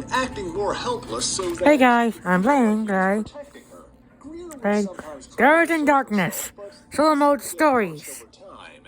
on acting more helpless so that... Hey guys, I'm playing today. Play Girls in Darkness, solo mode stories.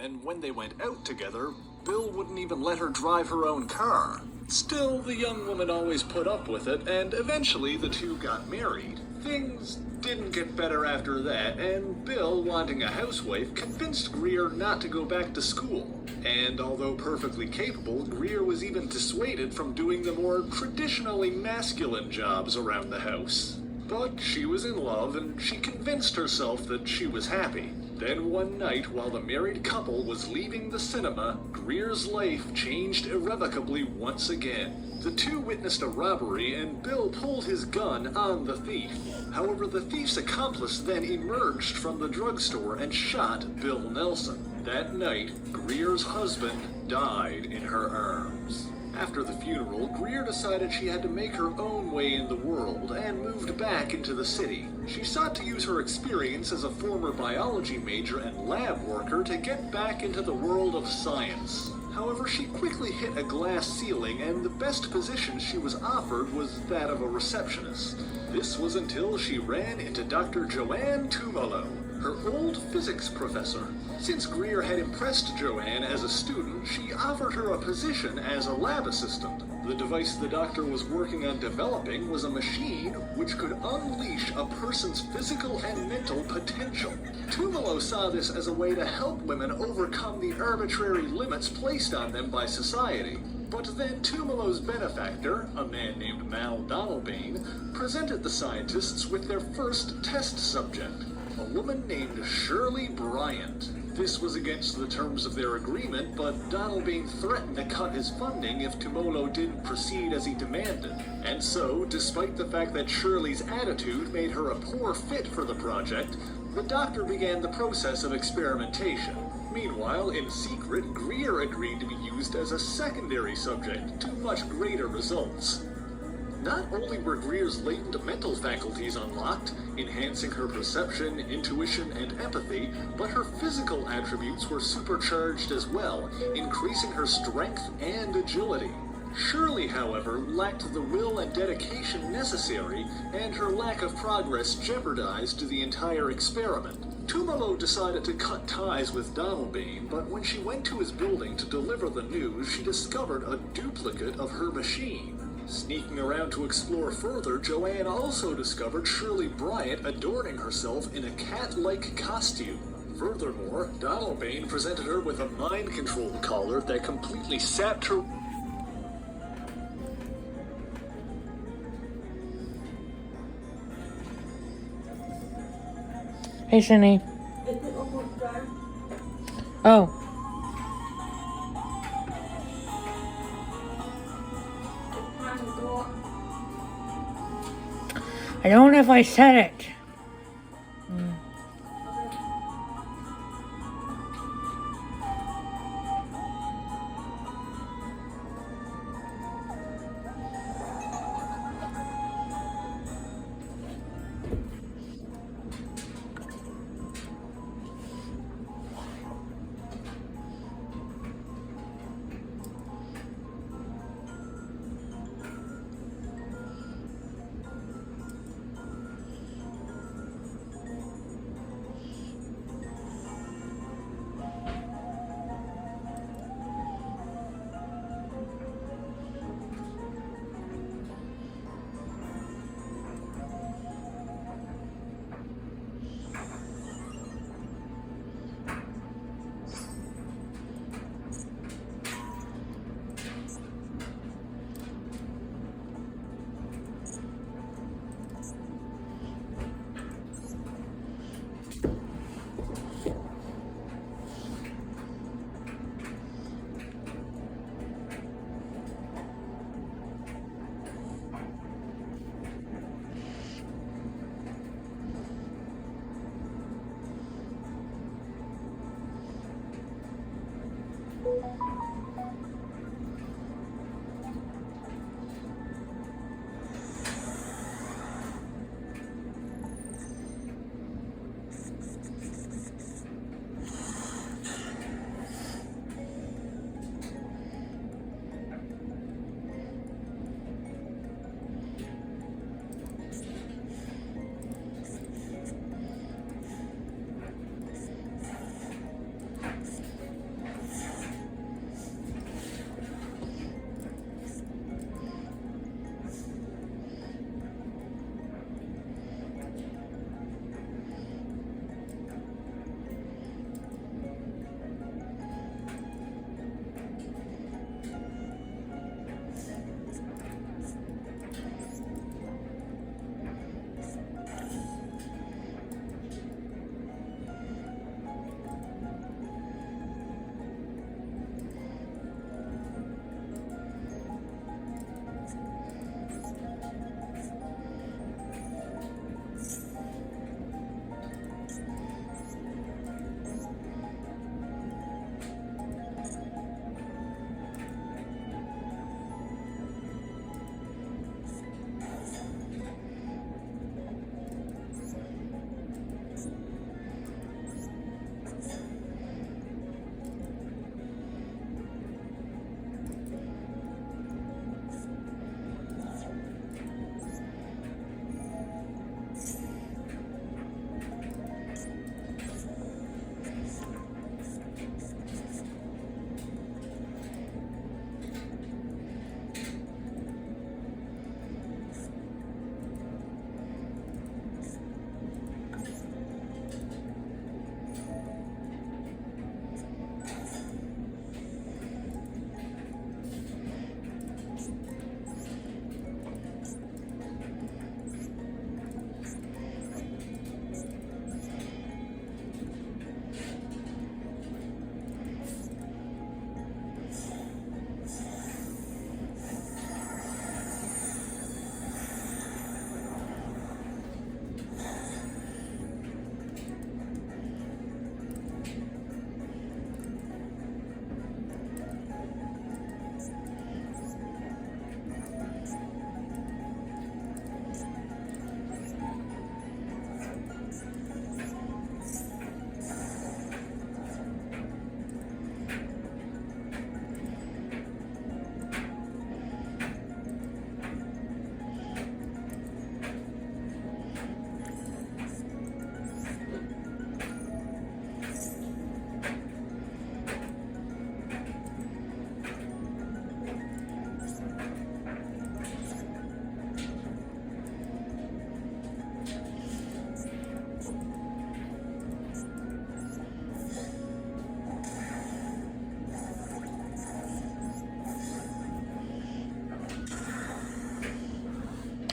And when they went out together, Bill wouldn't even let her drive her own car. Still, the young woman always put up with it, and eventually the two got married. Things didn't get better after that, and Bill, wanting a housewife, convinced Greer not to go back to school. And although perfectly capable, Greer was even dissuaded from doing the more traditionally masculine jobs around the house. But she was in love, and she convinced herself that she was happy. Then one night, while the married couple was leaving the cinema, Greer's life changed irrevocably once again. The two witnessed a robbery, and Bill pulled his gun on the thief. However, the thief's accomplice then emerged from the drugstore and shot Bill Nelson. That night, Greer's husband died in her arms. After the funeral, Greer decided she had to make her own way in the world and moved back into the city. She sought to use her experience as a former biology major and lab worker to get back into the world of science. However, she quickly hit a glass ceiling, and the best position she was offered was that of a receptionist. This was until she ran into Dr. Joanne Tumalo, her old physics professor. Since Greer had impressed Joanne as a student, she offered her a position as a lab assistant. The device the doctor was working on developing was a machine which could unleash a person's physical and mental potential. Tumalo saw this as a way to help women overcome the arbitrary limits placed on them by society. But then Tumalo's benefactor, a man named Mal Donalbain, presented the scientists with their first test subject, a woman named Shirley Bryant. This was against the terms of their agreement, but Donalbain threatened to cut his funding if Tumalo didn't proceed as he demanded. And so, despite the fact that Shirley's attitude made her a poor fit for the project, the doctor began the process of experimentation. Meanwhile, in secret, Greer agreed to be used as a secondary subject, to much greater results. Not only were Greer's latent mental faculties unlocked, enhancing her perception, intuition, and empathy, but her physical attributes were supercharged as well, increasing her strength and agility. Shirley, however, lacked the will and dedication necessary, and her lack of progress jeopardized the entire experiment. Tumalo decided to cut ties with Donalbain, but when she went to his building to deliver the news, she discovered a duplicate of her machine. Sneaking around to explore further, Joanne also discovered Shirley Bryant adorning herself in a cat-like costume. Furthermore, Donalbain presented her with a mind-control collar that completely sapped her... Hey, Cindy. Oh. I don't know if I said it.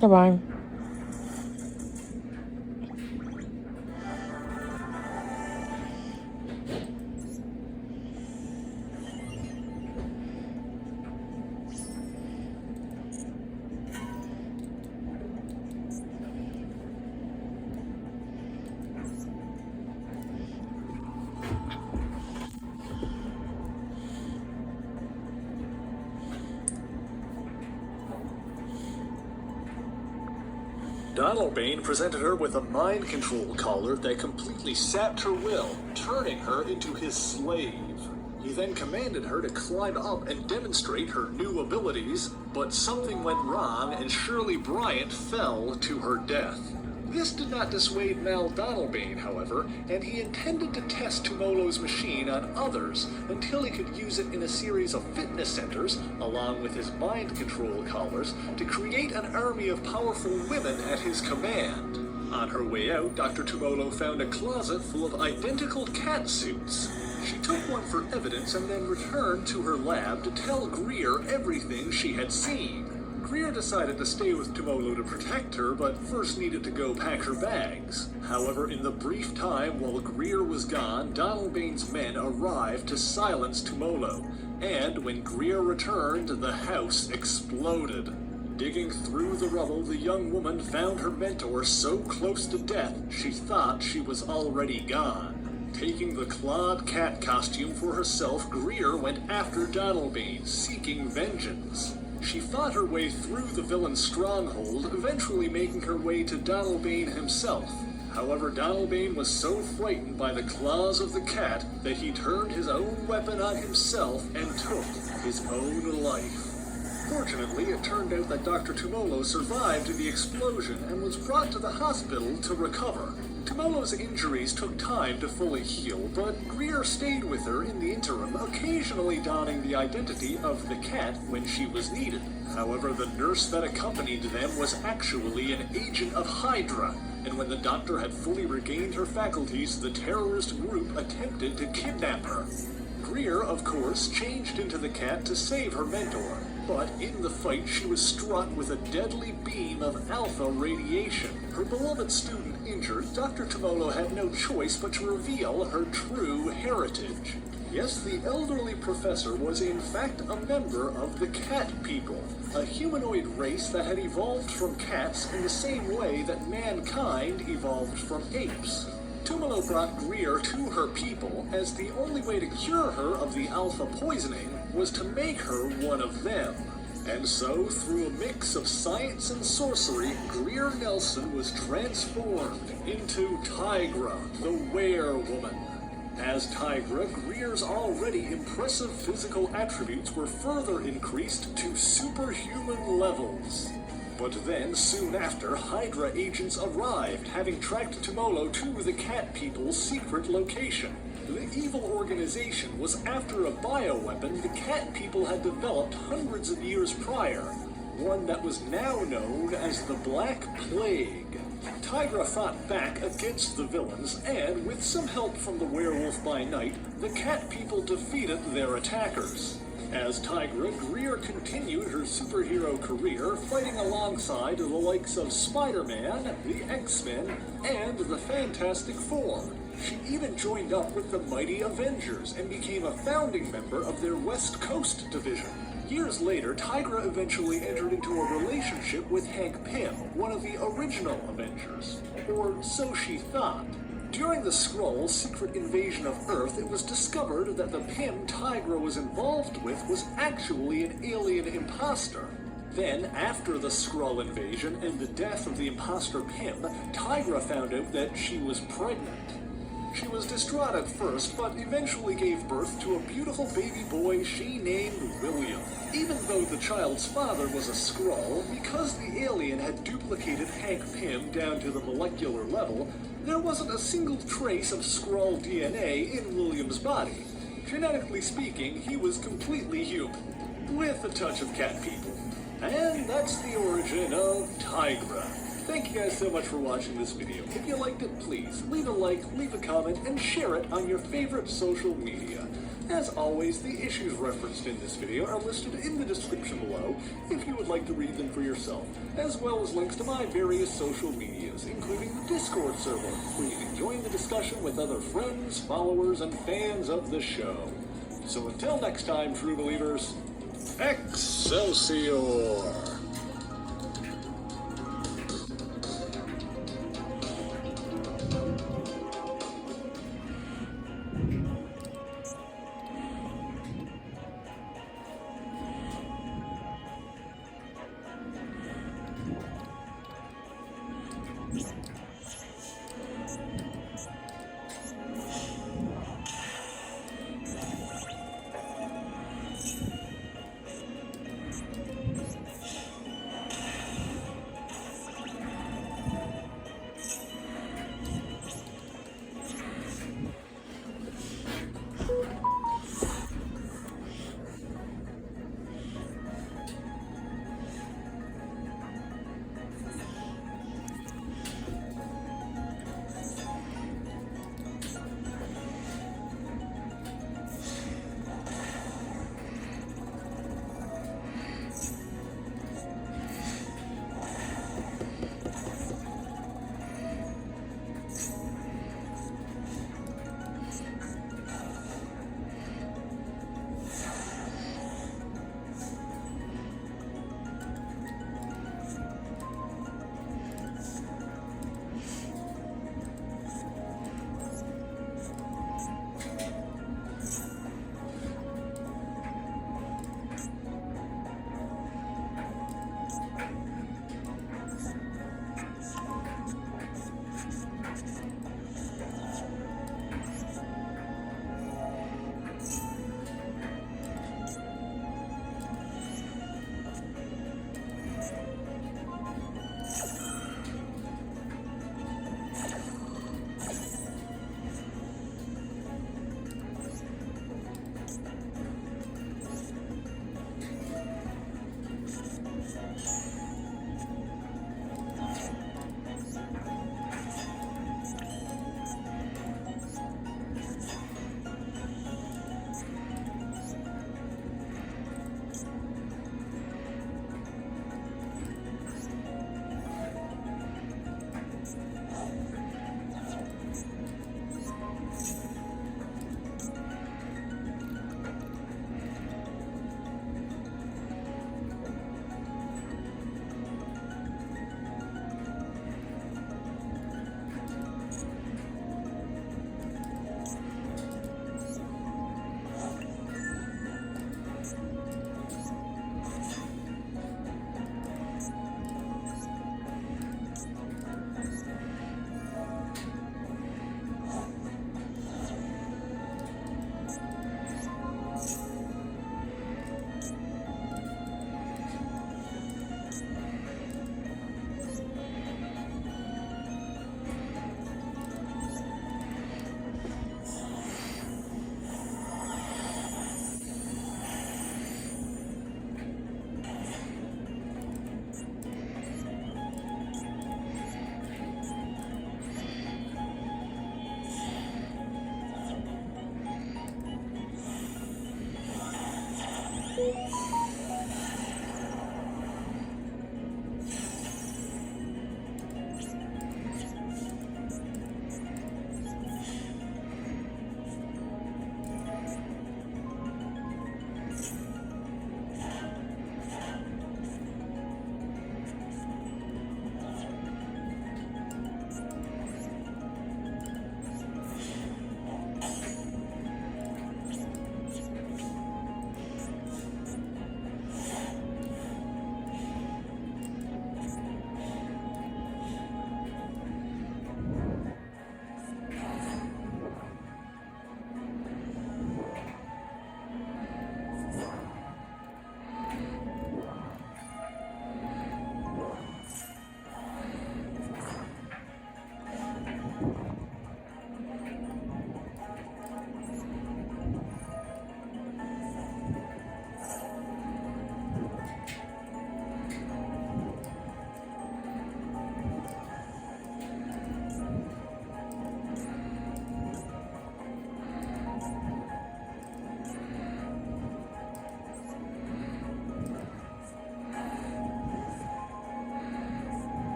Goodbye. Donalbain presented her with a mind control collar that completely sapped her will, turning her into his slave. He then commanded her to climb up and demonstrate her new abilities, but something went wrong and Shirley Bryant fell to her death. This did not dissuade Mal Donalbain, however, and he intended to test Tumolo's machine on others until he could use it in a series of fitness centers, along with his mind control collars, to create an army of powerful women at his command. On her way out, Dr. Tumolo found a closet full of identical cat suits. She took one for evidence and then returned to her lab to tell Greer everything she had seen. Greer decided to stay with Tumolo to protect her, but first needed to go pack her bags. However, in the brief time while Greer was gone, Donalbain's men arrived to silence Tumolo, and when Greer returned, the house exploded. Digging through the rubble, the young woman found her mentor so close to death, she thought she was already gone. Taking the clawed cat costume for herself, Greer went after Donalbain, seeking vengeance. She fought her way through the villain's stronghold, eventually making her way to Donalbain himself. However, Donalbain was so frightened by the claws of the cat that he turned his own weapon on himself and took his own life. Fortunately, it turned out that Dr. Tumolo survived the explosion and was brought to the hospital to recover. Tumolo's injuries took time to fully heal, but Greer stayed with her in the interim, occasionally donning the identity of the cat when she was needed. However, the nurse that accompanied them was actually an agent of Hydra, and when the doctor had fully regained her faculties, the terrorist group attempted to kidnap her. Greer, of course, changed into the cat to save her mentor, but in the fight she was struck with a deadly beam of alpha radiation. Her beloved student injured, Dr. Tumolo had no choice but to reveal her true heritage. Yes, the elderly professor was in fact a member of the Cat People, a humanoid race that had evolved from cats in the same way that mankind evolved from apes. Tumolo brought Greer to her people, as the only way to cure her of the alpha poisoning was to make her one of them. And so, through a mix of science and sorcery, Greer Nelson was transformed into Tigra, the Were-Woman. As Tigra, Greer's already impressive physical attributes were further increased to superhuman levels. But then, soon after, Hydra agents arrived, having tracked Tumolo to the Cat People's secret location. The evil organization was after a bioweapon the Cat People had developed hundreds of years prior, one that was now known as the Black Plague. Tigra fought back against the villains, and with some help from the Werewolf by Night, the Cat People defeated their attackers. As Tigra, Greer continued her superhero career, fighting alongside the likes of Spider-Man, the X-Men, and the Fantastic Four. She even joined up with the Mighty Avengers and became a founding member of their West Coast division. Years later, Tigra eventually entered into a relationship with Hank Pym, one of the original Avengers. Or so she thought. During the Skrull's secret invasion of Earth, it was discovered that the Pym Tigra was involved with was actually an alien imposter. Then, after the Skrull invasion and the death of the imposter Pym, Tigra found out that she was pregnant. She was distraught at first, but eventually gave birth to a beautiful baby boy she named William. Even though the child's father was a Skrull, because the alien had duplicated Hank Pym down to the molecular level, there wasn't a single trace of Skrull DNA in William's body. Genetically speaking, he was completely human, with a touch of Cat People. And that's the origin of Tigra. Thank you guys so much for watching this video. If you liked it, please leave a like, leave a comment, and share it on your favorite social media. As always, the issues referenced in this video are listed in the description below if you would like to read them for yourself, as well as links to my various social medias, including the Discord server, where you can join the discussion with other friends, followers, and fans of the show. So until next time, true believers, Excelsior!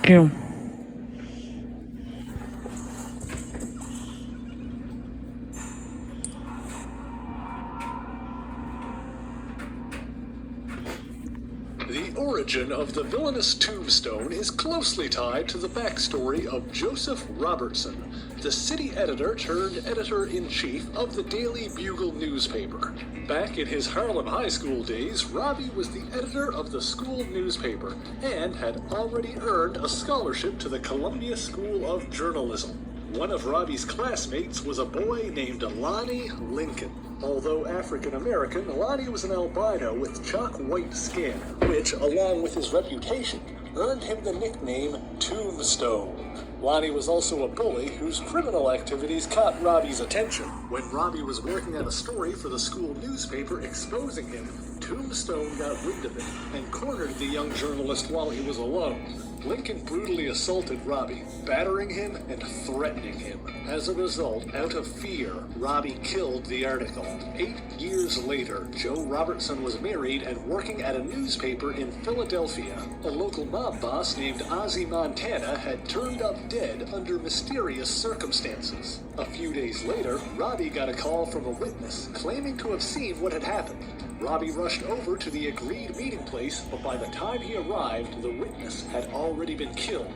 you. The origin of the villainous tombstone is closely tied to the backstory of Joseph Robertson, the city editor turned editor-in-chief of the Daily Bugle newspaper. Back in his Harlem high school days, Robbie was the editor of the school newspaper and had already earned a scholarship to the Columbia School of Journalism. One of Robbie's classmates was a boy named Lonnie Lincoln. Although African-American, Lonnie was an albino with chalk-white skin, which, along with his reputation, earned him the nickname Tombstone. Lonnie was also a bully whose criminal activities caught Robbie's attention. When Robbie was working on a story for the school newspaper exposing him, Tombstone got wind of it and cornered the young journalist while he was alone. Lincoln brutally assaulted Robbie, battering him and threatening him. As a result, out of fear, Robbie killed the article. 8 years later, Joe Robertson was married and working at a newspaper in Philadelphia. A local mob boss named Ozzie Montana had turned up dead under mysterious circumstances. A few days later, Robbie got a call from a witness claiming to have seen what had happened. Robbie rushed over to the agreed meeting place, but by the time he arrived, the witness had already been killed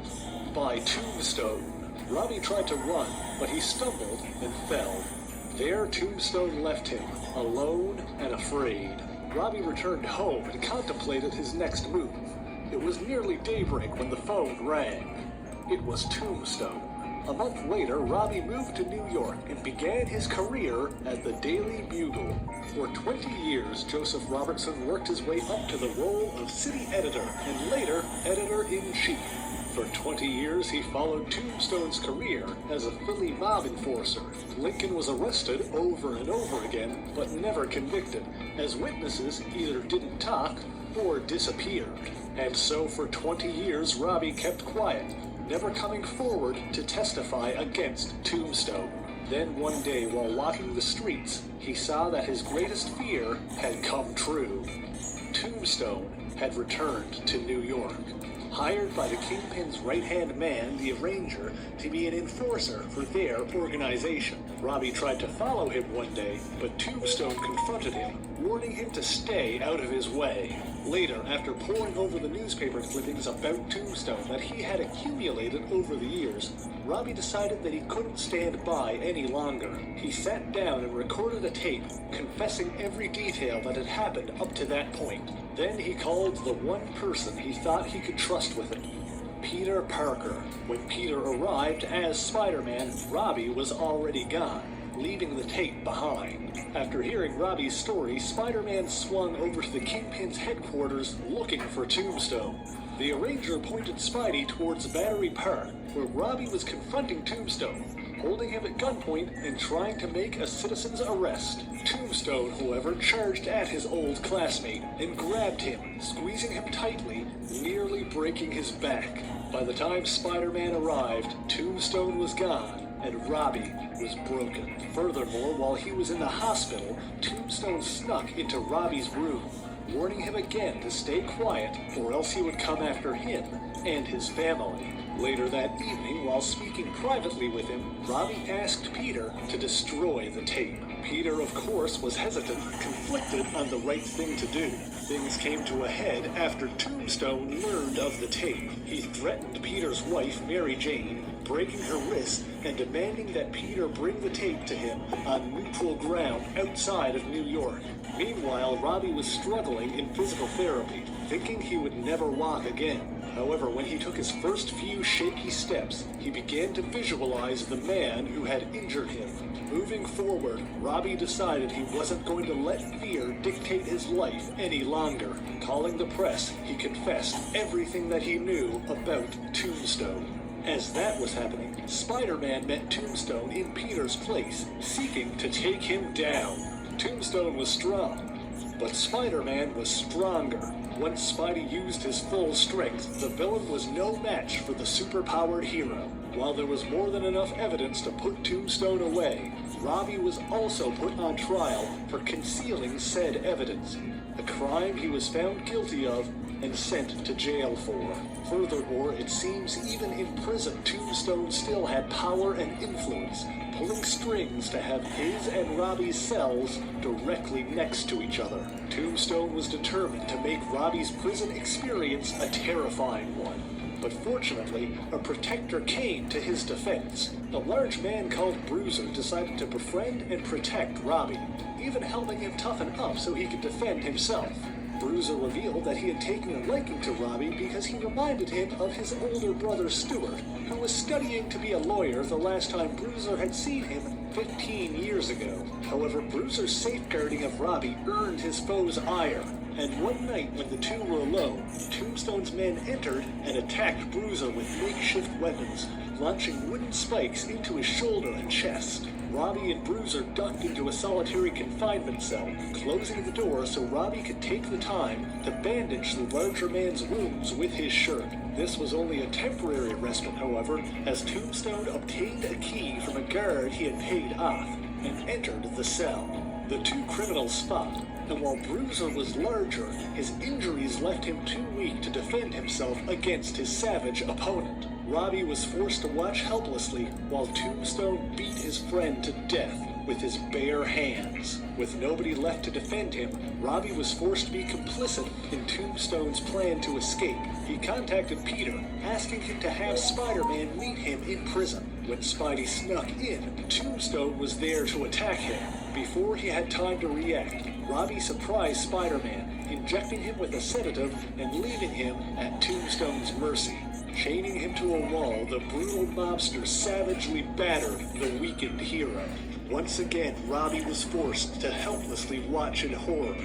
by Tombstone. Robbie tried to run, but he stumbled and fell. There, Tombstone left him, alone and afraid. Robbie returned home and contemplated his next move. It was nearly daybreak when the phone rang. It was Tombstone. A month later, Robbie moved to New York and began his career at the Daily Bugle. For 20 years, Joseph Robertson worked his way up to the role of city editor and later editor-in-chief. For 20 years, he followed Tombstone's career as a Philly mob enforcer. Lincoln was arrested over and over again, but never convicted, as witnesses either didn't talk or disappeared. And so for 20 years, Robbie kept quiet, never coming forward to testify against Tombstone. Then one day, while walking the streets, he saw that his greatest fear had come true. Tombstone had returned to New York, hired by the Kingpin's right-hand man, the Arranger, to be an enforcer for their organization. Robbie tried to follow him one day, but Tombstone confronted him, warning him to stay out of his way. Later, after poring over the newspaper clippings about Tombstone that he had accumulated over the years, Robbie decided that he couldn't stand by any longer. He sat down and recorded a tape, confessing every detail that had happened up to that point. Then he called the one person he thought he could trust with it, Peter Parker. When Peter arrived as Spider-Man, Robbie was already gone, leaving the tape behind. After hearing Robbie's story, Spider-Man swung over to the Kingpin's headquarters looking for Tombstone. The Arranger pointed Spidey towards Battery Park, where Robbie was confronting Tombstone, holding him at gunpoint and trying to make a citizen's arrest. Tombstone, however, charged at his old classmate and grabbed him, squeezing him tightly, nearly breaking his back. By the time Spider-Man arrived, Tombstone was gone, and Robbie was broken. Furthermore, while he was in the hospital, Tombstone snuck into Robbie's room, warning him again to stay quiet or else he would come after him and his family. Later that evening, while speaking privately with him, Robbie asked Peter to destroy the tape. Peter, of course, was hesitant, conflicted on the right thing to do. Things came to a head after Tombstone learned of the tape. He threatened Peter's wife, Mary Jane, breaking her wrist and demanding that Peter bring the tape to him on neutral ground outside of New York. Meanwhile, Robbie was struggling in physical therapy, thinking he would never walk again. However, when he took his first few shaky steps, he began to visualize the man who had injured him. Moving forward, Robbie decided he wasn't going to let fear dictate his life any longer. Calling the press, he confessed everything that he knew about Tombstone. As that was happening, Spider-Man met Tombstone in Peter's place, seeking to take him down. Tombstone was strong, but Spider-Man was stronger. Once Spidey used his full strength, the villain was no match for the superpowered hero. While there was more than enough evidence to put Tombstone away, Robbie was also put on trial for concealing said evidence, a crime he was found guilty of and sent to jail for. Furthermore, it seems even in prison, Tombstone still had power and influence, pulling strings to have his and Robbie's cells directly next to each other. Tombstone was determined to make Robbie's prison experience a terrifying one. But fortunately, a protector came to his defense. A large man called Bruiser decided to befriend and protect Robbie, even helping him toughen up so he could defend himself. Bruiser revealed that he had taken a liking to Robbie because he reminded him of his older brother Stuart, who was studying to be a lawyer the last time Bruiser had seen him 15 years ago. However, Bruiser's safeguarding of Robbie earned his foe's ire, and one night when the two were alone, Tombstone's men entered and attacked Bruiser with makeshift weapons, launching wooden spikes into his shoulder and chest. Robbie and Bruiser ducked into a solitary confinement cell, closing the door so Robbie could take the time to bandage the larger man's wounds with his shirt. This was only a temporary respite, however, as Tombstone obtained a key from a guard he had paid off and entered the cell. The two criminals fought, and while Bruiser was larger, his injuries left him too weak to defend himself against his savage opponent. Robbie was forced to watch helplessly while Tombstone beat his friend to death with his bare hands. With nobody left to defend him, Robbie was forced to be complicit in Tombstone's plan to escape. He contacted Peter, asking him to have Spider-Man meet him in prison. When Spidey snuck in, Tombstone was there to attack him. Before he had time to react, Robbie surprised Spider-Man, injecting him with a sedative and leaving him at Tombstone's mercy. Chaining him to a wall, the brutal mobster savagely battered the weakened hero. Once again, Robbie was forced to helplessly watch in horror.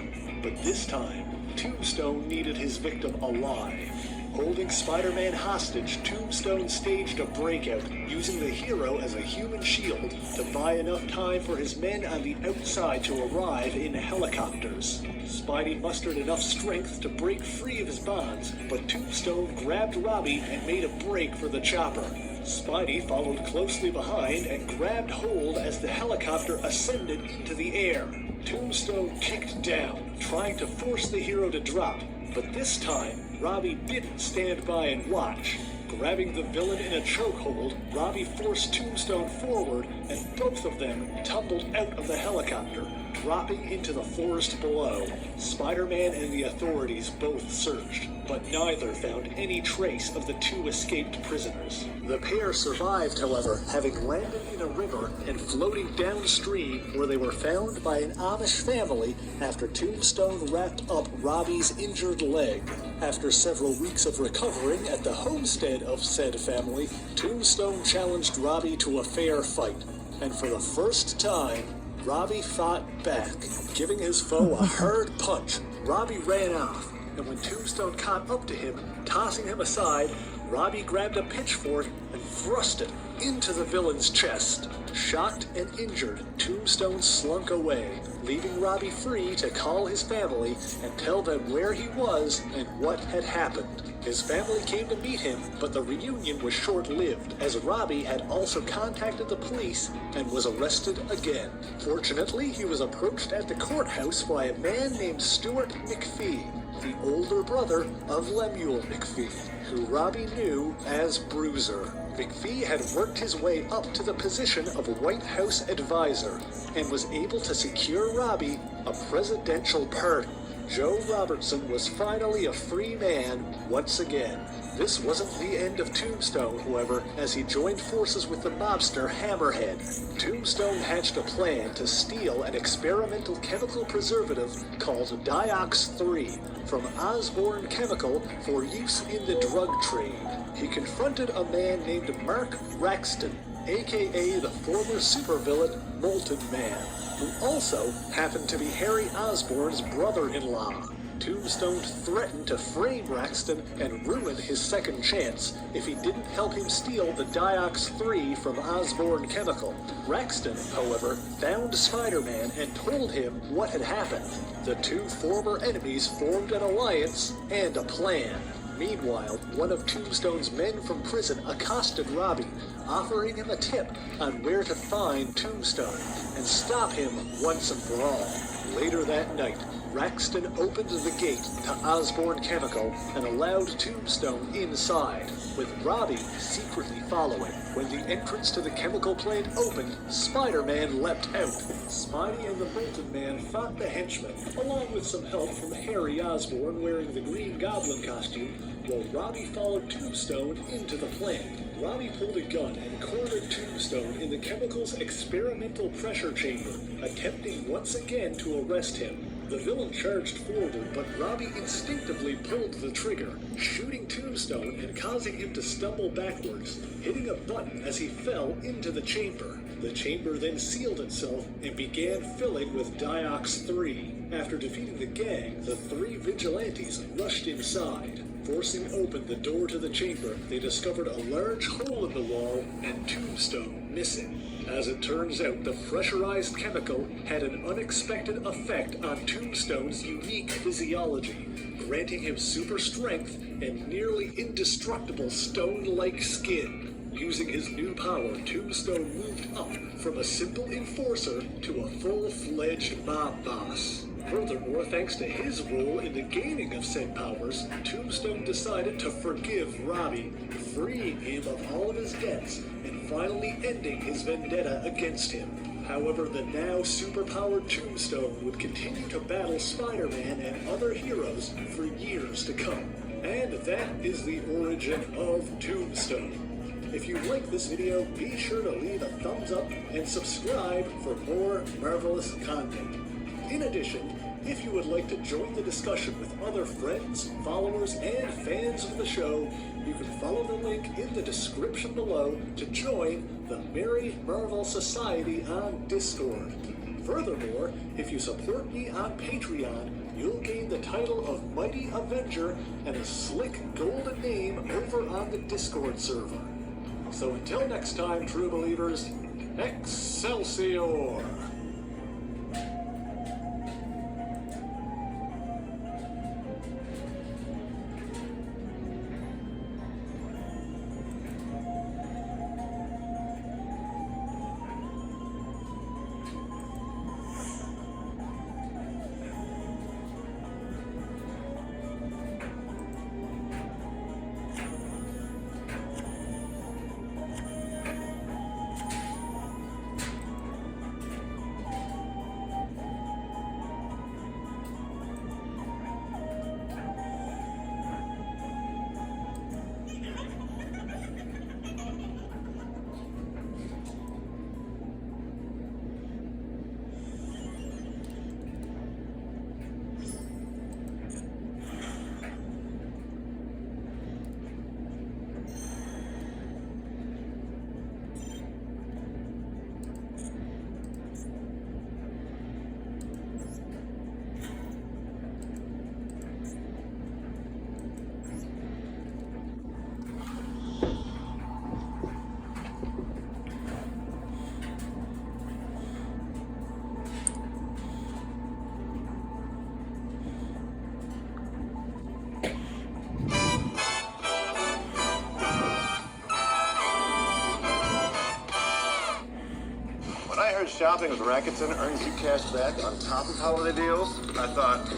But this time, Tombstone needed his victim alive. Holding Spider-Man hostage, Tombstone staged a breakout, using the hero as a human shield to buy enough time for his men on the outside to arrive in helicopters. Spidey mustered enough strength to break free of his bonds, but Tombstone grabbed Robbie and made a break for the chopper. Spidey followed closely behind and grabbed hold as the helicopter ascended into the air. Tombstone kicked down, trying to force the hero to drop, but this time, Robbie didn't stand by and watch. Grabbing the villain in a chokehold, Robbie forced Tombstone forward, and both of them tumbled out of the helicopter, dropping into the forest below. Spider-Man and the authorities both searched, but neither found any trace of the two escaped prisoners. The pair survived, however, having landed in a river and floating downstream, where they were found by an Amish family after Tombstone wrapped up Robbie's injured leg. After several weeks of recovering at the homestead of said family, Tombstone challenged Robbie to a fair fight, and for the first time, Robbie fought back, giving his foe a hard punch. Robbie ran off, and when Tombstone caught up to him, tossing him aside, Robbie grabbed a pitchfork and thrust it into the villain's chest. Shocked and injured, Tombstone slunk away, leaving Robbie free to call his family and tell them where he was and what had happened. His family came to meet him, but the reunion was short-lived, as Robbie had also contacted the police and was arrested again. Fortunately, he was approached at the courthouse by a man named Stuart McPhee, the older brother of Lemuel McPhee, who Robbie knew as Bruiser. McPhee had worked his way up to the position of White House advisor and was able to secure Robbie a presidential pardon. Joe Robertson was finally a free man once again. This wasn't the end of Tombstone, however, as he joined forces with the mobster Hammerhead. Tombstone hatched a plan to steal an experimental chemical preservative called Diox-3 from Osborne Chemical for use in the drug trade. He confronted a man named Mark Raxton, aka the former supervillain Molten Man, who also happened to be Harry Osborn's brother-in-law. Tombstone threatened to frame Raxton and ruin his second chance if he didn't help him steal the Diox-3 from Osborne Chemical. Raxton, however, found Spider-Man and told him what had happened. The two former enemies formed an alliance and a plan. Meanwhile, one of Tombstone's men from prison accosted Robbie, offering him a tip on where to find Tombstone and stop him once and for all. Later that night, Raxton opened the gate to Osborne Chemical and allowed Tombstone inside, with Robbie secretly following. When the entrance to the chemical plant opened, Spider-Man leapt out. Spidey and the Bolton Man fought the henchmen, along with some help from Harry Osborn wearing the Green Goblin costume, while Robbie followed Tombstone into the plant. Robbie pulled a gun and cornered Tombstone in the chemical's experimental pressure chamber, attempting once again to arrest him. The villain charged forward, but Robbie instinctively pulled the trigger, shooting Tombstone and causing him to stumble backwards, hitting a button as he fell into the chamber. The chamber then sealed itself and began filling with Diox-3. After defeating the gang, the three vigilantes rushed inside. Forcing open the door to the chamber, they discovered a large hole in the wall and Tombstone missing. As it turns out, the pressurized chemical had an unexpected effect on Tombstone's unique physiology, granting him super strength and nearly indestructible stone-like skin. Using his new power, Tombstone moved up from a simple enforcer to a full-fledged mob boss. Furthermore, thanks to his role in the gaining of said powers, Tombstone decided to forgive Robbie, freeing him of all of his debts and finally ending his vendetta against him. However, the now superpowered Tombstone would continue to battle Spider-Man and other heroes for years to come. And that is the origin of Tombstone. If you like this video, be sure to leave a thumbs up and subscribe for more marvelous content. In addition, if you would like to join the discussion with other friends, followers, and fans of the show, you can follow the link in the description below to join the Merry Marvel Society on Discord. Furthermore, if you support me on Patreon, you'll gain the title of Mighty Avenger and a slick golden name over on the Discord server. So until next time, true believers, Excelsior! Shopping with Rakuten earns you cash back on top of holiday deals? I thought,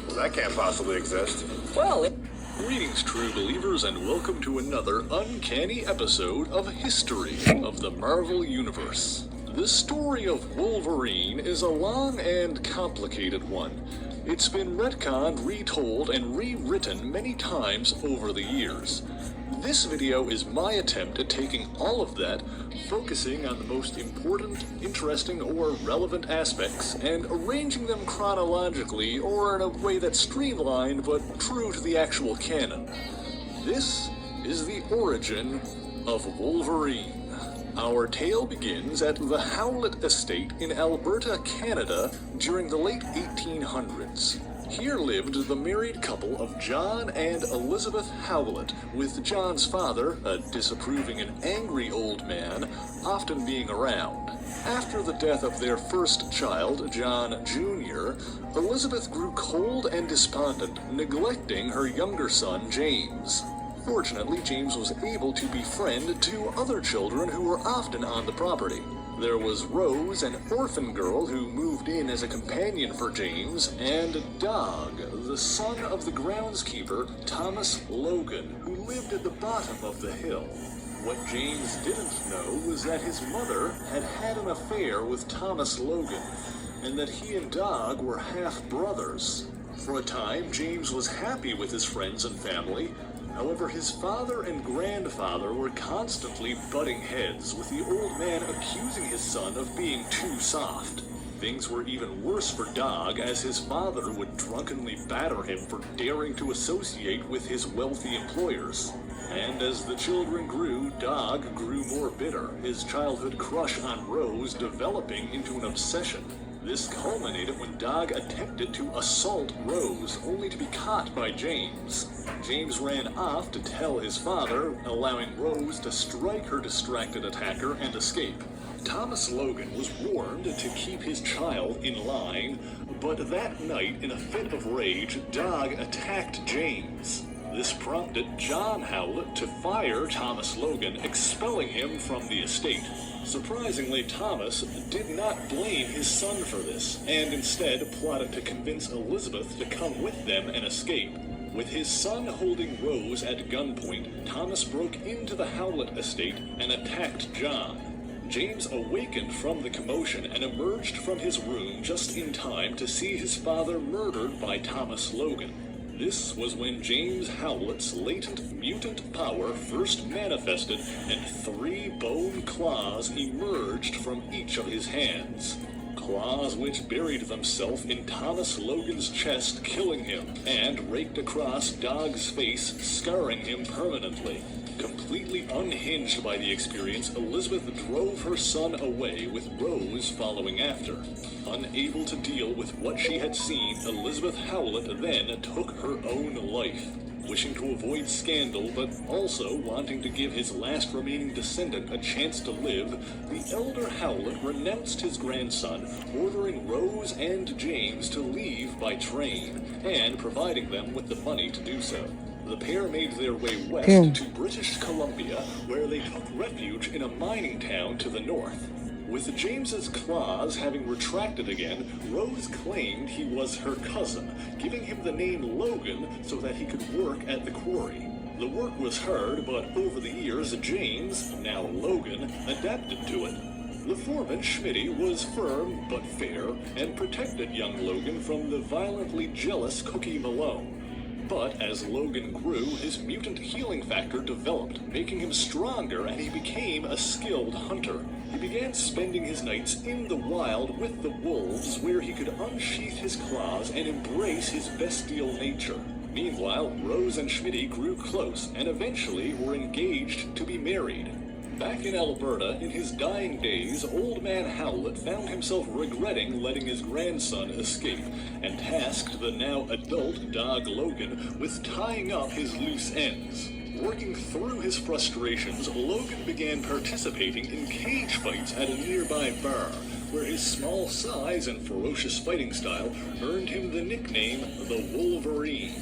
well, that can't possibly exist. Well, greetings, true believers, and welcome to another uncanny episode of History of the Marvel Universe. The story of Wolverine is a long and complicated one. It's been retconned, retold, and rewritten many times over the years. This video is my attempt at taking all of that, focusing on the most important, interesting, or relevant aspects, and arranging them chronologically or in a way that's streamlined but true to the actual canon. This is the origin of Wolverine. Our tale begins at the Howlett Estate in Alberta, Canada, during the late 1800s. Here lived the married couple of John and Elizabeth Howlett, with John's father, a disapproving and angry old man, often being around. After the death of their first child, John Jr., Elizabeth grew cold and despondent, neglecting her younger son, James. Fortunately, James was able to befriend two other children who were often on the property. There was Rose, an orphan girl who moved in as a companion for James, and Dog, the son of the groundskeeper, Thomas Logan, who lived at the bottom of the hill. What James didn't know was that his mother had had an affair with Thomas Logan, and that he and Dog were half-brothers. For a time, James was happy with his friends and family. However, his father and grandfather were constantly butting heads, with the old man accusing his son of being too soft. Things were even worse for Dog, as his father would drunkenly batter him for daring to associate with his wealthy employers. And as the children grew, Dog grew more bitter, his childhood crush on Rose developing into an obsession. This culminated when Dog attempted to assault Rose, only to be caught by James. James ran off to tell his father, allowing Rose to strike her distracted attacker and escape. Thomas Logan was warned to keep his child in line, but that night, in a fit of rage, Dog attacked James. This prompted John Howlett to fire Thomas Logan, expelling him from the estate. Surprisingly, Thomas did not blame his son for this, and instead plotted to convince Elizabeth to come with them and escape. With his son holding Rose at gunpoint, Thomas broke into the Howlett estate and attacked John. James awakened from the commotion and emerged from his room just in time to see his father murdered by Thomas Logan. This was when James Howlett's latent mutant power first manifested and 3 bone claws emerged from each of his hands. Claws which buried themselves in Thomas Logan's chest, killing him, and raked across Dog's face, scarring him permanently. Completely unhinged by the experience, Elizabeth drove her son away, with Rose following after. Unable to deal with what she had seen, Elizabeth Howlett then took her own life. Wishing to avoid scandal, but also wanting to give his last remaining descendant a chance to live, the elder Howlett renounced his grandson, ordering Rose and James to leave by train, and providing them with the money to do so. The pair made their way west to British Columbia, where they took refuge in a mining town to the north. With James's claws having retracted again, Rose claimed he was her cousin, giving him the name Logan so that he could work at the quarry. The work was hard, but over the years, James, now Logan, adapted to it. The foreman, Schmitty, was firm but fair, and protected young Logan from the violently jealous Cookie Malone. But as Logan grew, his mutant healing factor developed, making him stronger, and he became a skilled hunter. He began spending his nights in the wild with the wolves, where he could unsheath his claws and embrace his bestial nature. Meanwhile, Rose and Schmitty grew close, and eventually were engaged to be married. Back in Alberta, in his dying days, Old Man Howlett found himself regretting letting his grandson escape, and tasked the now adult Dog Logan with tying up his loose ends. Working through his frustrations, Logan began participating in cage fights at a nearby bar, where his small size and ferocious fighting style earned him the nickname the Wolverine.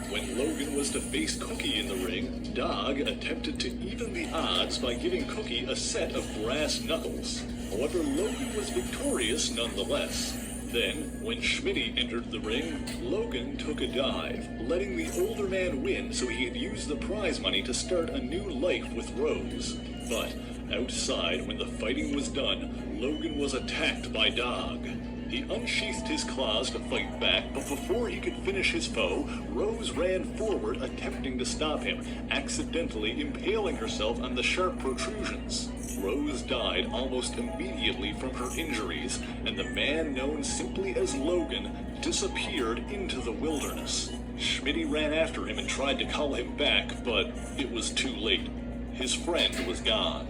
When Logan was to face Cookie in the ring, Dog attempted to even the odds by giving Cookie a set of brass knuckles. However, Logan was victorious nonetheless. Then, when Schmitty entered the ring, Logan took a dive, letting the older man win so he could use the prize money to start a new life with Rose. But outside, when the fighting was done, Logan was attacked by Dog. He unsheathed his claws to fight back, but before he could finish his foe, Rose ran forward attempting to stop him, accidentally impaling herself on the sharp protrusions. Rose died almost immediately from her injuries, and the man known simply as Logan disappeared into the wilderness. Schmitty ran after him and tried to call him back, but it was too late. His friend was gone.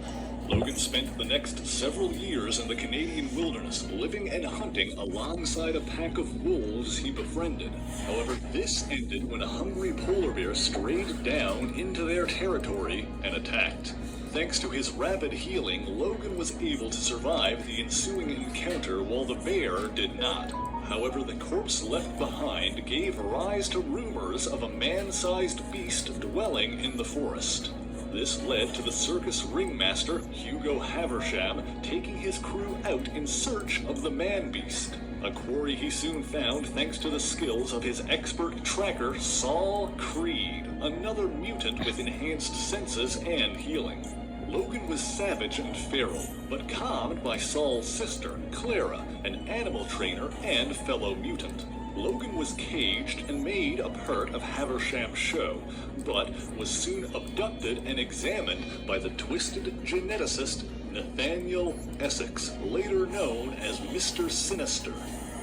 Logan spent the next several years in the Canadian wilderness, living and hunting alongside a pack of wolves he befriended. However, this ended when a hungry polar bear strayed down into their territory and attacked. Thanks to his rapid healing, Logan was able to survive the ensuing encounter while the bear did not. However, the corpse left behind gave rise to rumors of a man-sized beast dwelling in the forest. This led to the circus ringmaster, Yugioh Haversham, taking his crew out in search of the man-beast, a quarry he soon found thanks to the skills of his expert tracker, Saul Creed, another mutant with enhanced senses and healing. Logan was savage and feral, but calmed by Saul's sister, Clara, an animal trainer and fellow mutant. Logan was caged and made a part of Haversham's show, but was soon abducted and examined by the twisted geneticist Nathaniel Essex, later known as Mr. Sinister.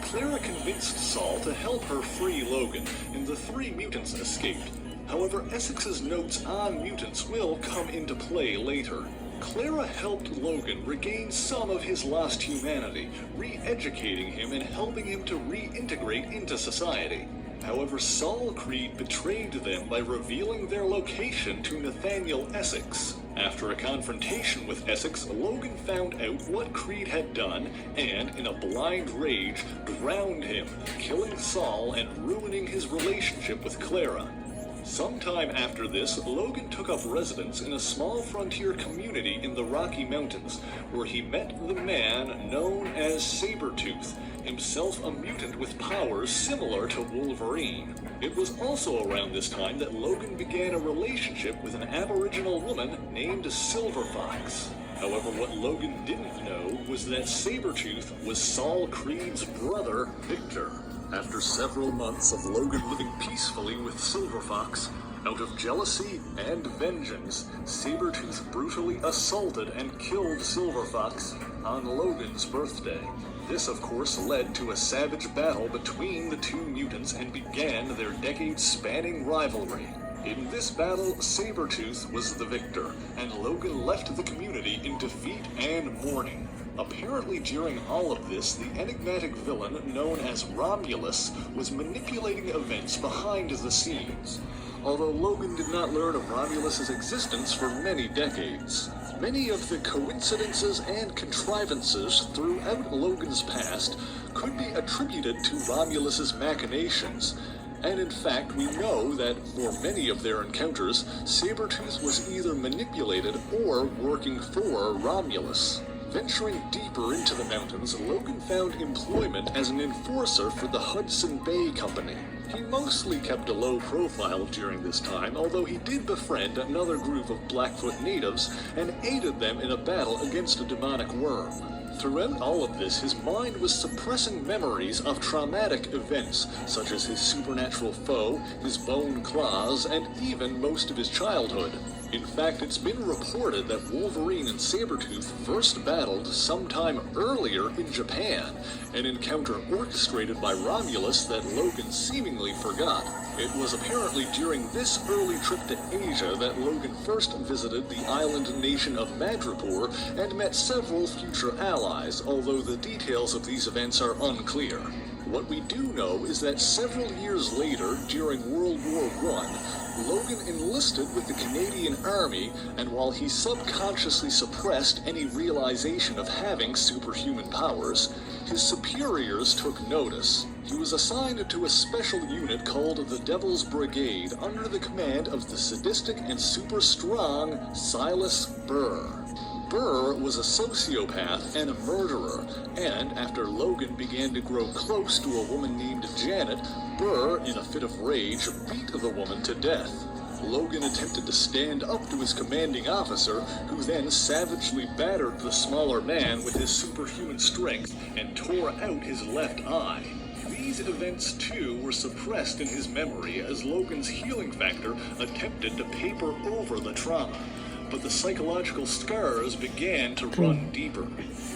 Clara convinced Saul to help her free Logan, and the three mutants escaped. However, Essex's notes on mutants will come into play later. Clara helped Logan regain some of his lost humanity, re-educating him and helping him to reintegrate into society. However, Saul Creed betrayed them by revealing their location to Nathaniel Essex. After a confrontation with Essex, Logan found out what Creed had done and, in a blind rage, drowned him, killing Saul and ruining his relationship with Clara. Sometime after this, Logan took up residence in a small frontier community in the Rocky Mountains, where he met the man known as Sabretooth, himself a mutant with powers similar to Wolverine. It was also around this time that Logan began a relationship with an Aboriginal woman named Silverfox. However, what Logan didn't know was that Sabretooth was Saul Creed's brother, Victor. After several months of Logan living peacefully with Silverfox, out of jealousy and vengeance, Sabretooth brutally assaulted and killed Silverfox on Logan's birthday. This, of course, led to a savage battle between the two mutants and began their decades-spanning rivalry. In this battle, Sabretooth was the victor, and Logan left the community in defeat and mourning. Apparently during all of this, the enigmatic villain known as Romulus was manipulating events behind the scenes, although Logan did not learn of Romulus's existence for many decades. Many of the coincidences and contrivances throughout Logan's past could be attributed to Romulus's machinations, and in fact we know that for many of their encounters, Sabretooth was either manipulated or working for Romulus. Venturing deeper into the mountains, Logan found employment as an enforcer for the Hudson Bay Company. He mostly kept a low profile during this time, although he did befriend another group of Blackfoot natives and aided them in a battle against a demonic worm. Throughout all of this, his mind was suppressing memories of traumatic events, such as his supernatural foe, his bone claws, and even most of his childhood. In fact, it's been reported that Wolverine and Sabretooth first battled sometime earlier in Japan, an encounter orchestrated by Romulus that Logan seemingly forgot. It was apparently during this early trip to Asia that Logan first visited the island nation of Madripoor and met several future allies, although the details of these events are unclear. What we do know is that several years later, during World War I, Logan enlisted with the Canadian Army, and while he subconsciously suppressed any realization of having superhuman powers, his superiors took notice. He was assigned to a special unit called the Devil's Brigade under the command of the sadistic and super-strong Silas Burr. Burr was a sociopath and a murderer, and after Logan began to grow close to a woman named Janet, Burr, in a fit of rage, beat the woman to death. Logan attempted to stand up to his commanding officer, who then savagely battered the smaller man with his superhuman strength and tore out his left eye. These events, too, were suppressed in his memory as Logan's healing factor attempted to paper over the trauma. But the psychological scars began to run deeper.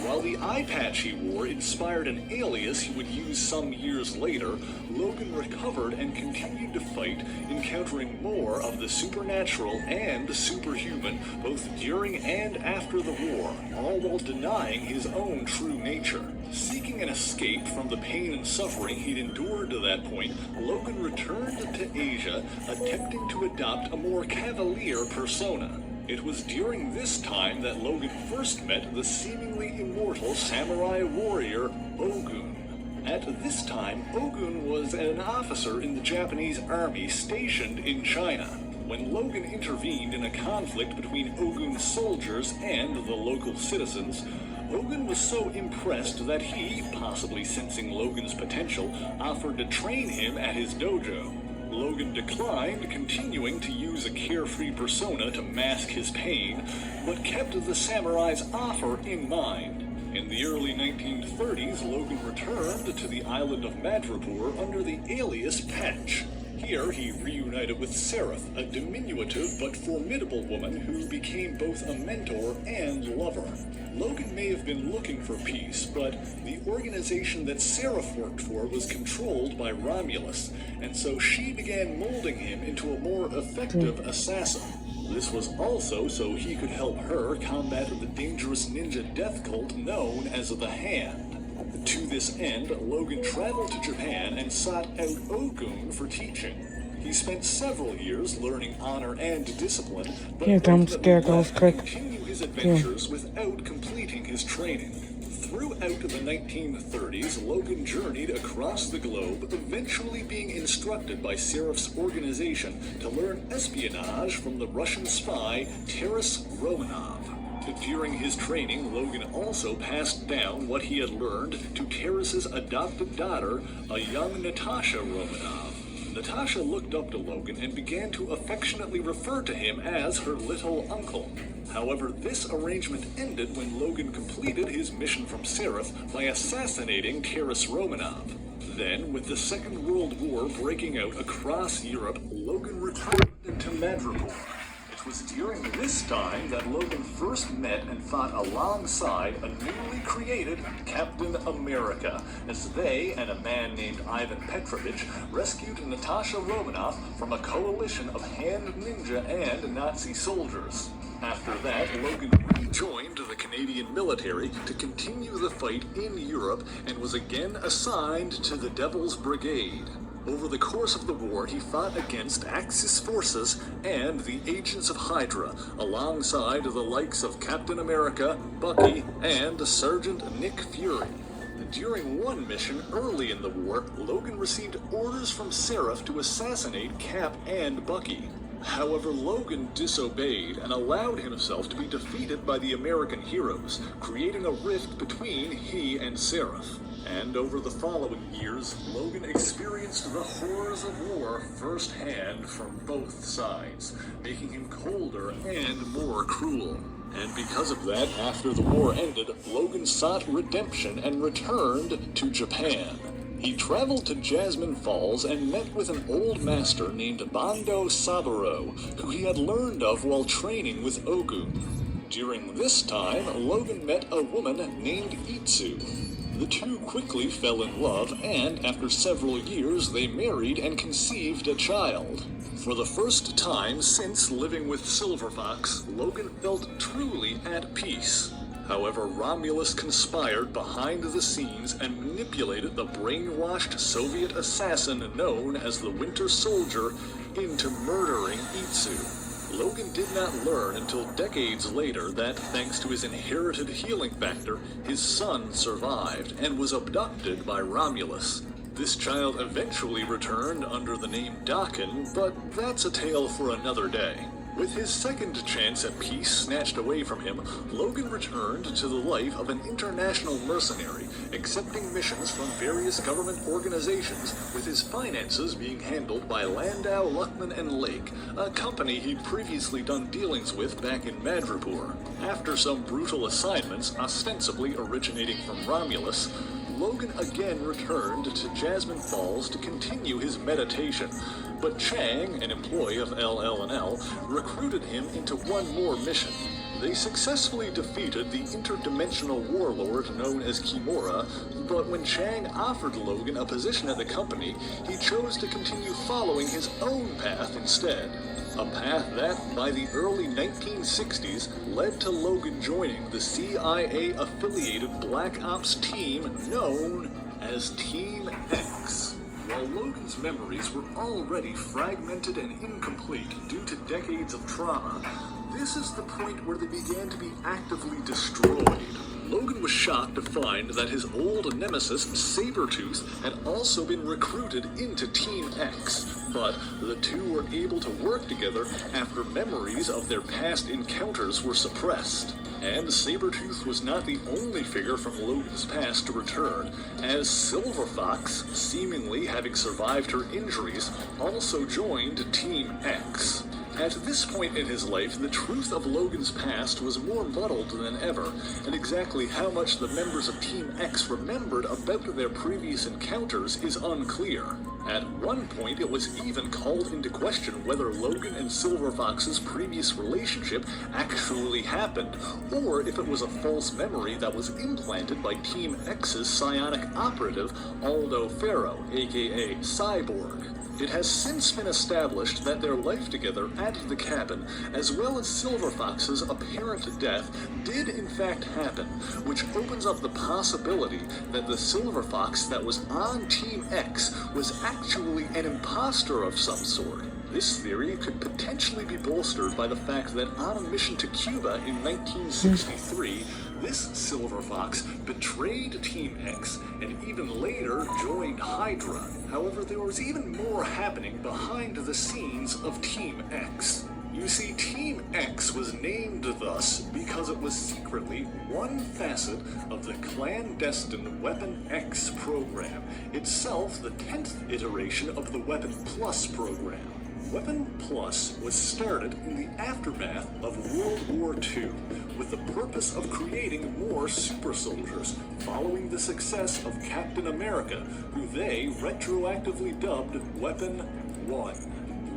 While the eye patch he wore inspired an alias he would use some years later, Logan recovered and continued to fight, encountering more of the supernatural and the superhuman both during and after the war, all while denying his own true nature. Seeking an escape from the pain and suffering he'd endured to that point, Logan returned to Asia, attempting to adopt a more cavalier persona. It was during this time that Logan first met the seemingly immortal samurai warrior Ogun. At this time, Ogun was an officer in the Japanese army stationed in China. when Logan intervened in a conflict between Ogun's soldiers and the local citizens, Ogun was so impressed that he, possibly sensing Logan's potential, offered to train him at his dojo. Logan declined, continuing to use a carefree persona to mask his pain, but kept the samurai's offer in mind. In the early 1930s, Logan returned to the island of Madripoor under the alias Patch. Here, he reunited with Seraph, a diminutive but formidable woman who became both a mentor and lover. Logan may have been looking for peace, but the organization that Seraph worked for was controlled by Romulus, and so she began molding him into a more effective assassin. This was also so he could help her combat the dangerous ninja death cult known as the Hand. To this end, Logan traveled to Japan and sought out Ogun for teaching. He spent several years learning honor and discipline, but Here comes ultimately Scarecrow's left to quick. continue his adventures without completing his training. Throughout the 1930s, Logan journeyed across the globe, eventually being instructed by Seraph's organization to learn espionage from the Russian spy Taras Romanov. During his training, Logan also passed down what he had learned to Taras's adopted daughter, a young Natasha Romanov. Natasha looked up to Logan and began to affectionately refer to him as her little uncle. However, this arrangement ended when Logan completed his mission from Seraph by assassinating Taras Romanov. Then, with the Second World War breaking out across Europe, Logan returned to Madripoor. It was during this time that Logan first met and fought alongside a newly created Captain America, as they and a man named Ivan Petrovich rescued Natasha Romanoff from a coalition of Hand Ninja and Nazi soldiers. After that, Logan rejoined the Canadian military to continue the fight in Europe and was again assigned to the Devil's Brigade. Over the course of the war, he fought against Axis forces and the agents of Hydra, alongside the likes of Captain America, Bucky, and Sergeant Nick Fury. During one mission early in the war, Logan received orders from Seraph to assassinate Cap and Bucky. However, Logan disobeyed and allowed himself to be defeated by the American heroes, creating a rift between he and Seraph. And over the following years, Logan experienced the horrors of war firsthand from both sides, making him colder and more cruel. And because of that, after the war ended, Logan sought redemption and returned to Japan. He traveled to Jasmine Falls and met with an old master named Bando Saburo, who he had learned of while training with Ogun. During this time, Logan met a woman named Itsu. The two quickly fell in love, and after several years they married and conceived a child. For the first time since living with Silver Fox, Logan felt truly at peace. However, Romulus conspired behind the scenes and manipulated the brainwashed Soviet assassin known as the Winter Soldier into murdering Itsu. Logan did not learn until decades later that, thanks to his inherited healing factor, his son survived and was abducted by Romulus. This child eventually returned under the name Dakin, but that's a tale for another day. With his second chance at peace snatched away from him, Logan returned to the life of an international mercenary, accepting missions from various government organizations, with his finances being handled by Landau, Luckman & Lake, a company he'd previously done dealings with back in Madripoor. After some brutal assignments, ostensibly originating from Romulus, Logan again returned to Jasmine Falls to continue his meditation, but Chang, an employee of LL&L, recruited him into one more mission. They successfully defeated the interdimensional warlord known as Kimura, but when Chang offered Logan a position at the company, he chose to continue following his own path instead. A path that, by the early 1960s, led to Logan joining the CIA-affiliated Black Ops team known as Team X. While Logan's memories were already fragmented and incomplete due to decades of trauma, this is the point where they began to be actively destroyed. Logan was shocked to find that his old nemesis, Sabretooth, had also been recruited into Team X. But the two were able to work together after memories of their past encounters were suppressed. And Sabretooth was not the only figure from Logan's past to return, as Silver Fox, seemingly having survived her injuries, also joined Team X. At this point in his life, the truth of Logan's past was more muddled than ever, and exactly how much the members of Team X remembered about their previous encounters is unclear. At one point, it was even called into question whether Logan and Silver Fox's previous relationship actually happened, or if it was a false memory that was implanted by Team X's psionic operative, Aldo Ferro, aka Cyborg. It has since been established that their life together at the cabin, as well as Silver Fox's apparent death, did in fact happen, which opens up the possibility that the Silver Fox that was on Team X was actually an imposter of some sort. This theory could potentially be bolstered by the fact that on a mission to Cuba in 1963, this Silver Fox betrayed Team X and even later joined Hydra. However, there was even more happening behind the scenes of Team X. You see, Team X was named thus because it was secretly one facet of the clandestine Weapon X program, itself the 10th iteration of the Weapon Plus program. Weapon Plus was started in the aftermath of World War II with the purpose of creating more super soldiers following the success of Captain America, who they retroactively dubbed Weapon 1.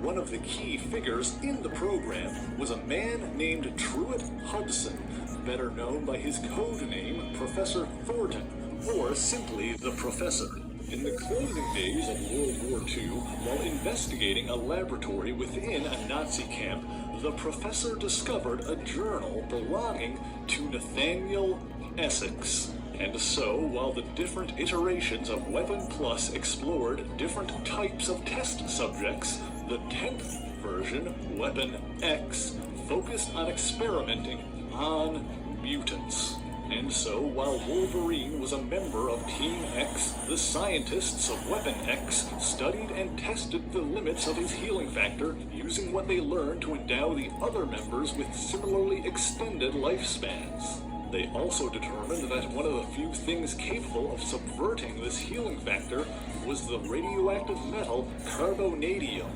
One of the key figures in the program was a man named Truett Hudson, better known by his code name Professor Thornton, or simply the Professor. In the closing days of World War II, while investigating a laboratory within a Nazi camp, the professor discovered a journal belonging to Nathaniel Essex. And so, while the different iterations of Weapon Plus explored different types of test subjects, the 10th version, Weapon X, focused on experimenting on mutants. And so, while Wolverine was a member of Team X, the scientists of Weapon X studied and tested the limits of his healing factor, using what they learned to endow the other members with similarly extended lifespans. They also determined that one of the few things capable of subverting this healing factor was the radioactive metal carbonadium.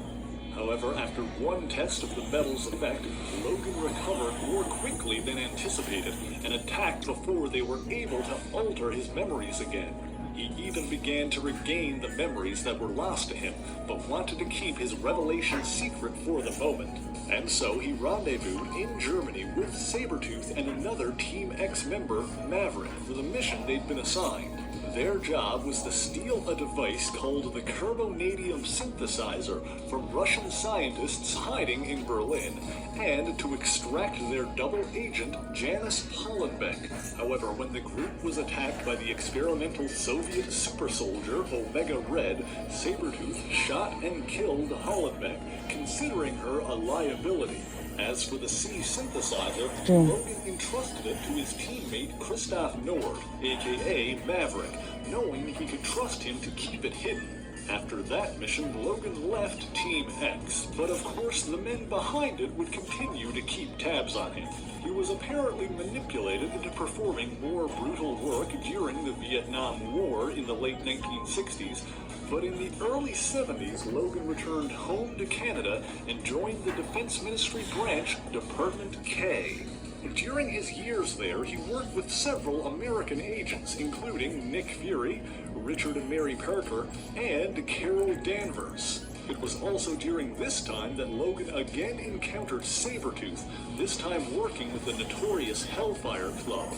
However, after one test of the metal's effect, Logan recovered more quickly than anticipated and attacked before they were able to alter his memories again. He even began to regain the memories that were lost to him, but wanted to keep his revelation secret for the moment. And so he rendezvoused in Germany with Sabretooth and another Team X member, Maverick, for the mission they'd been assigned. Their job was to steal a device called the carbonadium synthesizer from Russian scientists hiding in Berlin, and to extract their double agent, Janice Hollenbeck. However, when the group was attacked by the experimental Soviet super soldier Omega Red, Sabretooth shot and killed Hollenbeck, considering her a liability. As for the C synthesizer, Logan entrusted it to his teammate Christoph Nord, aka Maverick, knowing he could trust him to keep it hidden. After that mission, Logan left Team X, but of course the men behind it would continue to keep tabs on him. He was apparently manipulated into performing more brutal work during the Vietnam War in the late 1960s, but in the early 70s, Logan returned home to Canada and joined the Defense Ministry branch, Department K. During his years there, he worked with several American agents, including Nick Fury, Richard and Mary Parker, and Carol Danvers. It was also during this time that Logan again encountered Sabretooth, this time working with the notorious Hellfire Club.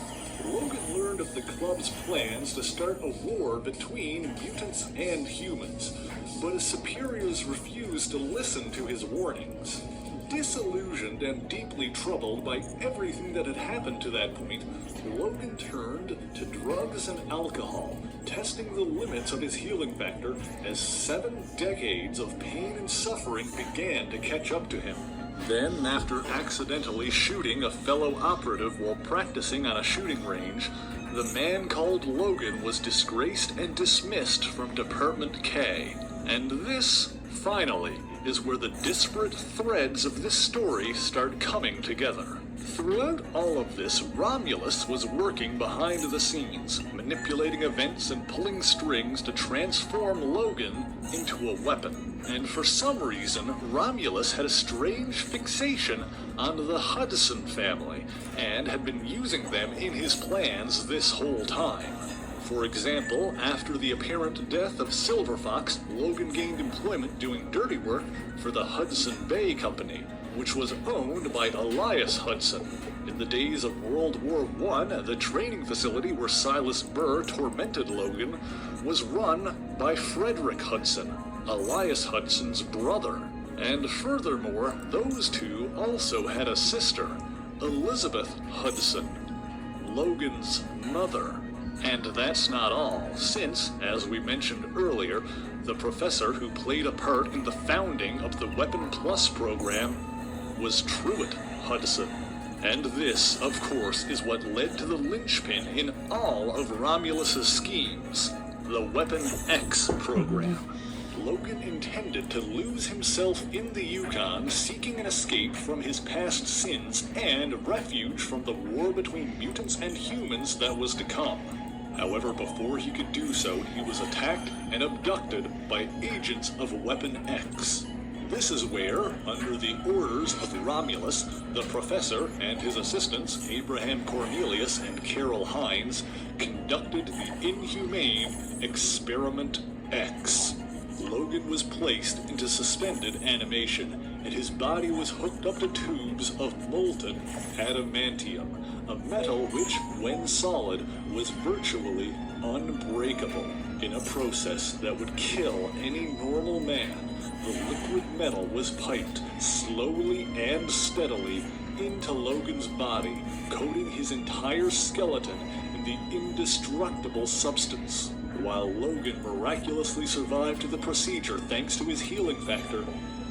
Logan learned of the club's plans to start a war between mutants and humans, but his superiors refused to listen to his warnings. Disillusioned and deeply troubled by everything that had happened to that point, Logan turned to drugs and alcohol, testing the limits of his healing factor as 7 decades of pain and suffering began to catch up to him. Then, after accidentally shooting a fellow operative while practicing on a shooting range, the man called Logan was disgraced and dismissed from Department K. And this, finally, is where the disparate threads of this story start coming together. Throughout all of this, Romulus was working behind the scenes, manipulating events and pulling strings to transform Logan into a weapon. And for some reason, Romulus had a strange fixation on the Hudson family, and had been using them in his plans this whole time. For example, after the apparent death of Silver Fox, Logan gained employment doing dirty work for the Hudson Bay Company, which was owned by Elias Hudson. In the days of World War I, the training facility where Silas Burr tormented Logan was run by Frederick Hudson, Elias Hudson's brother. And furthermore, those two also had a sister, Elizabeth Hudson, Logan's mother. And that's not all, since, as we mentioned earlier, the professor who played a part in the founding of the Weapon Plus program was Truett Hudson. And this, of course, is what led to the linchpin in all of Romulus's schemes, the Weapon X program. Logan intended to lose himself in the Yukon, seeking an escape from his past sins and refuge from the war between mutants and humans that was to come. However, before he could do so, he was attacked and abducted by agents of Weapon X. This is where, under the orders of Romulus, the professor and his assistants, Abraham Cornelius and Carol Hines, conducted the inhumane Experiment X. Logan was placed into suspended animation, and his body was hooked up to tubes of molten adamantium, a metal which, when solid, was virtually unbreakable. In a process that would kill any normal man, the liquid metal was piped slowly and steadily into Logan's body, coating his entire skeleton in the indestructible substance. While Logan miraculously survived the procedure thanks to his healing factor,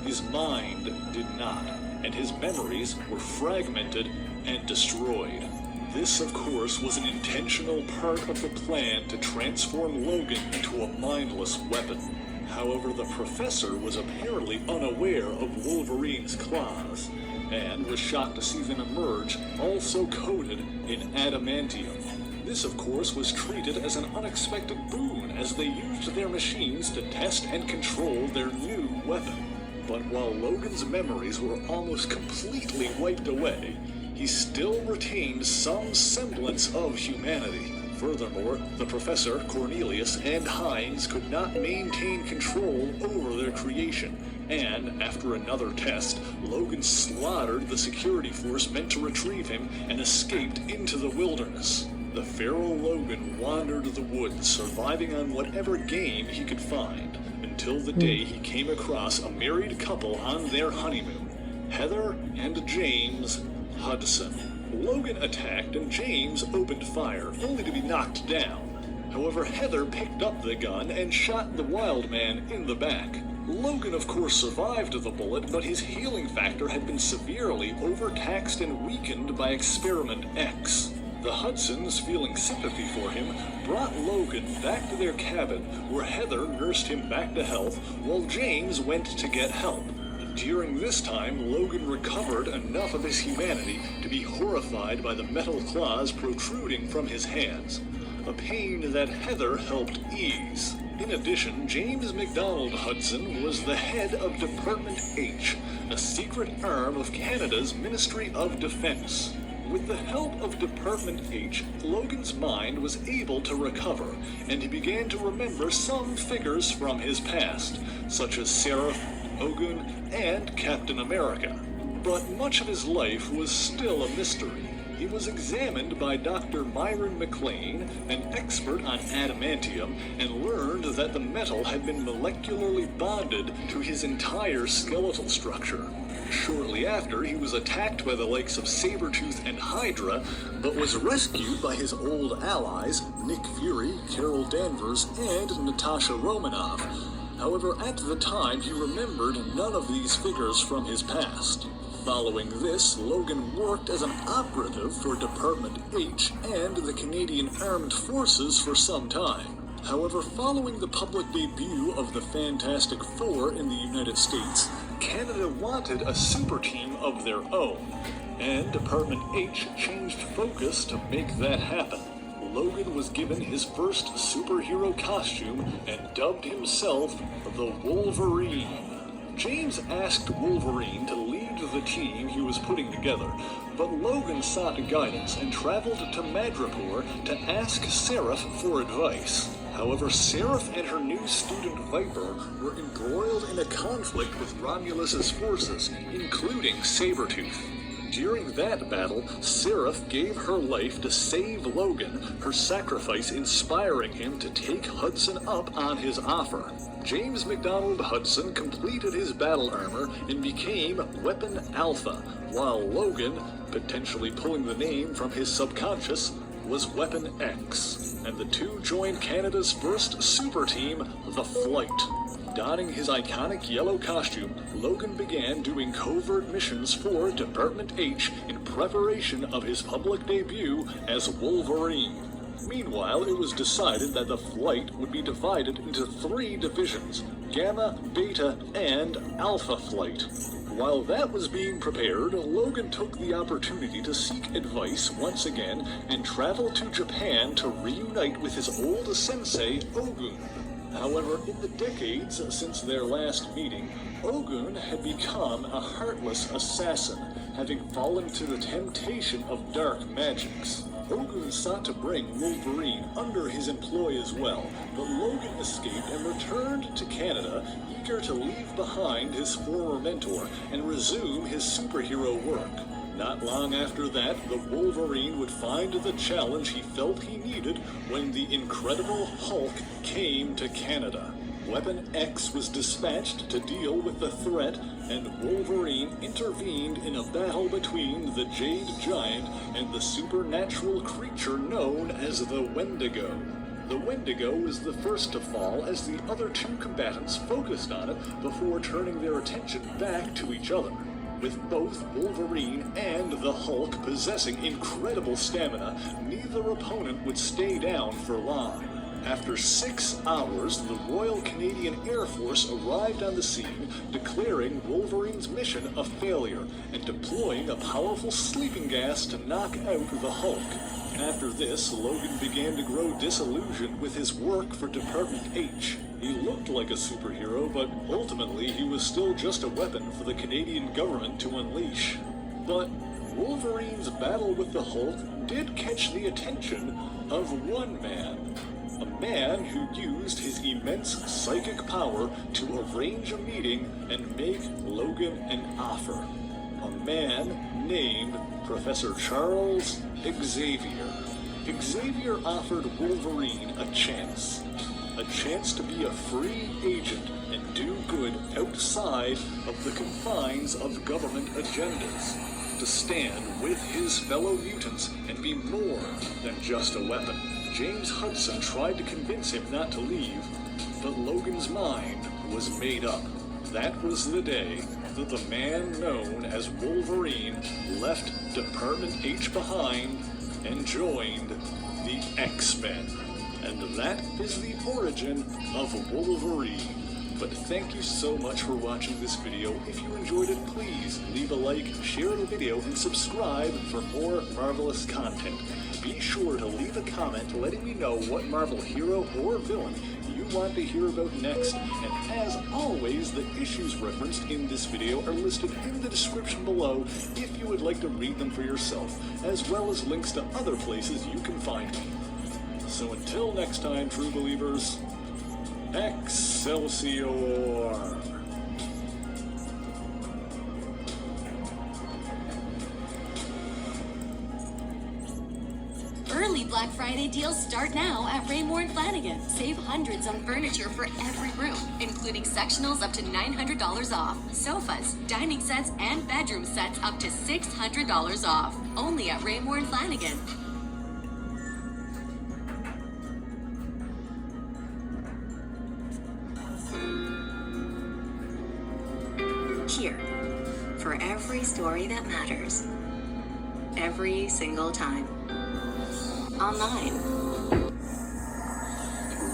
his mind did not, and his memories were fragmented and destroyed. This, of course, was an intentional part of the plan to transform Logan into a mindless weapon. However, the professor was apparently unaware of Wolverine's claws, and was shocked to see them emerge, also coated in adamantium. This, of course, was treated as an unexpected boon as they used their machines to test and control their new weapon. But while Logan's memories were almost completely wiped away, he still retained some semblance of humanity. Furthermore, the professor, Cornelius, and Hines could not maintain control over their creation, and after another test, Logan slaughtered the security force meant to retrieve him and escaped into the wilderness. The feral Logan wandered the woods, surviving on whatever game he could find, until the day he came across a married couple on their honeymoon, Heather and James Hudson. Logan attacked and James opened fire, only to be knocked down. However, Heather picked up the gun and shot the wild man in the back. Logan, of course, survived the bullet, but his healing factor had been severely overtaxed and weakened by Experiment X. The Hudsons, feeling sympathy for him, brought Logan back to their cabin, where Heather nursed him back to health, while James went to get help. During this time, Logan recovered enough of his humanity to be horrified by the metal claws protruding from his hands, a pain that Heather helped ease. In addition, James MacDonald Hudson was the head of Department H, a secret arm of Canada's Ministry of Defense. With the help of Department H, Logan's mind was able to recover, and he began to remember some figures from his past, such as Seraph, Ogun, and Captain America. But much of his life was still a mystery. he was examined by Dr. Myron McLean, an expert on adamantium, and learned that the metal had been molecularly bonded to his entire skeletal structure. Shortly after, he was attacked by the likes of Sabretooth and Hydra, but was rescued by his old allies, Nick Fury, Carol Danvers, and Natasha Romanoff. However, at the time, he remembered none of these figures from his past. Following this, Logan worked as an operative for Department H and the Canadian Armed Forces for some time. However, following the public debut of the Fantastic Four in the United States, Canada wanted a super team of their own, and Department H changed focus to make that happen. Logan was given his first superhero costume and dubbed himself the Wolverine. James asked Wolverine to lead the team he was putting together, but Logan sought guidance and traveled to Madripoor to ask Seraph for advice. However, Seraph and her new student Viper were embroiled in a conflict with Romulus's forces, including Sabretooth. During that battle, Seraph gave her life to save Logan, her sacrifice inspiring him to take Hudson up on his offer. James MacDonald Hudson completed his battle armor and became Weapon Alpha, while Logan, potentially pulling the name from his subconscious, was Weapon X, and the two joined Canada's first super team, the Flight. Donning his iconic yellow costume, Logan began doing covert missions for Department H in preparation of his public debut as Wolverine. Meanwhile, it was decided that the Flight would be divided into 3 divisions: Gamma, Beta, and Alpha Flight. While that was being prepared, Logan took the opportunity to seek advice once again and travel to Japan to reunite with his old sensei, Ogun. However, in the decades since their last meeting, Ogun had become a heartless assassin, having fallen to the temptation of dark magics. Ogun sought to bring Wolverine under his employ as well, but Logan escaped and returned to Canada, eager to leave behind his former mentor and resume his superhero work. Not long after that, the Wolverine would find the challenge he felt he needed when the Incredible Hulk came to Canada. Weapon X was dispatched to deal with the threat, and Wolverine intervened in a battle between the Jade Giant and the supernatural creature known as the Wendigo. The Wendigo was the first to fall as the other 2 combatants focused on it before turning their attention back to each other. With both Wolverine and the Hulk possessing incredible stamina, neither opponent would stay down for long. After 6 hours, the Royal Canadian Air Force arrived on the scene, declaring Wolverine's mission a failure and deploying a powerful sleeping gas to knock out the Hulk. After this, Logan began to grow disillusioned with his work for Department H. He looked like a superhero, but ultimately he was still just a weapon for the Canadian government to unleash. But Wolverine's battle with the Hulk did catch the attention of one man. A man who used his immense psychic power to arrange a meeting and make Logan an offer. A man named Professor Charles Xavier. Xavier offered Wolverine a chance to be a free agent and do good outside of the confines of government agendas, to stand with his fellow mutants and be more than just a weapon. James Hudson tried to convince him not to leave, but Logan's mind was made up. That was the day that the man known as Wolverine left Department H behind and joined the X-Men. And that is the origin of Wolverine. But thank you so much for watching this video. If you enjoyed it, please leave a like, share the video, and subscribe for more Marvelous content. Be sure to leave a comment letting me know what Marvel hero or villain you want to hear about next. And as always, the issues referenced in this video are listed in the description below if you would like to read them for yourself, as well as links to other places you can find me. So until next time, true believers, Excelsior! Early Black Friday deals start now at Raymore and Flanagan. Save hundreds on furniture for every room, including sectionals up to $900 off. Sofas, dining sets, and bedroom sets up to $600 off. Only at Raymore and Flanagan. Here, for every story that matters. Every single time. Online.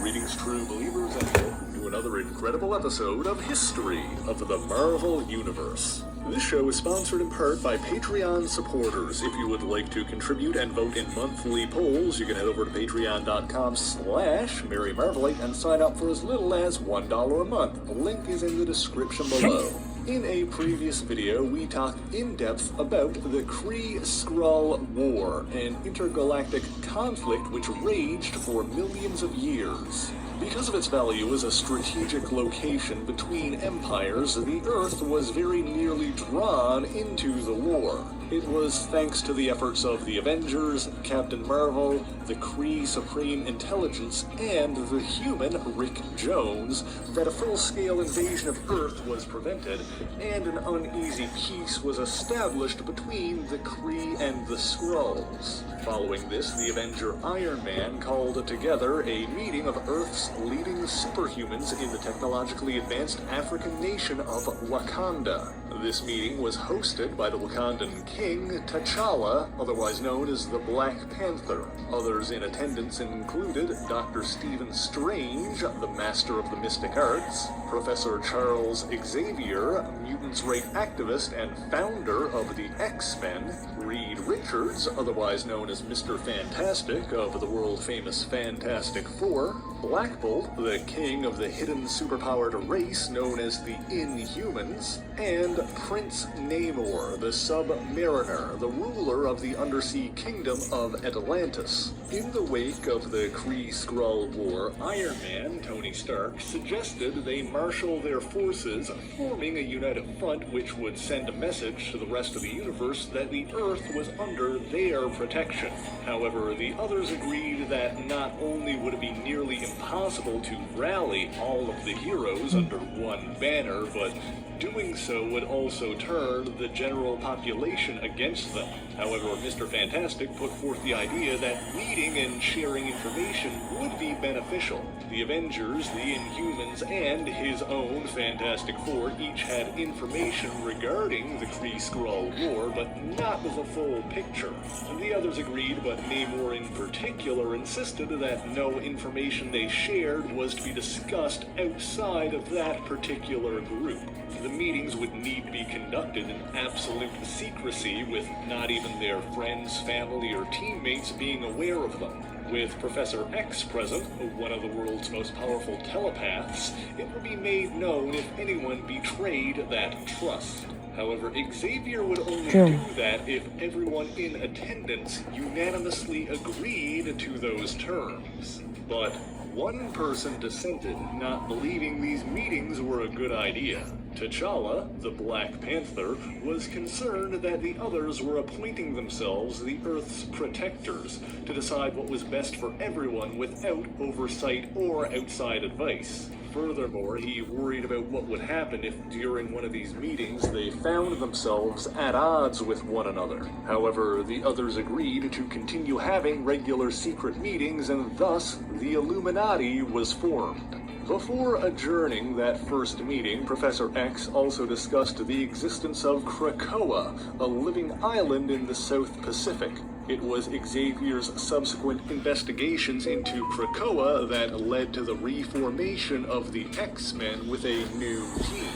Greetings, true believers, and welcome to another incredible episode of History of the Marvel Universe. This show is sponsored in part by Patreon supporters. If you would like to contribute and vote in monthly polls, you can head over to patreon.com/MaryMarvelite and sign up for as little as $1 a month. The link is in the description below. In a previous video, we talked in depth about the Kree-Skrull War, an intergalactic conflict which raged for millions of years. Because of its value as a strategic location between empires, the Earth was very nearly drawn into the war. It was thanks to the efforts of the Avengers, Captain Marvel, the Kree Supreme Intelligence, and the human Rick Jones that a full-scale invasion of Earth was prevented, and an uneasy peace was established between the Kree and the Skrulls. Following this, the Avenger Iron Man called together a meeting of Earth's leading superhumans in the technologically advanced African nation of Wakanda. This meeting was hosted by the Wakandan King, T'Challa, otherwise known as the Black Panther. Others in attendance included Dr. Stephen Strange, the Master of the Mystic Arts, Professor Charles Xavier, mutants' right activist and founder of the X-Men, Reed Richards, otherwise known as Mr. Fantastic of the world-famous Fantastic Four, Black Bolt, the king of the hidden superpowered race known as the Inhumans, and Prince Namor, the Submariner, the ruler of the undersea kingdom of Atlantis. In the wake of the Kree-Skrull War, Iron Man, Tony Stark, suggested they marshal their forces, forming a united front which would send a message to the rest of the universe that the Earth was under their protection. However, the others agreed that not only would it be nearly impossible to rally all of the heroes under one banner, but doing so would also turn the general population against them. However, Mr. Fantastic put forth the idea that meeting and sharing information would be beneficial. The Avengers, the Inhumans, and his own Fantastic Four each had information regarding the Kree-Skrull War, but not the full picture. The others agreed, but Namor in particular insisted that no information they shared was to be discussed outside of that particular group. The meetings would need to be conducted in absolute secrecy, with not even their friends, family, or teammates being aware of them. With Professor X present, one of the world's most powerful telepaths, it would be made known if anyone betrayed that trust. However, Xavier would only do that if everyone in attendance unanimously agreed to those terms. But one person dissented, not believing these meetings were a good idea. T'Challa, the Black Panther, was concerned that the others were appointing themselves the Earth's protectors to decide what was best for everyone without oversight or outside advice. Furthermore, he worried about what would happen if during one of these meetings they found themselves at odds with one another. However, the others agreed to continue having regular secret meetings, and thus the Illuminati was formed. Before adjourning that first meeting, Professor X also discussed the existence of Krakoa, a living island in the South Pacific. It was Xavier's subsequent investigations into Krakoa that led to the reformation of the X-Men with a new team.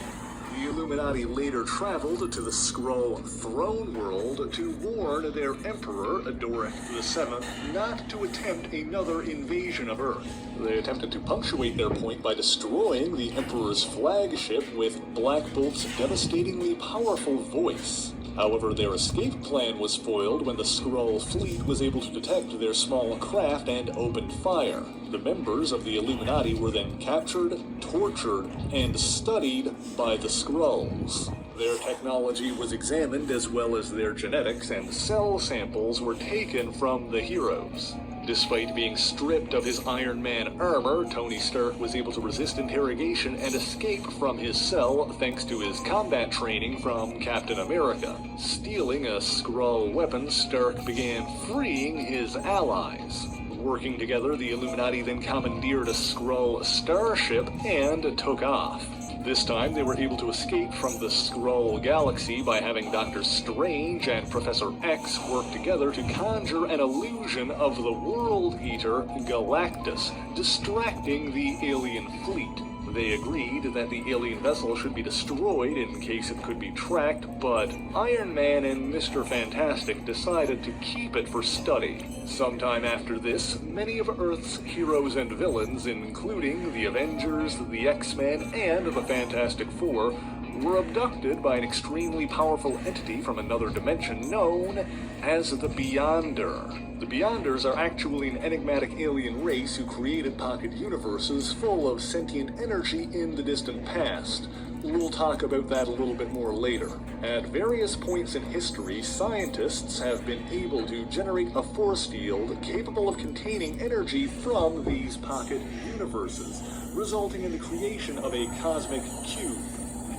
The Illuminati later traveled to the Skrull throne world to warn their Emperor, Adoric VII, not to attempt another invasion of Earth. They attempted to punctuate their point by destroying the Emperor's flagship with Black Bolt's devastatingly powerful voice. However, their escape plan was foiled when the Skrull fleet was able to detect their small craft and opened fire. The members of the Illuminati were then captured, tortured, and studied by the Skrulls. Their technology was examined as well as their genetics, and cell samples were taken from the heroes. Despite being stripped of his Iron Man armor, Tony Stark was able to resist interrogation and escape from his cell thanks to his combat training from Captain America. Stealing a Skrull weapon, Stark began freeing his allies. Working together, the Illuminati then commandeered a Skrull starship and took off. This time, they were able to escape from the Skrull galaxy by having Doctor Strange and Professor X work together to conjure an illusion of the World Eater Galactus, distracting the alien fleet. They agreed that the alien vessel should be destroyed in case it could be tracked, but Iron Man and Mr. Fantastic decided to keep it for study. Sometime after this, many of Earth's heroes and villains, including the Avengers, the X-Men, and the Fantastic Four, were abducted by an extremely powerful entity from another dimension known as the Beyonder. The Beyonders are actually an enigmatic alien race who created pocket universes full of sentient energy in the distant past. We'll talk about that a little bit more later. At various points in history, scientists have been able to generate a force field capable of containing energy from these pocket universes, resulting in the creation of a cosmic cube.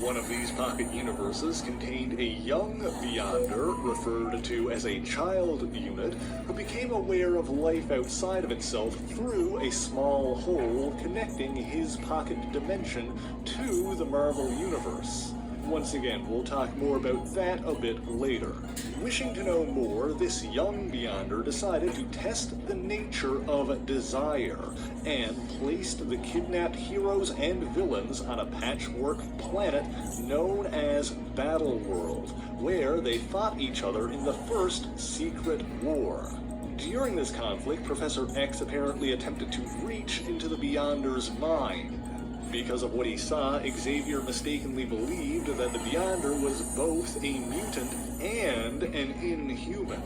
One of these pocket universes contained a young Beyonder, referred to as a child unit, who became aware of life outside of itself through a small hole connecting his pocket dimension to the Marvel Universe. Once again, we'll talk more about that a bit later. Wishing to know more, this young Beyonder decided to test the nature of desire and placed the kidnapped heroes and villains on a patchwork planet known as Battleworld, where they fought each other in the first secret war. During this conflict, Professor X apparently attempted to reach into the Beyonder's mind. Because of what he saw, Xavier mistakenly believed that the Beyonder was both a mutant and an inhuman.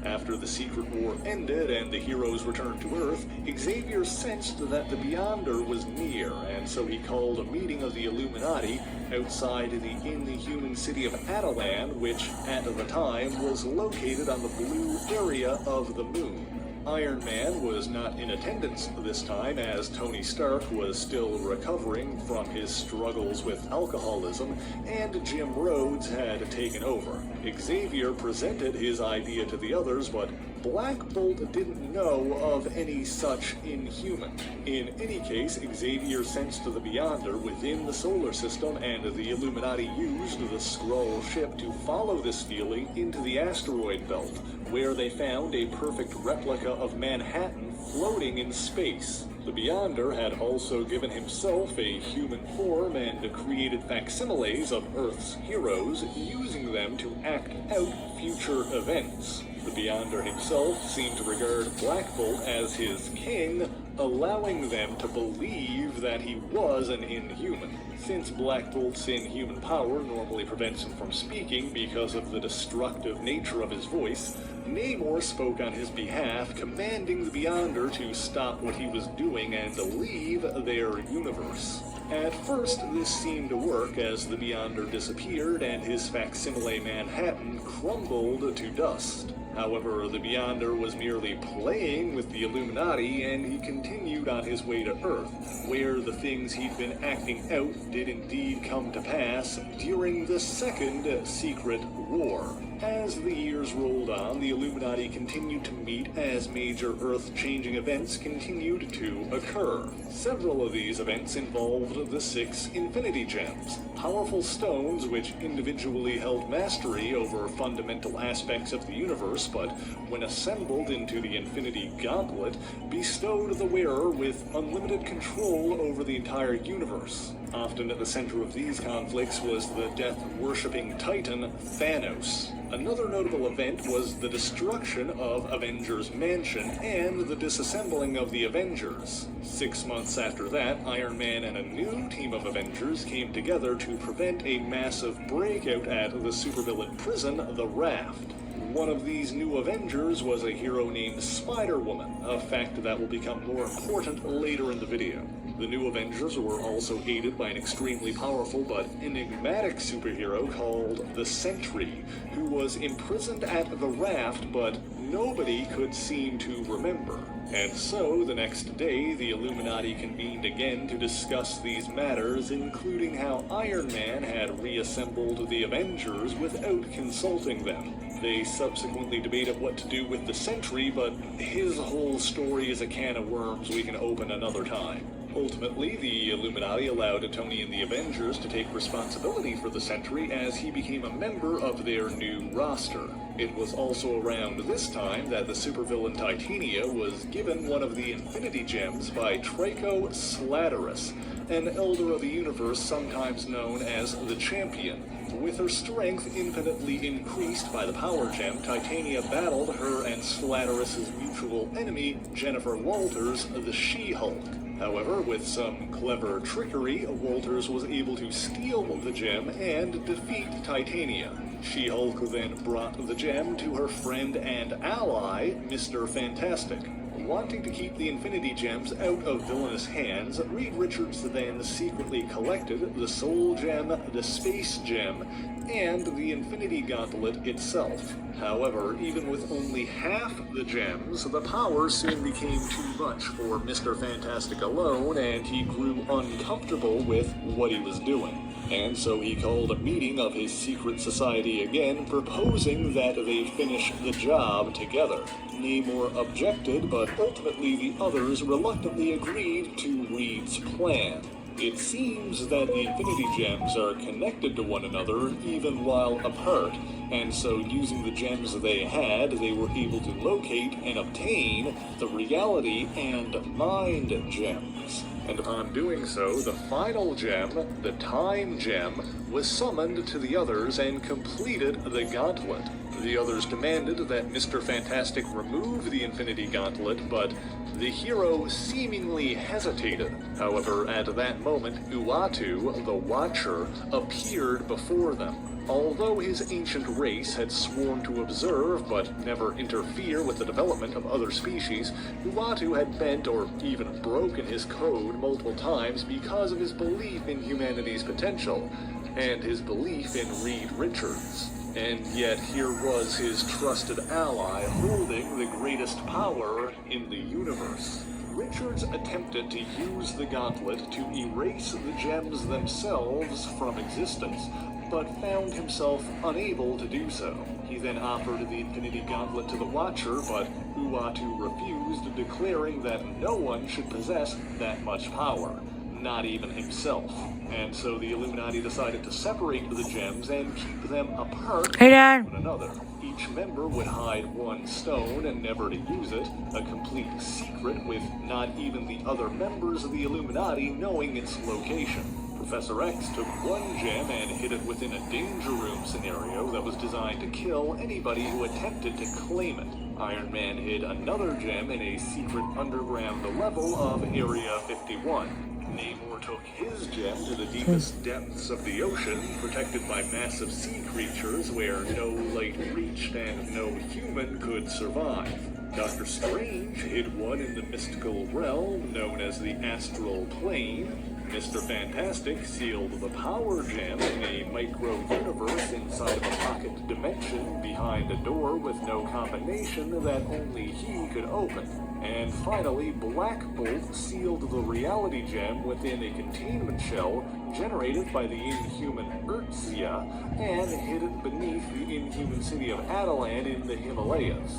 After the secret war ended and the heroes returned to Earth, Xavier sensed that the Beyonder was near, and so he called a meeting of the Illuminati outside the inhuman city of Atalan, which, at the time, was located on the blue area of the moon. Iron Man was not in attendance this time, as Tony Stark was still recovering from his struggles with alcoholism, and Jim Rhodes had taken over. Xavier presented his idea to the others, but Black Bolt didn't know of any such inhuman. In any case, Xavier sensed the Beyonder within the solar system, and the Illuminati used the Skrull ship to follow this feeling into the asteroid belt, where they found a perfect replica of Manhattan floating in space. The Beyonder had also given himself a human form and created facsimiles of Earth's heroes, using them to act out future events. The Beyonder himself seemed to regard Black Bolt as his king, allowing them to believe that he was an inhuman. Since Black Bolt's inhuman power normally prevents him from speaking because of the destructive nature of his voice, Namor spoke on his behalf, commanding the Beyonder to stop what he was doing and to leave their universe. At first, this seemed to work as the Beyonder disappeared and his facsimile Manhattan crumbled to dust. However, the Beyonder was merely playing with the Illuminati, and he continued on his way to Earth, where the things he'd been acting out did indeed come to pass during the Second Secret War. As the years rolled on, the Illuminati continued to meet as major Earth-changing events continued to occur. Several of these events involved the 6 Infinity Gems, powerful stones which individually held mastery over fundamental aspects of the universe, but when assembled into the Infinity Gauntlet, bestowed the wearer with unlimited control over the entire universe. Often at the center of these conflicts was the death-worshipping titan Thanos. Another notable event was the destruction of Avengers Mansion and the disassembling of the Avengers. 6 months after that, Iron Man and a new team of Avengers came together to prevent a massive breakout at the supervillain prison, the Raft. One of these new Avengers was a hero named Spider-Woman, a fact that will become more important later in the video. The new Avengers were also aided by an extremely powerful but enigmatic superhero called the Sentry, who was imprisoned at the raft but nobody could seem to remember. And so, the next day, the Illuminati convened again to discuss these matters, including how Iron Man had reassembled the Avengers without consulting them. They subsequently debated what to do with the Sentry, but his whole story is a can of worms we can open another time. Ultimately, the Illuminati allowed Tony and the Avengers to take responsibility for the Sentry as he became a member of their new roster. It was also around this time that the supervillain Titania was given one of the Infinity Gems by Trico Slatterus, an Elder of the Universe sometimes known as the Champion. With her strength infinitely increased by the Power Gem, Titania battled her and Slatterus's mutual enemy, Jennifer Walters, the She-Hulk. However, with some clever trickery, Walters was able to steal the gem and defeat Titania. She-Hulk then brought the gem to her friend and ally, Mr. Fantastic. Wanting to keep the Infinity Gems out of villainous hands, Reed Richards then secretly collected the Soul Gem, the Space Gem, and the Infinity Gauntlet itself. However, even with only half the gems, the power soon became too much for Mr. Fantastic alone, and he grew uncomfortable with what he was doing. And so he called a meeting of his secret society again, proposing that they finish the job together. Namor objected, but ultimately the others reluctantly agreed to Reed's plan. It seems that the Infinity Gems are connected to one another even while apart, and so using the gems they had, they were able to locate and obtain the Reality and Mind Gems. And upon doing so, the final gem, the Time Gem, was summoned to the others and completed the gauntlet. The others demanded that Mr. Fantastic remove the Infinity Gauntlet, but the hero seemingly hesitated. However, at that moment, Uatu, the Watcher, appeared before them. Although his ancient race had sworn to observe but never interfere with the development of other species, Uatu had bent or even broken his code multiple times because of his belief in humanity's potential, and his belief in Reed Richards. And yet here was his trusted ally holding the greatest power in the universe. Richards attempted to use the gauntlet to erase the gems themselves from existence, but found himself unable to do so. He then offered the Infinity Gauntlet to the Watcher, but Uatu refused, declaring that no one should possess that much power, not even himself. And so the Illuminati decided to separate the gems and keep them apart Hey, Dad. from one another. Each member would hide one stone and never to use it, a complete secret with not even the other members of the Illuminati knowing its location. Professor X took one gem and hid it within a danger room scenario that was designed to kill anybody who attempted to claim it. Iron Man hid another gem in a secret underground level of Area 51. Namor took his gem to the deepest depths of the ocean, protected by massive sea creatures where no light reached and no human could survive. Doctor Strange hid one in the mystical realm known as the Astral Plane. Mr. Fantastic sealed the Power Gem in a micro-universe inside of a pocket dimension behind a door with no combination that only he could open. And finally, Black Bolt sealed the Reality Gem within a containment shell generated by the inhuman Urtzia and hid it beneath the inhuman city of Atalan in the Himalayas.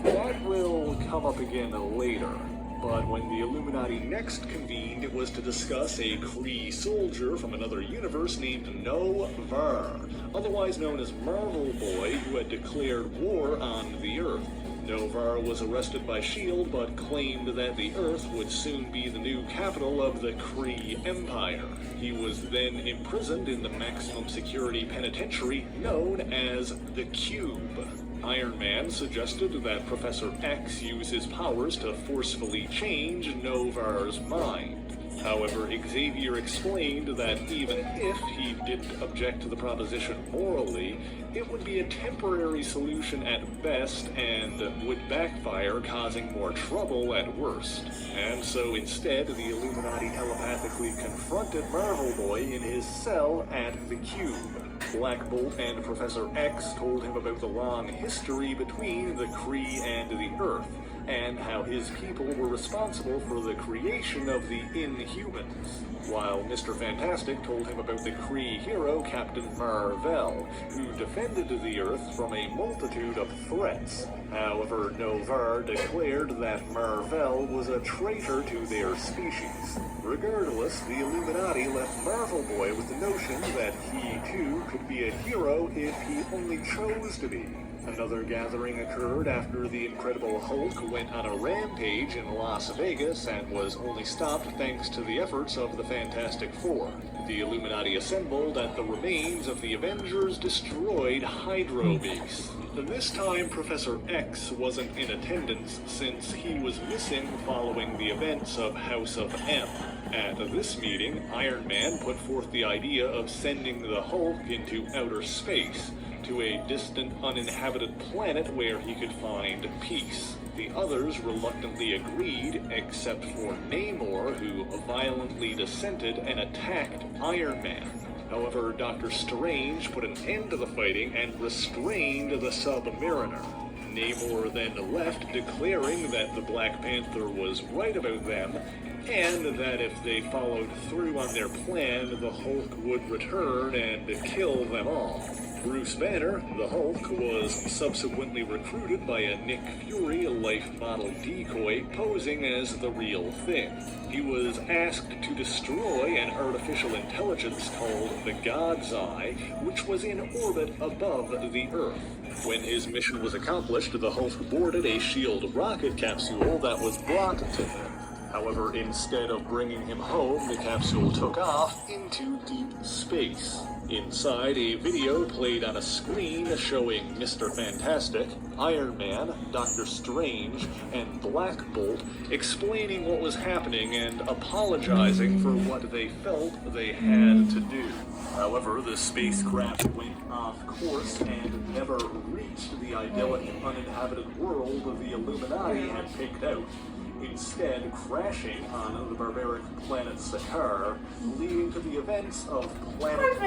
That will come up again later. But when the Illuminati next convened, it was to discuss a Kree soldier from another universe named No-Var, otherwise known as Marvel Boy, who had declared war on the Earth. No-Var was arrested by S.H.I.E.L.D. but claimed that the Earth would soon be the new capital of the Kree Empire. He was then imprisoned in the maximum security penitentiary known as the Cube. Iron Man suggested that Professor X use his powers to forcefully change No-Var's mind. However, Xavier explained that even if he didn't object to the proposition morally, it would be a temporary solution at best and would backfire, causing more trouble at worst. And so instead, the Illuminati telepathically confronted Marvel Boy in his cell at the Cube. Black Bolt and Professor X told him about the long history between the Kree and the Earth, and how his people were responsible for the creation of the Inhumans, while Mr. Fantastic told him about the Kree hero Captain Mar-Vell, who defended the Earth from a multitude of threats. However, Novar declared that Mar-Vell was a traitor to their species. Regardless, the Illuminati left Marvel Boy with the notion that he too could be a hero if he only chose to be. Another gathering occurred after the Incredible Hulk went on a rampage in Las Vegas and was only stopped thanks to the efforts of the Fantastic Four. The Illuminati assembled at the remains of the Avengers' destroyed Hydro base. This time, Professor X wasn't in attendance since he was missing following the events of House of M. At this meeting, Iron Man put forth the idea of sending the Hulk into outer space, to a distant, uninhabited planet where he could find peace. The others reluctantly agreed, except for Namor, who violently dissented and attacked Iron Man. However, Dr. Strange put an end to the fighting and restrained the Submariner. Namor then left, declaring that the Black Panther was right about them, and that if they followed through on their plan, the Hulk would return and kill them all. Bruce Banner, the Hulk, was subsequently recruited by a Nick Fury life model decoy posing as the real thing. He was asked to destroy an artificial intelligence called the God's Eye, which was in orbit above the Earth. When his mission was accomplished, the Hulk boarded a SHIELD rocket capsule that was brought to him. However, instead of bringing him home, the capsule took off into deep space. Inside, a video played on a screen showing Mr. Fantastic, Iron Man, Doctor Strange, and Black Bolt explaining what was happening and apologizing for what they felt they had to do. However, the spacecraft went off course and never reached the idyllic, uninhabited world the Illuminati had picked out, instead crashing on the barbaric planet Sakaar, leading to the events of Planet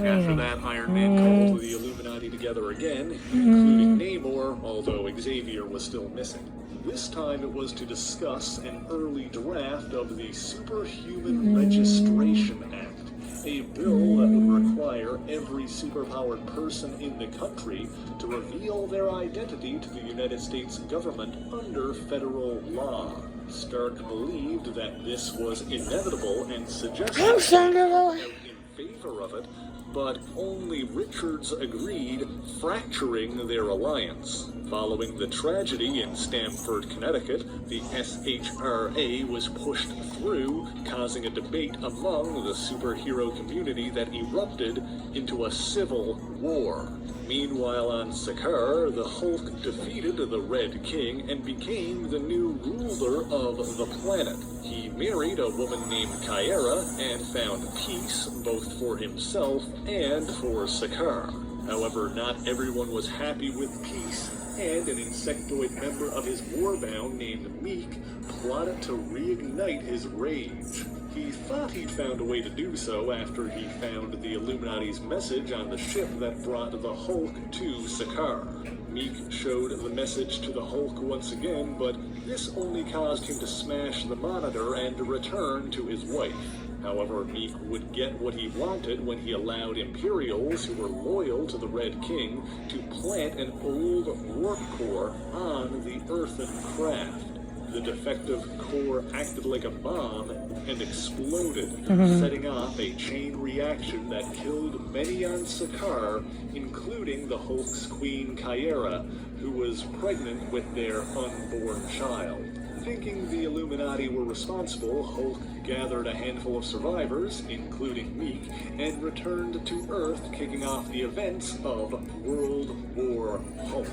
After that, Iron Man called the Illuminati together again, including Namor, although Xavier was still missing. This time it was to discuss an early draft of the Superhuman Registration Act, a bill that would require every superpowered person in the country to reveal their identity to the United States government under federal law. Stark believed that this was inevitable and suggested out in favor of it, but only Richards agreed, fracturing their alliance. Following the tragedy in Stamford, Connecticut, the SHRA was pushed through, causing a debate among the superhero community that erupted into a civil war. Meanwhile, on Sakaar, the Hulk defeated the Red King and became the new ruler of the planet. He married a woman named Kyra and found peace both for himself and for Sakaar. However, not everyone was happy with peace, and an insectoid member of his warband named Meek plotted to reignite his rage. He thought he'd found a way to do so after he found the Illuminati's message on the ship that brought the Hulk to Sakaar. Meek showed the message to the Hulk once again, but this only caused him to smash the monitor and return to his wife. However, Meek would get what he wanted when he allowed Imperials who were loyal to the Red King to plant an old warp core on the earthen craft. The defective core acted like a bomb and exploded, setting off a chain reaction that killed many on Sakaar, including the Hulk's queen Kyra, who was pregnant with their unborn child. Thinking the Illuminati were responsible, Hulk gathered a handful of survivors, including Meek, and returned to Earth, kicking off the events of World War Hulk.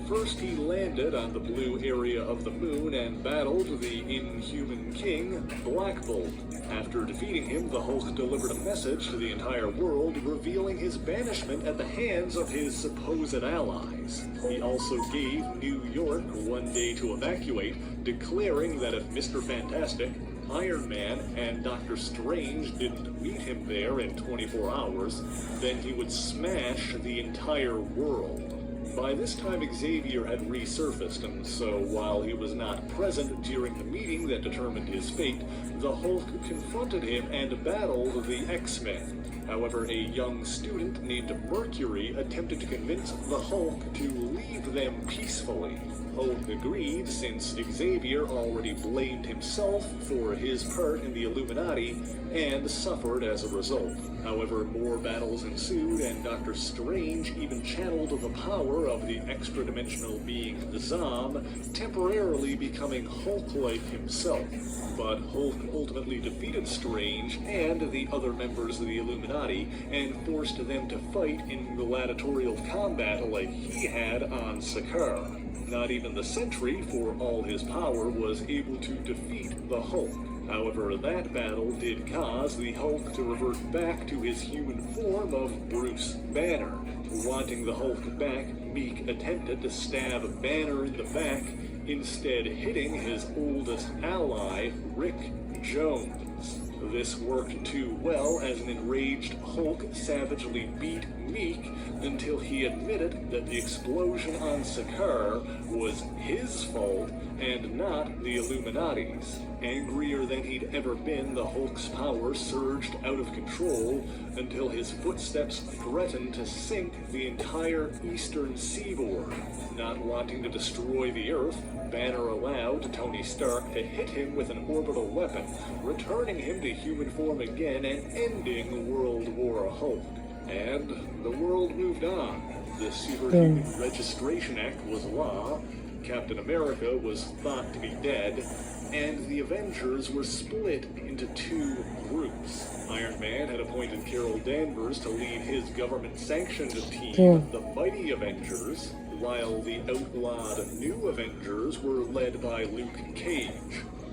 First, he landed on the blue area of the moon and battled the Inhuman King, Black Bolt. After defeating him, the Hulk delivered a message to the entire world, revealing his banishment at the hands of his supposed allies. He also gave New York one day to evacuate, declaring that if Mr. Fantastic, Iron Man, and Doctor Strange didn't meet him there in 24 hours, then he would smash the entire world. By this time, Xavier had resurfaced, and so while he was not present during the meeting that determined his fate, the Hulk confronted him and battled the X-Men. However, a young student named Mercury attempted to convince the Hulk to leave them peacefully. Hulk agreed since Xavier already blamed himself for his part in the Illuminati and suffered as a result. However, more battles ensued, and Doctor Strange even channeled the power of the extra-dimensional being Zom, temporarily becoming Hulk-like himself. But Hulk ultimately defeated Strange and the other members of the Illuminati and forced them to fight in gladiatorial combat like he had on Sakaar. Not even the Sentry, for all his power, was able to defeat the Hulk. However, that battle did cause the Hulk to revert back to his human form of Bruce Banner. Wanting the Hulk back, Meek attempted to stab Banner in the back, instead hitting his oldest ally, Rick Jones. This worked too well, as an enraged Hulk savagely beat Meek until he admitted that the explosion on Sakaar was his fault and not the Illuminati's. Angrier than he'd ever been, the Hulk's power surged out of control until his footsteps threatened to sink the entire eastern seaboard. Not wanting to destroy the Earth, Banner allowed Tony Stark to hit him with an orbital weapon, returning him to human form again and ending World War Hulk. And the world moved on. The Superhuman Registration Act was law, Captain America was thought to be dead, and the Avengers were split into two groups. Iron Man had appointed Carol Danvers to lead his government-sanctioned team, the Mighty Avengers, while the outlawed New Avengers were led by Luke Cage.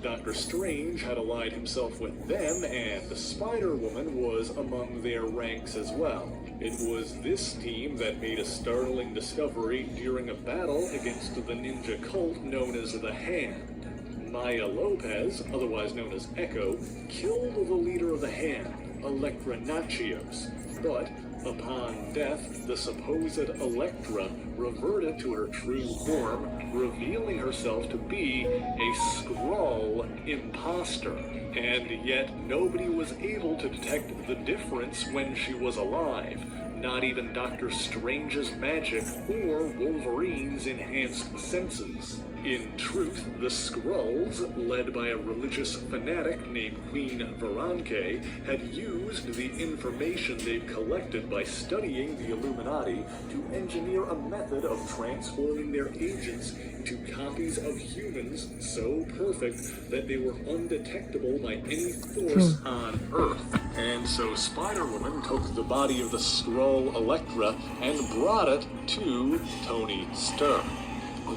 Doctor Strange had allied himself with them, and Spider-Woman was among their ranks as well. It was this team that made a startling discovery during a battle against the ninja cult known as the Hand. Maya Lopez, otherwise known as Echo, killed the leader of the Hand, Elektra Natchios, but upon death, the supposed Elektra reverted to her true form, revealing herself to be a Skrull imposter. And yet, nobody was able to detect the difference when she was alive. Not even Doctor Strange's magic or Wolverine's enhanced senses. In truth, the Skrulls, led by a religious fanatic named Queen Veranke, had used the information they'd collected by studying the Illuminati to engineer a method of transforming their agents into copies of humans so perfect that they were undetectable by any force on Earth. And so Spider-Woman took the body of the Skrull Elektra and brought it to Tony Stark.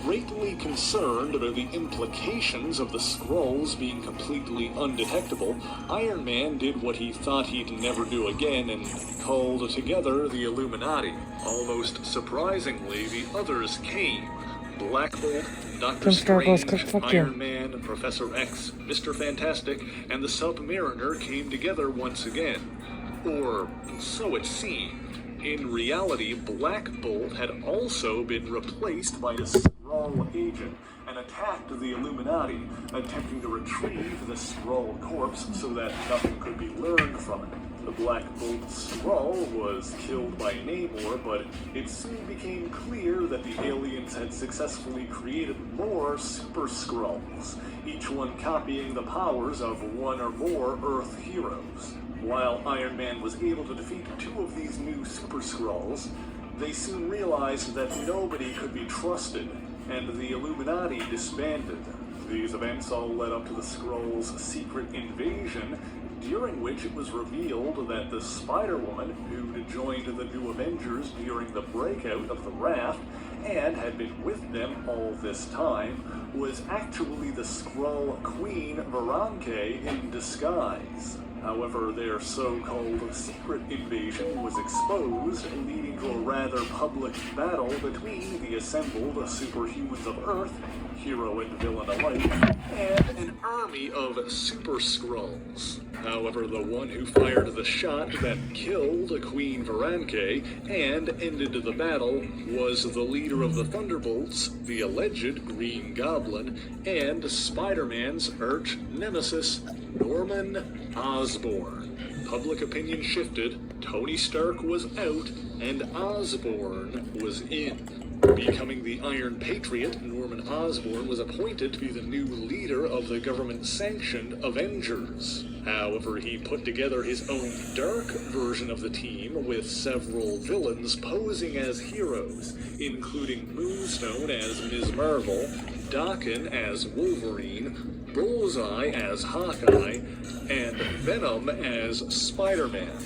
Greatly concerned about the implications of the Skrulls being completely undetectable, Iron Man did what he thought he'd never do again and called together the Illuminati. Almost surprisingly, the others came. Black Bolt, Doctor Strange, Iron Man, Professor X, Mr. Fantastic, and the Submariner came together once again. Or so it seemed. In reality, Black Bolt had also been replaced by a Skrull agent and attacked the Illuminati, attempting to retrieve the Skrull corpse so that nothing could be learned from it. The Black Bolt Skrull was killed by Namor, but it soon became clear that the aliens had successfully created more Super Skrulls, each one copying the powers of one or more Earth heroes. While Iron Man was able to defeat two of these new Super Skrulls, they soon realized that nobody could be trusted, and the Illuminati disbanded. These events all led up to the Skrulls' secret invasion, during which it was revealed that the Spider-Woman, who'd joined the New Avengers during the breakout of the raft, and had been with them all this time, was actually the Skrull Queen Varanke in disguise. However, their so-called secret invasion was exposed, leading to a rather public battle between the assembled superhumans of Earth, hero and villain alike, and an army of Super Skrulls. However, the one who fired the shot that killed Queen Varanke and ended the battle was the leader of the Thunderbolts, the alleged Green Goblin, and Spider-Man's arch nemesis, Norman Osborn. Public opinion shifted, Tony Stark was out, and Osborn was in. Becoming the Iron Patriot, Norman Osborn was appointed to be the new leader of the government-sanctioned Avengers. However, he put together his own dark version of the team with several villains posing as heroes, including Moonstone as Ms. Marvel, Daken as Wolverine, Bullseye as Hawkeye, and Venom as Spider-Man.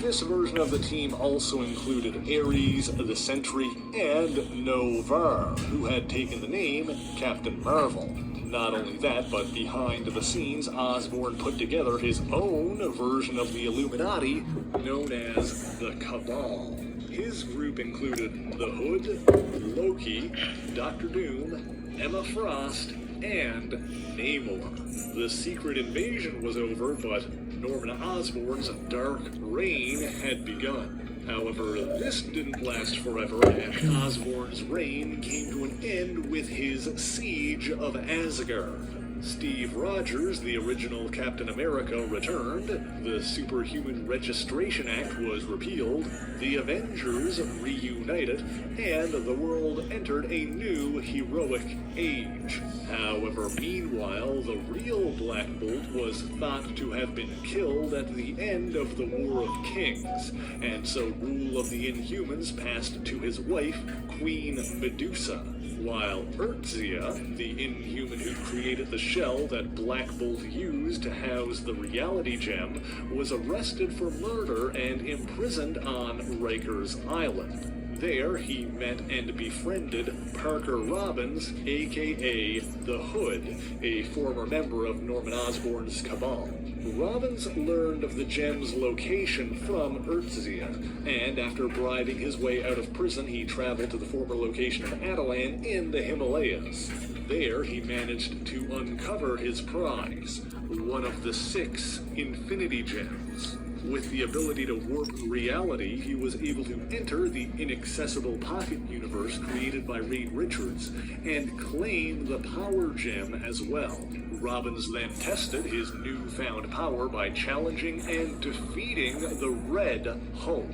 This version of the team also included Ares, the Sentry, and Noh-Varr, who had taken the name Captain Marvel. Not only that, but behind the scenes, Osborn put together his own version of the Illuminati, known as the Cabal. His group included the Hood, Loki, Doctor Doom, Emma Frost, and Namor. The secret invasion was over, but Norman Osborn's dark reign had begun. However, this didn't last forever, and Osborn's reign came to an end with his siege of Asgard. Steve Rogers, the original Captain America, returned, the Superhuman Registration Act was repealed, the Avengers reunited, and the world entered a new heroic age. However, meanwhile, the real Black Bolt was thought to have been killed at the end of the War of Kings, and so rule of the Inhumans passed to his wife, Queen Medusa. While Urtzia, the Inhuman who created the shell that Black Bolt used to house the reality gem, was arrested for murder and imprisoned on Rikers Island. There, he met and befriended Parker Robbins, aka the Hood, a former member of Norman Osborn's Cabal. Robbins learned of the gem's location from Urtzia, and after bribing his way out of prison, he traveled to the former location of Atalan in the Himalayas. There, he managed to uncover his prize, one of the 6 Infinity Gems. With the ability to warp reality, he was able to enter the inaccessible pocket universe created by Reed Richards and claim the power gem as well. Robbins then tested his newfound power by challenging and defeating the Red Hulk.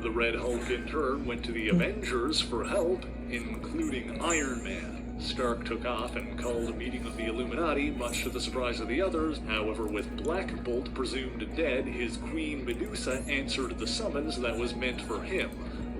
The Red Hulk in turn went to the Avengers for help, including Iron Man. Stark took off and called a meeting of the Illuminati, much to the surprise of the others. However, with Black Bolt presumed dead, his Queen Medusa answered the summons that was meant for him,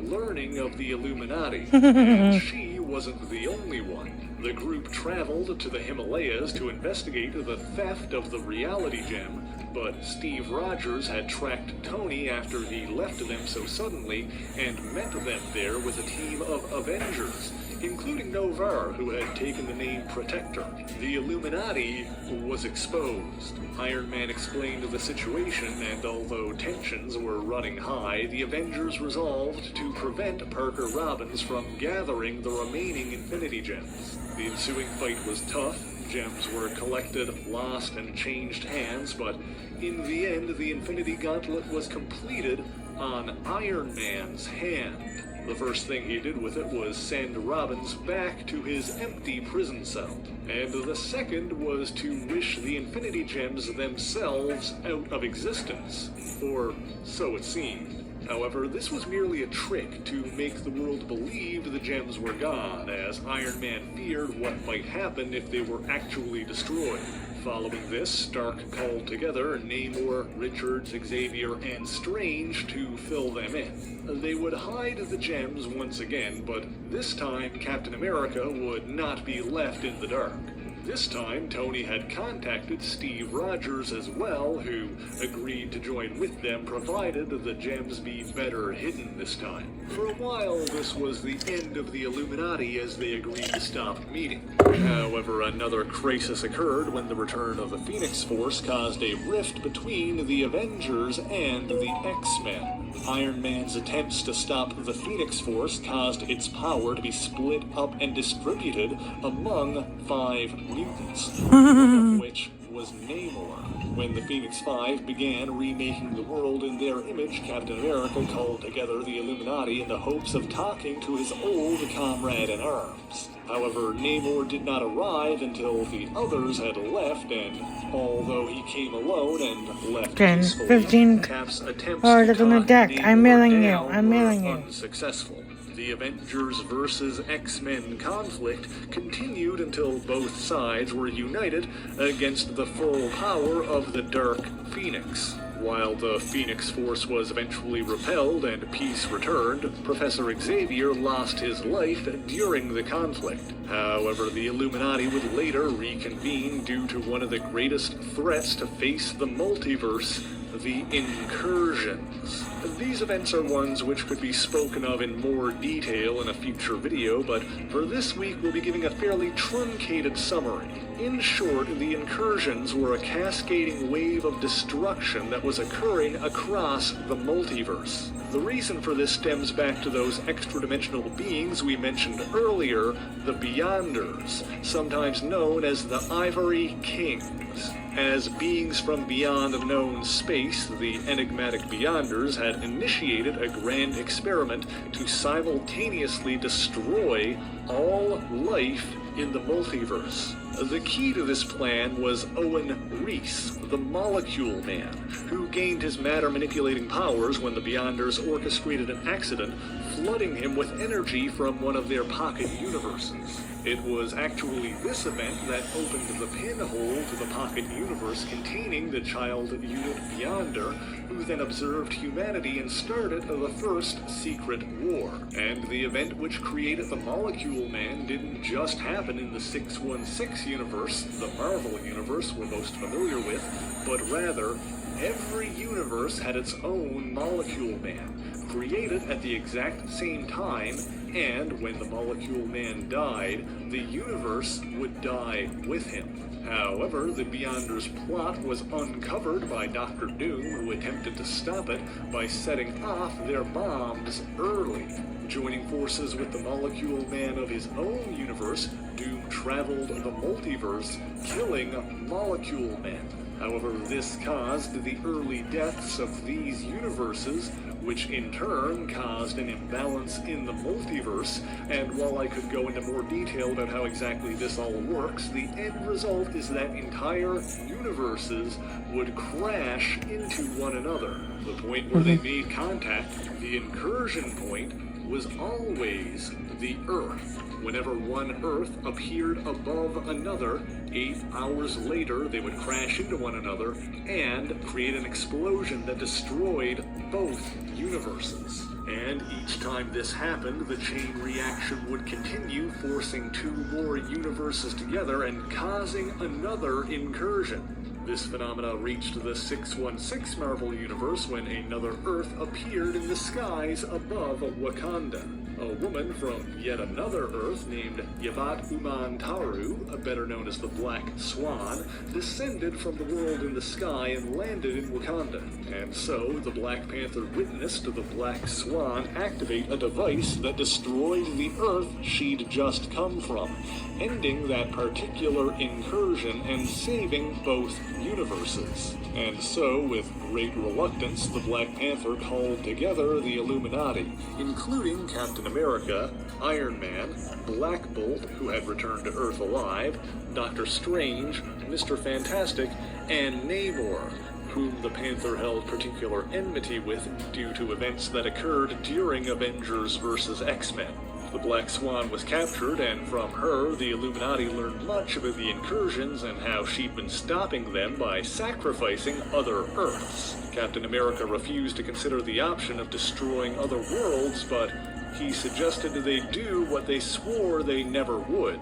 learning of the Illuminati. And she wasn't the only one. The group traveled to the Himalayas to investigate the theft of the reality gem, but Steve Rogers had tracked Tony after he left them so suddenly and met them there with a team of Avengers, including Noh-Varr, who had taken the name Protector. The Illuminati was exposed. Iron Man explained the situation, and although tensions were running high, the Avengers resolved to prevent Parker Robbins from gathering the remaining Infinity Gems. The ensuing fight was tough. Gems were collected, lost, and changed hands, but in the end, the Infinity Gauntlet was completed on Iron Man's hand. The first thing he did with it was send Robbins back to his empty prison cell. And the second was to wish the Infinity Gems themselves out of existence. Or so it seemed. However, this was merely a trick to make the world believe the gems were gone, as Iron Man feared what might happen if they were actually destroyed. Following this, Stark called together Namor, Richards, Xavier, and Strange to fill them in. They would hide the gems once again, but this time Captain America would not be left in the dark. This time, Tony had contacted Steve Rogers as well, who agreed to join with them provided the gems be better hidden this time. For a while, this was the end of the Illuminati as they agreed to stop meeting. However, another crisis occurred when the return of the Phoenix Force caused a rift between the Avengers and the X-Men. Iron Man's attempts to stop the Phoenix Force caused its power to be split up and distributed among 5 mutants, one of which was Namor. When the Phoenix Five began remaking the world in their image, Captain America called together the Illuminati in the hopes of talking to his old comrade in arms. However, Namor did not arrive until the others had left, and although he came alone and left 10, peacefully, 15 Cap's attempts orders to on the talk deck. Namor I'm mailing you. down I'm were mailing you. unsuccessful. The Avengers vs. X-Men conflict continued until both sides were united against the full power of the Dark Phoenix. While the Phoenix Force was eventually repelled and peace returned, Professor Xavier lost his life during the conflict. However, the Illuminati would later reconvene due to one of the greatest threats to face the multiverse, the incursions. These events are ones which could be spoken of in more detail in a future video, but for this week we'll be giving a fairly truncated summary. In short, the incursions were a cascading wave of destruction that was occurring across the multiverse. The reason for this stems back to those extra-dimensional beings we mentioned earlier, the Beyonders, sometimes known as the Ivory Kings. As beings from beyond known space, the enigmatic Beyonders had initiated a grand experiment to simultaneously destroy all life in the multiverse. The key to this plan was Owen Reese, the Molecule Man, who gained his matter-manipulating powers when the Beyonders orchestrated an accident, flooding him with energy from one of their pocket universes. It was actually this event that opened the pinhole to the pocket universe containing the child unit Beyonder, who then observed humanity and started the first secret war. And the event which created the Molecule Man didn't just happen in the 616 universe, the Marvel universe we're most familiar with, but rather, every universe had its own Molecule Man, created at the exact same time, and when the Molecule Man died, the universe would die with him. However, the Beyonders' plot was uncovered by Dr. Doom, who attempted to stop it by setting off their bombs early. Joining forces with the Molecule Man of his own universe, Doom traveled the multiverse, killing Molecule Men. However, this caused the early deaths of these universes, which in turn caused an imbalance in the multiverse, and while I could go into more detail about how exactly this all works, the end result is that entire universes would crash into one another. The point where they made contact, the incursion point, was always the Earth. Whenever one Earth appeared above another, 8 hours later they would crash into one another and create an explosion that destroyed both universes. And each time this happened, the chain reaction would continue, forcing 2 more universes together and causing another incursion. This phenomena reached the 616 Marvel Universe when another Earth appeared in the skies above Wakanda. A woman from yet another Earth named Yabat Uman-Taru, better known as the Black Swan, descended from the world in the sky and landed in Wakanda. And so, the Black Panther witnessed the Black Swan activate a device that destroyed the Earth she'd just come from, ending that particular incursion and saving both universes. And so, with great reluctance, the Black Panther called together the Illuminati, including Captain America, Iron Man, Black Bolt, who had returned to Earth alive, Doctor Strange, Mr. Fantastic, and Namor, whom the Panther held particular enmity with due to events that occurred during Avengers vs. X-Men. The Black Swan was captured, and from her, the Illuminati learned much about the incursions and how she'd been stopping them by sacrificing other Earths. Captain America refused to consider the option of destroying other worlds, but He suggested they do what they swore they never would.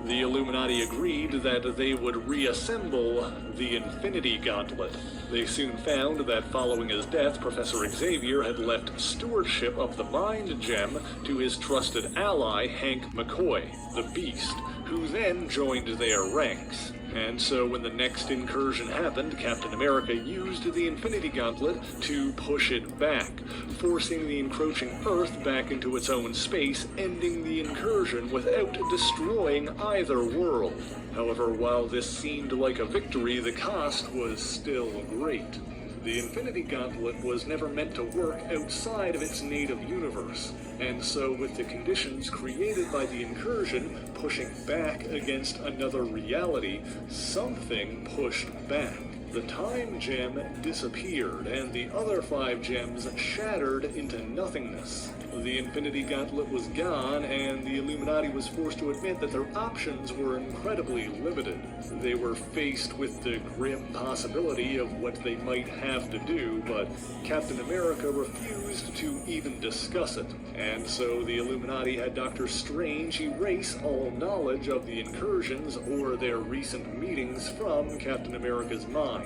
The Illuminati agreed that they would reassemble the Infinity Gauntlet. They soon found that following his death, Professor Xavier had left stewardship of the Mind Gem to his trusted ally, Hank McCoy, the Beast, who then joined their ranks. And so when the next incursion happened, Captain America used the Infinity Gauntlet to push it back, forcing the encroaching Earth back into its own space, ending the incursion without destroying either world. However, while this seemed like a victory, the cost was still great. The Infinity Gauntlet was never meant to work outside of its native universe, and so with the conditions created by the incursion pushing back against another reality, something pushed back. The Time Gem disappeared, and the other 5 gems shattered into nothingness. The Infinity Gauntlet was gone, and the Illuminati was forced to admit that their options were incredibly limited. They were faced with the grim possibility of what they might have to do, but Captain America refused to even discuss it. And so the Illuminati had Dr. Strange erase all knowledge of the incursions or their recent meetings from Captain America's mind.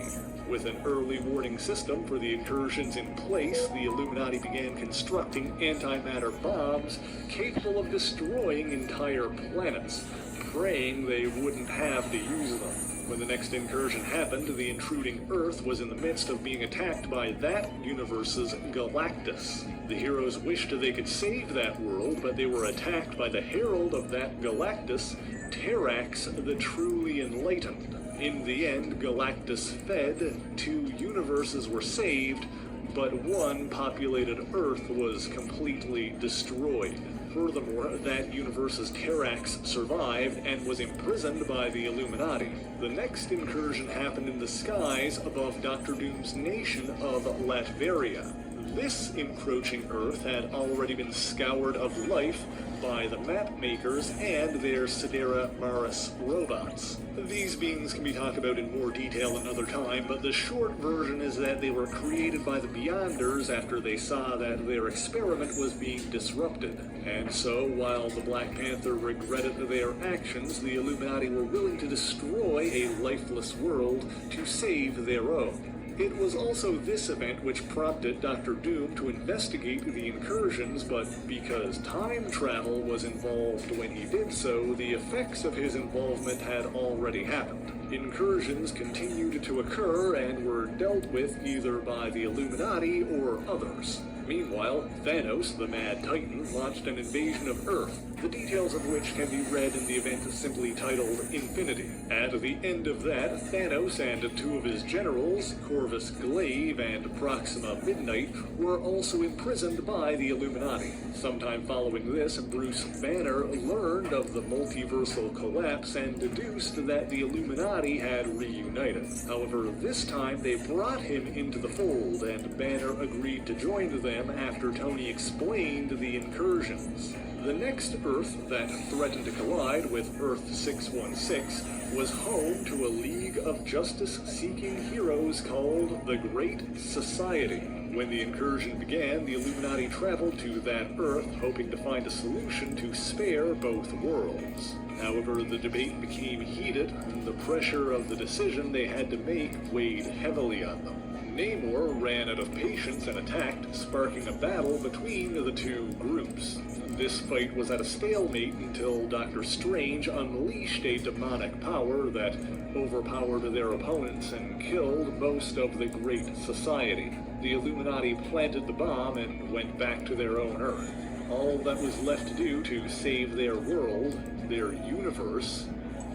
With an early warning system for the incursions in place, the Illuminati began constructing antimatter bombs capable of destroying entire planets, praying they wouldn't have to use them. When the next incursion happened, the intruding Earth was in the midst of being attacked by that universe's Galactus. The heroes wished they could save that world, but they were attacked by the herald of that Galactus, Terrax the Truly Enlightened. In the end, Galactus fed, 2 universes were saved, but one populated Earth was completely destroyed. Furthermore, that universe's Terrax survived and was imprisoned by the Illuminati. The next incursion happened in the skies above Dr. Doom's nation of Latveria. This encroaching Earth had already been scoured of life by the map makers and their Sidera Maris robots. These beings can be talked about in more detail another time, but the short version is that they were created by the Beyonders after they saw that their experiment was being disrupted. And so, while the Black Panther regretted their actions, the Illuminati were willing to destroy a lifeless world to save their own. It was also this event which prompted Dr. Doom to investigate the incursions, but because time travel was involved when he did so, the effects of his involvement had already happened. Incursions continued to occur and were dealt with either by the Illuminati or others. Meanwhile, Thanos, the Mad Titan, launched an invasion of Earth, the details of which can be read in the event simply titled Infinity. At the end of that, Thanos and 2 of his generals, Corvus Glaive and Proxima Midnight, were also imprisoned by the Illuminati. Sometime following this, Bruce Banner learned of the multiversal collapse and deduced that the Illuminati had reunited. However, this time they brought him into the fold, and Banner agreed to join them after Tony explained the incursions. The next Earth that threatened to collide with Earth 616 was home to a League of Justice-seeking heroes called the Great Society. When the incursion began, the Illuminati traveled to that Earth, hoping to find a solution to spare both worlds. However, the debate became heated, and the pressure of the decision they had to make weighed heavily on them. Namor ran out of patience and attacked, sparking a battle between the 2 groups. This fight was at a stalemate until Dr. Strange unleashed a demonic power that overpowered their opponents and killed most of the Great Society. The Illuminati planted the bomb and went back to their own Earth. All that was left to do to save their world, their universe,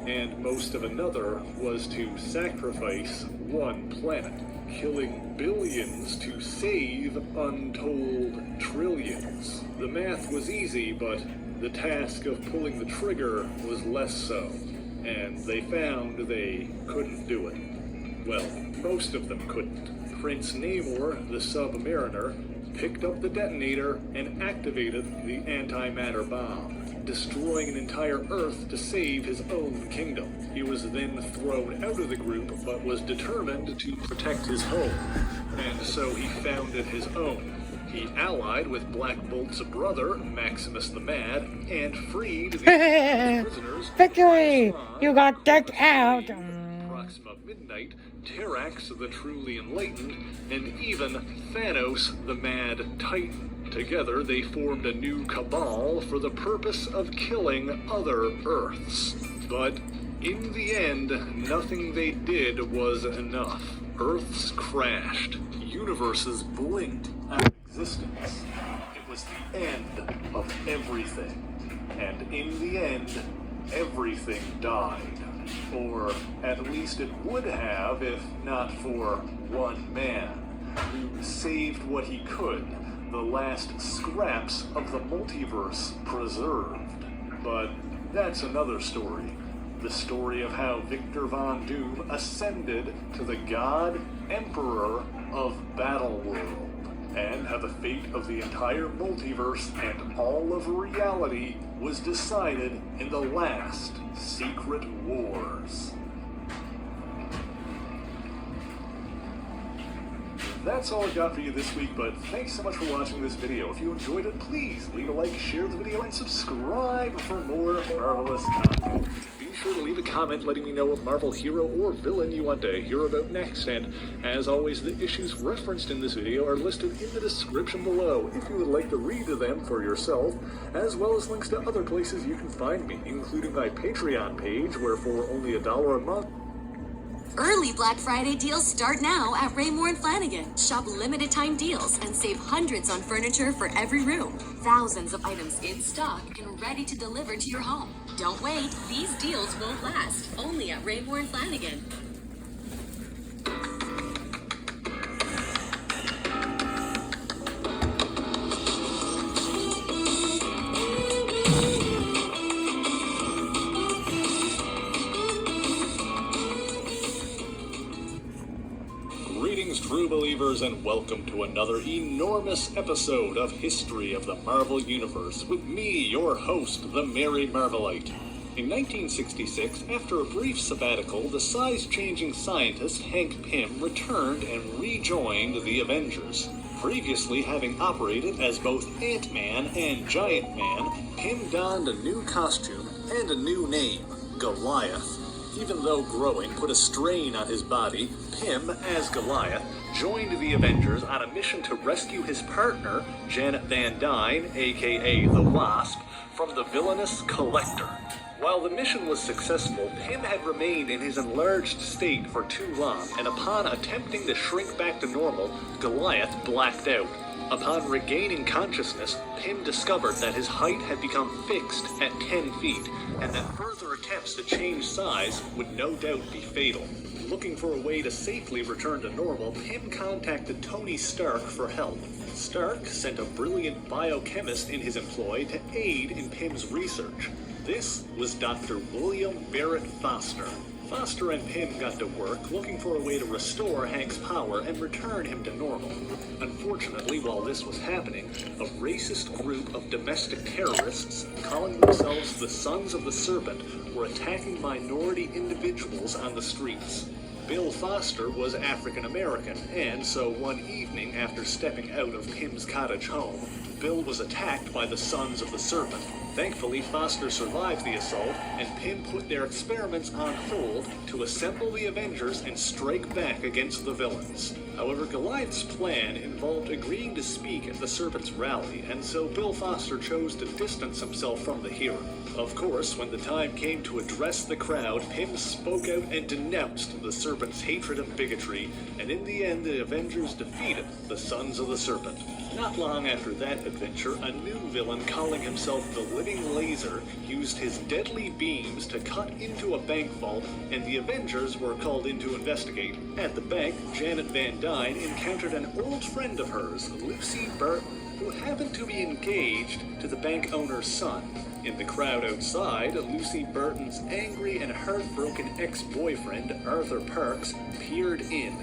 and most of another was to sacrifice one planet, killing billions to save untold trillions. The math was easy, but the task of pulling the trigger was less so, and they found they couldn't do it. Well, most of them couldn't. Prince Namor, the Submariner, picked up the detonator and activated the antimatter bomb, destroying an entire Earth to save his own kingdom. He was then thrown out of the group, but was determined to protect his home, and so he founded his own, He allied with Black Bolt's brother, Maximus the Mad, and freed the prisoners. Victory! You got decked out! Proxima Midnight, Terrax the Truly Enlightened, and even Thanos the Mad Titan. Together, they formed a new cabal for the purpose of killing other Earths. But in the end, nothing they did was enough. Earths crashed. Universes blinked out of existence. It was the end of everything. And in the end, everything died. Or at least it would have if not for one man who saved what he could, the last scraps of the multiverse preserved. But that's another story. The story of how Victor Von Doom ascended to the God Emperor of Battleworld, and how the fate of the entire multiverse and all of reality was decided in the last Secret Wars. That's all I got for you this week, but thanks so much for watching this video. If you enjoyed it, please leave a like, share the video, and subscribe for more marvelous content. Be sure to leave a comment letting me know what Marvel hero or villain you want to hear about next, and as always, the issues referenced in this video are listed in the description below if you would like to read them for yourself, as well as links to other places you can find me, including my Patreon page, where for only $1 a month, Early Black Friday deals start now at Raymore and Flanigan. Shop limited time deals and save hundreds on furniture for every room. Thousands of items in stock and ready to deliver to your home. Don't wait, these deals won't last. Only at Raymore and Flanigan. Greetings, true believers, and welcome to another enormous episode of History of the Marvel Universe with me, your host, the Merry Marvelite. In 1966, after a brief sabbatical, the size-changing scientist Hank Pym returned and rejoined the Avengers. Previously having operated as both Ant-Man and Giant Man, Pym donned a new costume and a new name, Goliath. Even though growing put a strain on his body, Pym, as Goliath, joined the Avengers on a mission to rescue his partner, Janet Van Dyne, aka the Wasp, from the villainous Collector. While the mission was successful, Pym had remained in his enlarged state for too long, and upon attempting to shrink back to normal, Goliath blacked out. Upon regaining consciousness, Pym discovered that his height had become fixed at 10 feet, and that further attempts to change size would no doubt be fatal. Looking for a way to safely return to normal, Pym contacted Tony Stark for help. Stark sent a brilliant biochemist in his employ to aid in Pym's research. This was Dr. William Barrett Foster. Foster and Pym got to work looking for a way to restore Hank's power and return him to normal. Unfortunately, while this was happening, a racist group of domestic terrorists, calling themselves the Sons of the Serpent, were attacking minority individuals on the streets. Bill Foster was African American, and so one evening after stepping out of Pym's cottage home, Bill was attacked by the Sons of the Serpent. Thankfully, Foster survived the assault, and Pym put their experiments on hold to assemble the Avengers and strike back against the villains. However, Goliath's plan involved agreeing to speak at the Serpent's rally, and so Bill Foster chose to distance himself from the hero. Of course, when the time came to address the crowd, Pym spoke out and denounced the Serpent's hatred and bigotry, and in the end, the Avengers defeated the Sons of the Serpent. Not long after that adventure, a new villain calling himself the Living Laser used his deadly beams to cut into a bank vault, and the Avengers were called in to investigate. At the bank, Janet Van Dyne encountered an old friend of hers, Lucy Burton, who happened to be engaged to the bank owner's son. In the crowd outside, Lucy Burton's angry and heartbroken ex-boyfriend, Arthur Parks, peered in,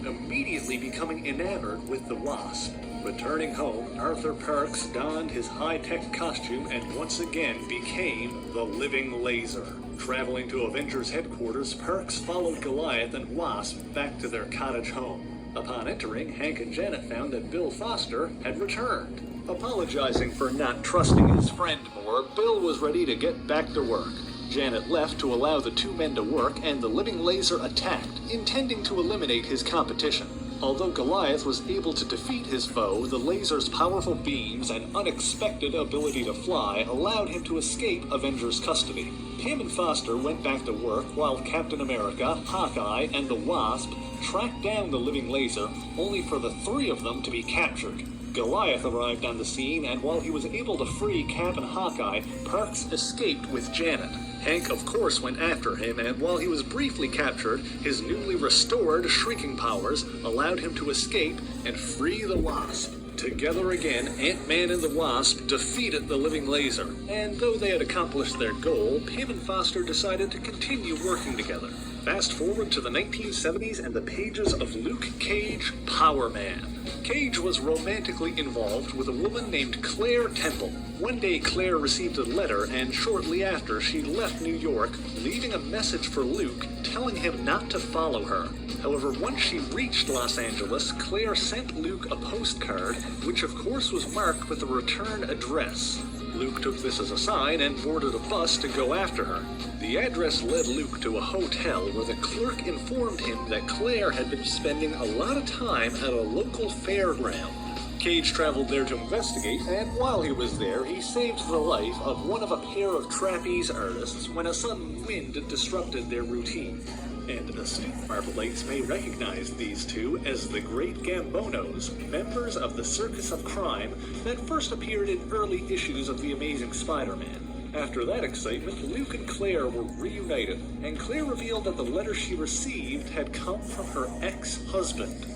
immediately becoming enamored with the Wasp. Returning home, Arthur Parks donned his high-tech costume and once again became the Living Laser. Traveling to Avengers headquarters, Parks followed Goliath and Wasp back to their cottage home. Upon entering, Hank and Janet found that Bill Foster had returned. Apologizing for not trusting his friend more, Bill was ready to get back to work. Janet left to allow the two men to work, and the living laser attacked, intending to eliminate his competition. Although Goliath was able to defeat his foe, the laser's powerful beams and unexpected ability to fly allowed him to escape Avengers' custody. Pym and Foster went back to work while Captain America, Hawkeye, and the Wasp tracked down the living laser, only for the three of them to be captured. Goliath arrived on the scene, and while he was able to free Cap and Hawkeye, Parks escaped with Janet. Hank, of course, went after him, and while he was briefly captured, his newly restored shrieking powers allowed him to escape and free the Wasp. Together again, Ant-Man and the Wasp defeated the living laser, and though they had accomplished their goal, Pym and Foster decided to continue working together. Fast forward to the 1970s and the pages of Luke Cage, Power Man. Cage was romantically involved with a woman named Claire Temple. One day Claire received a letter, and shortly after she left New York, leaving a message for Luke telling him not to follow her. However, once she reached Los Angeles, Claire sent Luke a postcard, which of course was marked with a return address. Luke took this as a sign and boarded a bus to go after her. The address led Luke to a hotel where the clerk informed him that Claire had been spending a lot of time at a local fairground. Cage traveled there to investigate, and while he was there, he saved the life of one of a pair of trapeze artists when a sudden wind disrupted their routine. And astute Marvelites may recognize these two as the Great Gambonos, members of the Circus of Crime that first appeared in early issues of The Amazing Spider-Man. After that excitement, Luke and Claire were reunited, and Claire revealed that the letter she received had come from her ex-husband,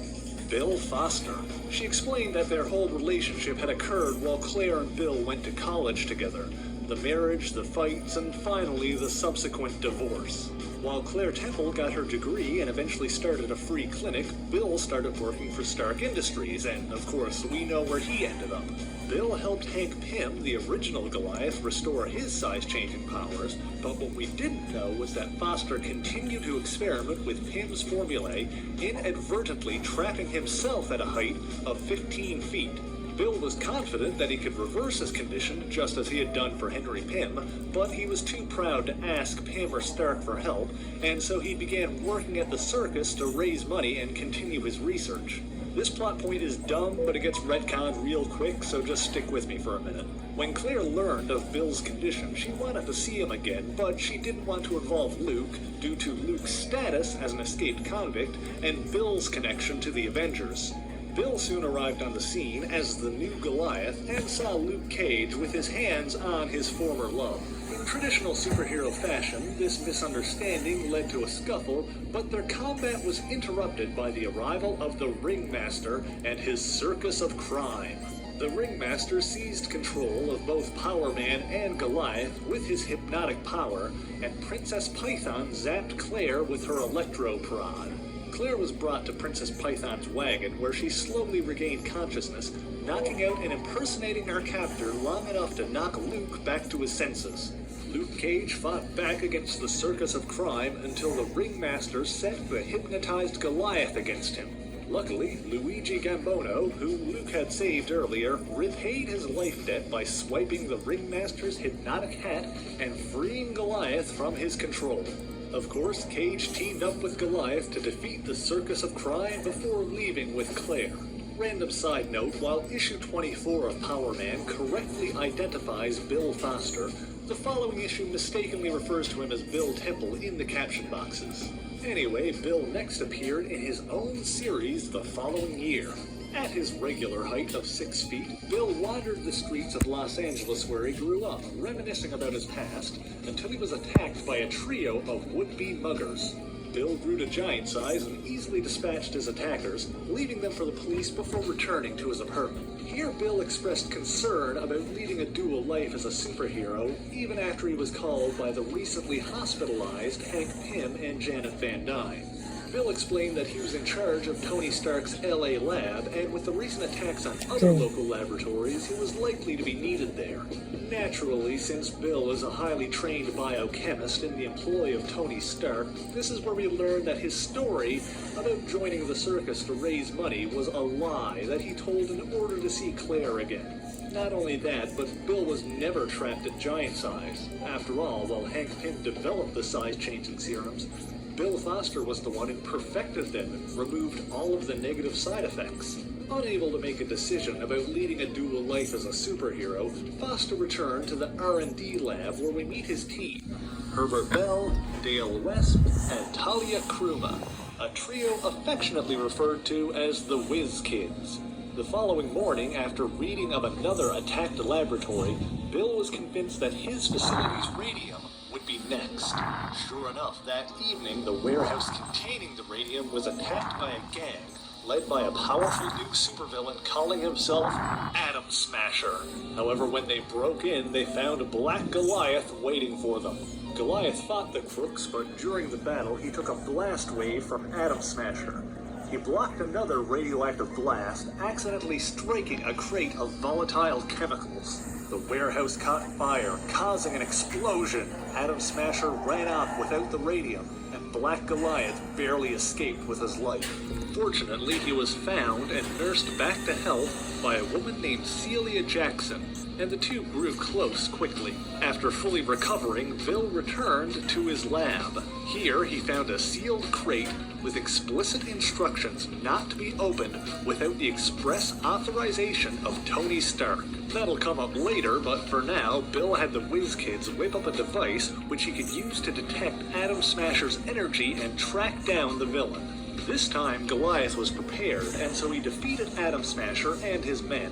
Bill Foster. She explained that their whole relationship had occurred while Claire and Bill went to college together. The marriage, the fights, and finally the subsequent divorce. While Claire Temple got her degree and eventually started a free clinic, Bill started working for Stark Industries, and of course we know where he ended up. Bill helped Hank Pym, the original Goliath, restore his size-changing powers, but what we didn't know was that Foster continued to experiment with Pym's formulae, inadvertently trapping himself at a height of 15 feet. Bill was confident that he could reverse his condition, just as he had done for Henry Pym, but he was too proud to ask Pym or Stark for help, and so he began working at the circus to raise money and continue his research. This plot point is dumb, but it gets retconned real quick, so just stick with me for a minute. When Claire learned of Bill's condition, she wanted to see him again, but she didn't want to involve Luke due to Luke's status as an escaped convict and Bill's connection to the Avengers. Bill soon arrived on the scene as the new Goliath and saw Luke Cage with his hands on his former love. In traditional superhero fashion, this misunderstanding led to a scuffle, but their combat was interrupted by the arrival of the Ringmaster and his Circus of Crime. The Ringmaster seized control of both Power Man and Goliath with his hypnotic power, and Princess Python zapped Claire with her Electro Prod. Claire was brought to Princess Python's wagon, where she slowly regained consciousness, knocking out and impersonating her captor long enough to knock Luke back to his senses. Luke Cage fought back against the Circus of Crime until the Ringmaster set the hypnotized Goliath against him. Luckily, Luigi Gambono, whom Luke had saved earlier, repaid his life debt by swiping the Ringmaster's hypnotic hat and freeing Goliath from his control. Of course, Cage teamed up with Goliath to defeat the Circus of Crime before leaving with Claire. Random side note, while issue 24 of Power Man correctly identifies Bill Foster, the following issue mistakenly refers to him as Bill Temple in the caption boxes. Anyway, Bill next appeared in his own series the following year. At his regular height of 6 feet, Bill wandered the streets of Los Angeles where he grew up, reminiscing about his past, until he was attacked by a trio of would-be muggers. Bill grew to giant size and easily dispatched his attackers, leaving them for the police before returning to his apartment. Here, Bill expressed concern about leading a dual life as a superhero, even after he was called by the recently hospitalized Hank Pym and Janet Van Dyne. Bill explained that he was in charge of Tony Stark's LA lab, and with the recent attacks on other local laboratories, he was likely to be needed there. Naturally, since Bill is a highly trained biochemist in the employ of Tony Stark, this is where we learn that his story about joining the circus to raise money was a lie that he told in order to see Claire again. Not only that, but Bill was never trapped at giant size. After all, while Hank Pym developed the size-changing serums, Bill Foster was the one who perfected them and removed all of the negative side effects. Unable to make a decision about leading a dual life as a superhero, Foster returned to the R&D lab where we meet his team. Herbert Bell, Dale West, and Talia Kruma, a trio affectionately referred to as the Whiz Kids. The following morning, after reading of another attacked laboratory, Bill was convinced that his facility's radium would be next. Sure enough, that evening, the warehouse containing the radium was attacked by a gang led by a powerful new supervillain calling himself Atom Smasher. However, when they broke in, they found Black Goliath waiting for them. Goliath fought the crooks, but during the battle, he took a blast wave from Atom Smasher. He blocked another radioactive blast, accidentally striking a crate of volatile chemicals. The warehouse caught fire, causing an explosion. Atom Smasher ran off without the radium, and Black Goliath barely escaped with his life. Fortunately, he was found and nursed back to health by a woman named Celia Jackson, and the two grew close quickly. After fully recovering, Bill returned to his lab. Here, he found a sealed crate with explicit instructions not to be opened without the express authorization of Tony Stark. That'll come up later, but for now, Bill had the Whiz Kids whip up a device which he could use to detect Atom Smasher's energy and track down the villain. This time, Goliath was prepared, and so he defeated Atom Smasher and his men.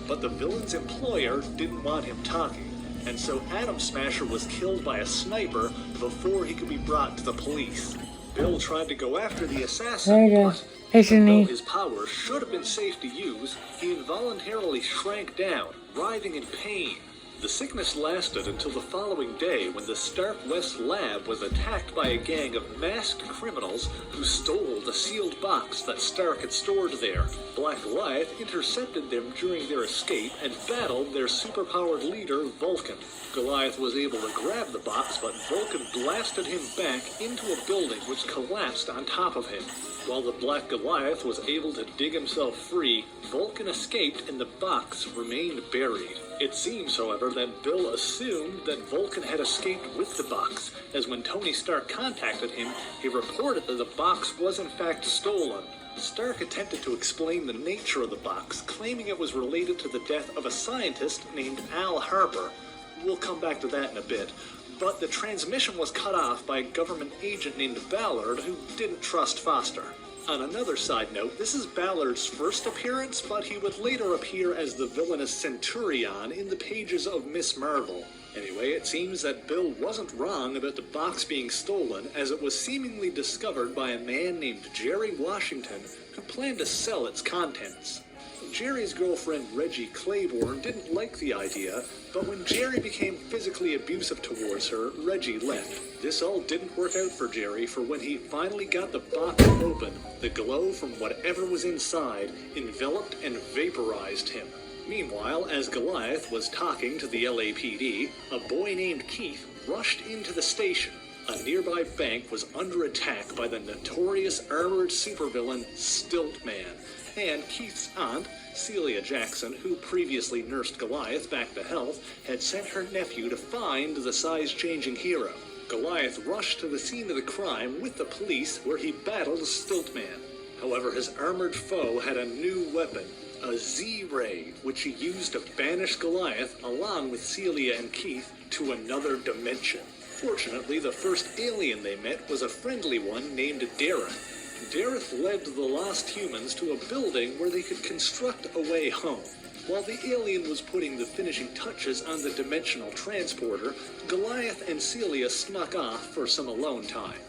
But the villain's employer didn't want him talking, and so Atom Smasher was killed by a sniper before he could be brought to the police. Bill tried to go after the assassin, but though his powers should have been safe to use, he involuntarily shrank down, writhing in pain. The sickness lasted until the following day when the Stark West lab was attacked by a gang of masked criminals who stole the sealed box that Stark had stored there. Black Goliath intercepted them during their escape and battled their superpowered leader, Vulcan. Goliath was able to grab the box, but Vulcan blasted him back into a building which collapsed on top of him. While the Black Goliath was able to dig himself free, Vulcan escaped and the box remained buried. It seems, however, that Bill assumed that Vulcan had escaped with the box, as when Tony Stark contacted him, he reported that the box was in fact stolen. Stark attempted to explain the nature of the box, claiming it was related to the death of a scientist named Al Harper. We'll come back to that in a bit. But the transmission was cut off by a government agent named Ballard who didn't trust Foster. On another side note, this is Ballard's first appearance, but he would later appear as the villainous Centurion in the pages of Miss Marvel. Anyway, it seems that Bill wasn't wrong about the box being stolen, as it was seemingly discovered by a man named Jerry Washington, who planned to sell its contents. Jerry's girlfriend Reggie Claiborne didn't like the idea, but when Jerry became physically abusive towards her, Reggie left. This all didn't work out for Jerry, for when he finally got the box open, the glow from whatever was inside enveloped and vaporized him. Meanwhile, as Goliath was talking to the LAPD, a boy named Keith rushed into the station. A nearby bank was under attack by the notorious armored supervillain Stiltman, and Keith's aunt, Celia Jackson, who previously nursed Goliath back to health, had sent her nephew to find the size-changing hero. Goliath rushed to the scene of the crime with the police, where he battled Stiltman. However, his armored foe had a new weapon, a Z-Ray, which he used to banish Goliath, along with Celia and Keith, to another dimension. Fortunately, the first alien they met was a friendly one named Dareth. Dareth led the lost humans to a building where they could construct a way home. While the alien was putting the finishing touches on the dimensional transporter, Goliath and Celia snuck off for some alone time.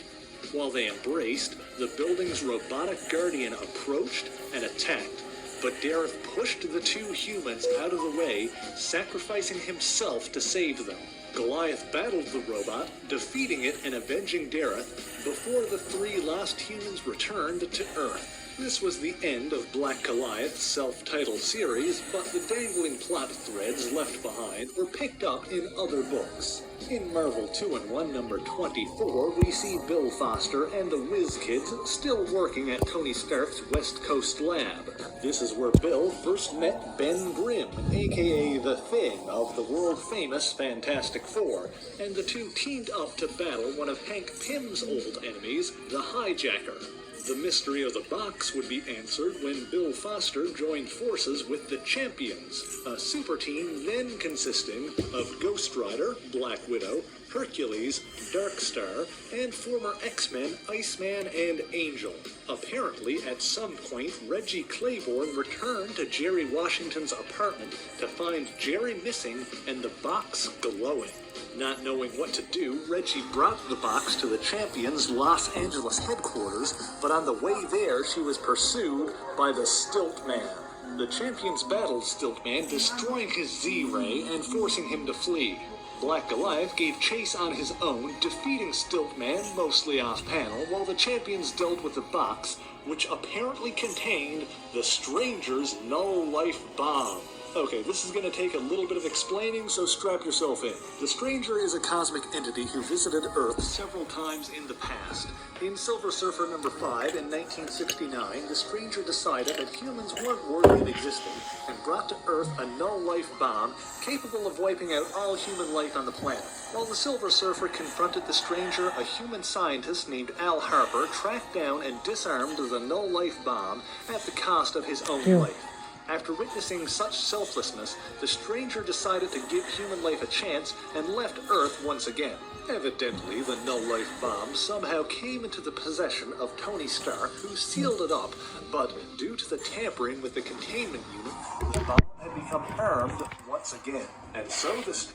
While they embraced, the building's robotic guardian approached and attacked, but Dareth pushed the two humans out of the way, sacrificing himself to save them. Goliath battled the robot, defeating it and avenging Dareth before the three lost humans returned to Earth. This was the end of Black Goliath's self-titled series, but the dangling plot threads left behind were picked up in other books. In Marvel 2-in-1 number 24, we see Bill Foster and the Whiz Kids still working at Tony Stark's West Coast lab. This is where Bill first met Ben Grimm, aka The Thing of the world-famous Fantastic Four, and the two teamed up to battle one of Hank Pym's old enemies, the Hijacker. The mystery of the box would be answered when Bill Foster joined forces with the Champions, a super team then consisting of Ghost Rider, Black Widow, Hercules, Darkstar, and former X-Men Iceman and Angel. Apparently, at some point, Reggie Claiborne returned to Jerry Washington's apartment to find Jerry missing and the box glowing. Not knowing what to do, Reggie brought the box to the Champions' Los Angeles headquarters, but on the way there, she was pursued by the Stilt Man. The Champions battled Stilt Man, destroying his Z-Ray and forcing him to flee. Black Goliath gave chase on his own, defeating Stilt Man mostly off-panel, while the Champions dealt with the box, which apparently contained the Stranger's null-life bomb. Okay, this is going to take a little bit of explaining, so strap yourself in. The Stranger is a cosmic entity who visited Earth several times in the past. In Silver Surfer number 5 in 1969, the Stranger decided that humans weren't worthy of existing and brought to Earth a null-life bomb capable of wiping out all human life on the planet. While the Silver Surfer confronted the Stranger, a human scientist named Al Harper tracked down and disarmed the null-life bomb at the cost of his own life. After witnessing such selflessness, the Stranger decided to give human life a chance and left Earth once again. Evidently, the null-life bomb somehow came into the possession of Tony Stark, who sealed it up, but due to the tampering with the containment unit, the bomb had become armed once again. And so the...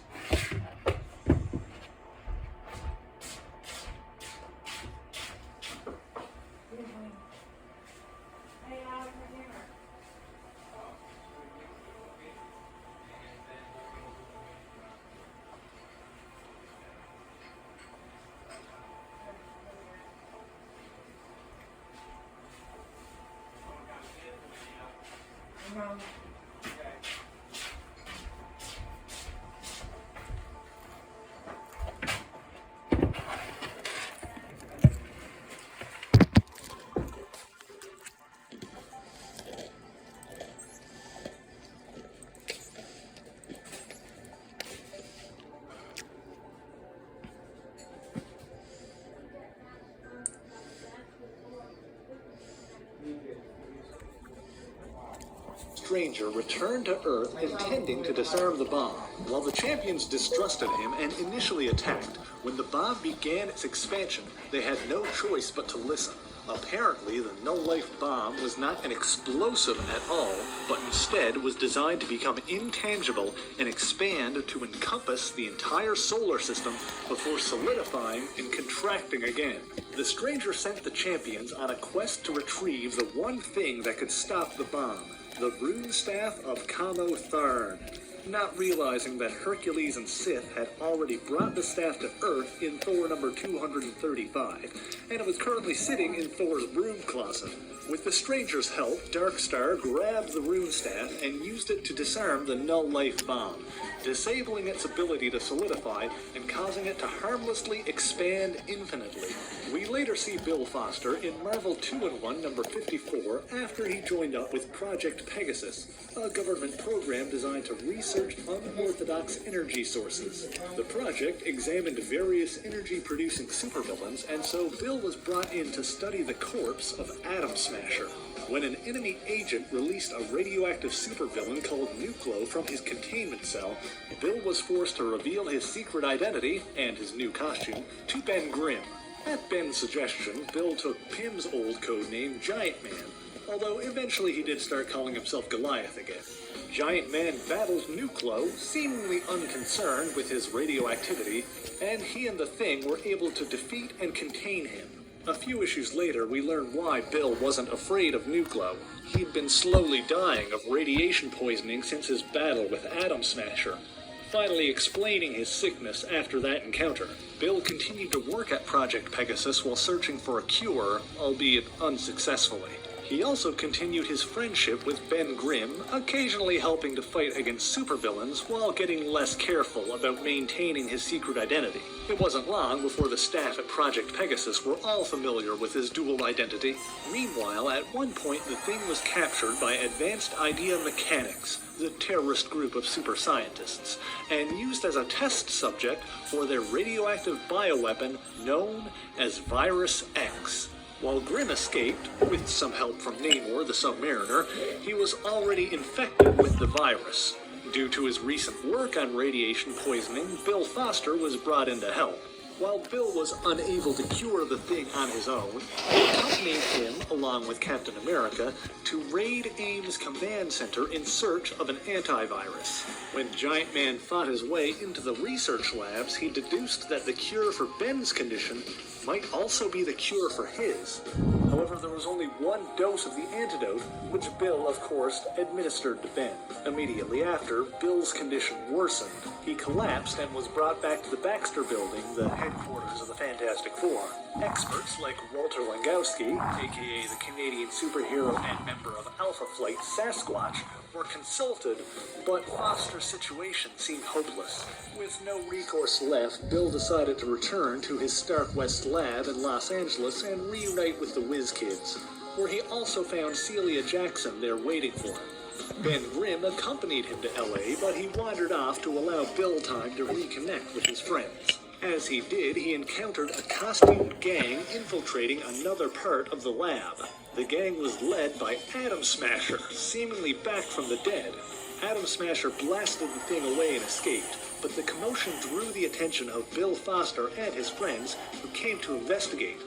Stranger returned to Earth intending to disarm the bomb, while the Champions distrusted him and initially attacked. When the bomb began its expansion, they had no choice but to listen. Apparently, the null-life bomb was not an explosive at all, but instead was designed to become intangible and expand to encompass the entire solar system before solidifying and contracting again. The Stranger sent the Champions on a quest to retrieve the one thing that could stop the bomb, the rune staff of Kamo Tharn. Not realizing that Hercules and Sith had already brought the staff to Earth in Thor number 235, and it was currently sitting in Thor's broom closet. With the Stranger's help, Darkstar grabbed the rune staff and used it to disarm the null-life bomb, disabling its ability to solidify and causing it to harmlessly expand infinitely. We later see Bill Foster in Marvel 2-in-1 number 54 after he joined up with Project Pegasus, a government program designed to research unorthodox energy sources. The project examined various energy-producing supervillains, and so Bill was brought in to study the corpse of Atom Smasher. When an enemy agent released a radioactive supervillain called Yugioh from his containment cell, Bill was forced to reveal his secret identity and his new costume to Ben Grimm. At Ben's suggestion, Bill took Pym's old codename Giant Man, although eventually he did start calling himself Goliath again. Giant Man battles Yugioh, seemingly unconcerned with his radioactivity, and he and the Thing were able to defeat and contain him. A few issues later, we learn why Bill wasn't afraid of Yugioh. He'd been slowly dying of radiation poisoning since his battle with Atom Smasher. finally explaining his sickness after that encounter. Bill continued to work at Project Pegasus while searching for a cure, albeit unsuccessfully. He also continued his friendship with Ben Grimm, occasionally helping to fight against supervillains while getting less careful about maintaining his secret identity. It wasn't long before the staff at Project Pegasus were all familiar with his dual identity. Meanwhile, at one point the Thing was captured by Advanced Idea Mechanics, the terrorist group of super scientists, and used as a test subject for their radioactive bioweapon known as Virus X. While Grimm escaped, with some help from Namor the Submariner, he was already infected with the virus. Due to his recent work on radiation poisoning, Bill Foster was brought in to help. While Bill was unable to cure the Thing on his own, he accompanied him, along with Captain America, to raid AIM's command center in search of an antivirus. When Giant Man fought his way into the research labs, he deduced that the cure for Ben's condition might also be the cure for his. However, there was only one dose of the antidote, which Bill, of course, administered to Ben. Immediately after, Bill's condition worsened. He collapsed and was brought back to the Baxter Building, the headquarters of the Fantastic Four. Experts like Walter Langowski, aka the Canadian superhero and member of Alpha Flight Sasquatch, were consulted, but Foster's situation seemed hopeless. With no recourse left, Bill decided to return to his Stark West lab in Los Angeles and reunite with the Whiz Kids, where he also found Celia Jackson there waiting for him. Ben Grimm accompanied him to LA, but he wandered off to allow Bill time to reconnect with his friends. As he did, he encountered a costumed gang infiltrating another part of the lab. The gang was led by Atom Smasher, seemingly back from the dead. Atom Smasher blasted the Thing away and escaped, but the commotion drew the attention of Bill Foster and his friends, who came to investigate.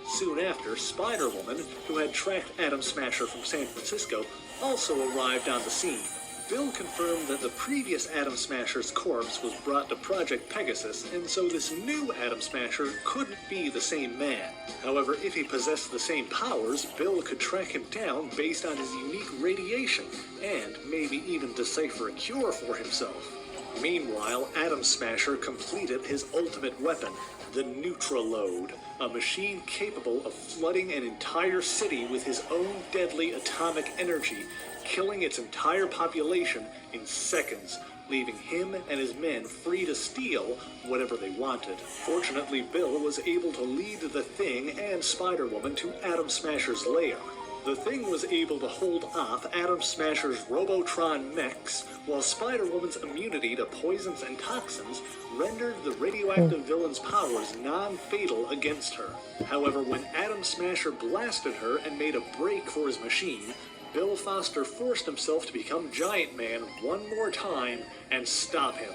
Soon after, Spider-Woman, who had tracked Atom Smasher from San Francisco, also arrived on the scene. Bill confirmed that the previous Atom Smasher's corpse was brought to Project Pegasus, and so this new Atom Smasher couldn't be the same man. However, if he possessed the same powers, Bill could track him down based on his unique radiation, and maybe even decipher a cure for himself. Meanwhile, Atom Smasher completed his ultimate weapon, the Neutralode, a machine capable of flooding an entire city with his own deadly atomic energy, killing its entire population in seconds, leaving him and his men free to steal whatever they wanted. Fortunately, Bill was able to lead the Thing and Spider-Woman to Atom Smasher's lair. The Thing was able to hold off Atom Smasher's Robotron mechs, while Spider-Woman's immunity to poisons and toxins rendered the radioactive villain's powers non-fatal against her. However, when Atom Smasher blasted her and made a break for his machine, Bill Foster forced himself to become Giant Man one more time and stop him.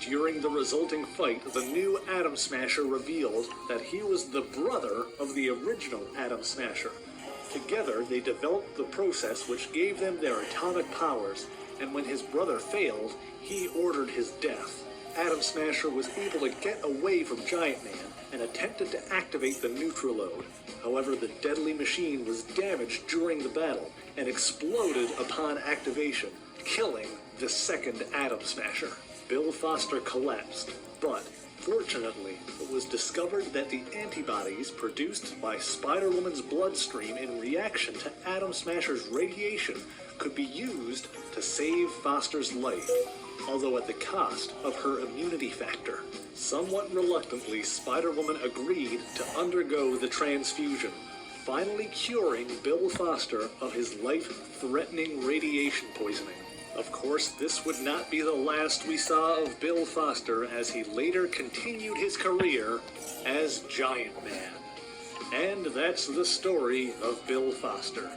During the resulting fight, the new Atom Smasher revealed that he was the brother of the original Atom Smasher. Together, they developed the process which gave them their atomic powers, and when his brother failed, he ordered his death. Atom Smasher was able to get away from Giant Man and attempted to activate the Neutralode. However, the deadly machine was damaged during the battle and exploded upon activation, killing the second Atom Smasher. Bill Foster collapsed, but fortunately, it was discovered that the antibodies produced by Spider-Woman's bloodstream in reaction to Atom Smasher's radiation could be used to save Foster's life, although at the cost of her immunity factor. Somewhat reluctantly, Spider-Woman agreed to undergo the transfusion, finally curing Bill Foster of his life-threatening radiation poisoning. Of course, this would not be the last we saw of Bill Foster, as he later continued his career as Giant Man. And that's the story of Bill Foster.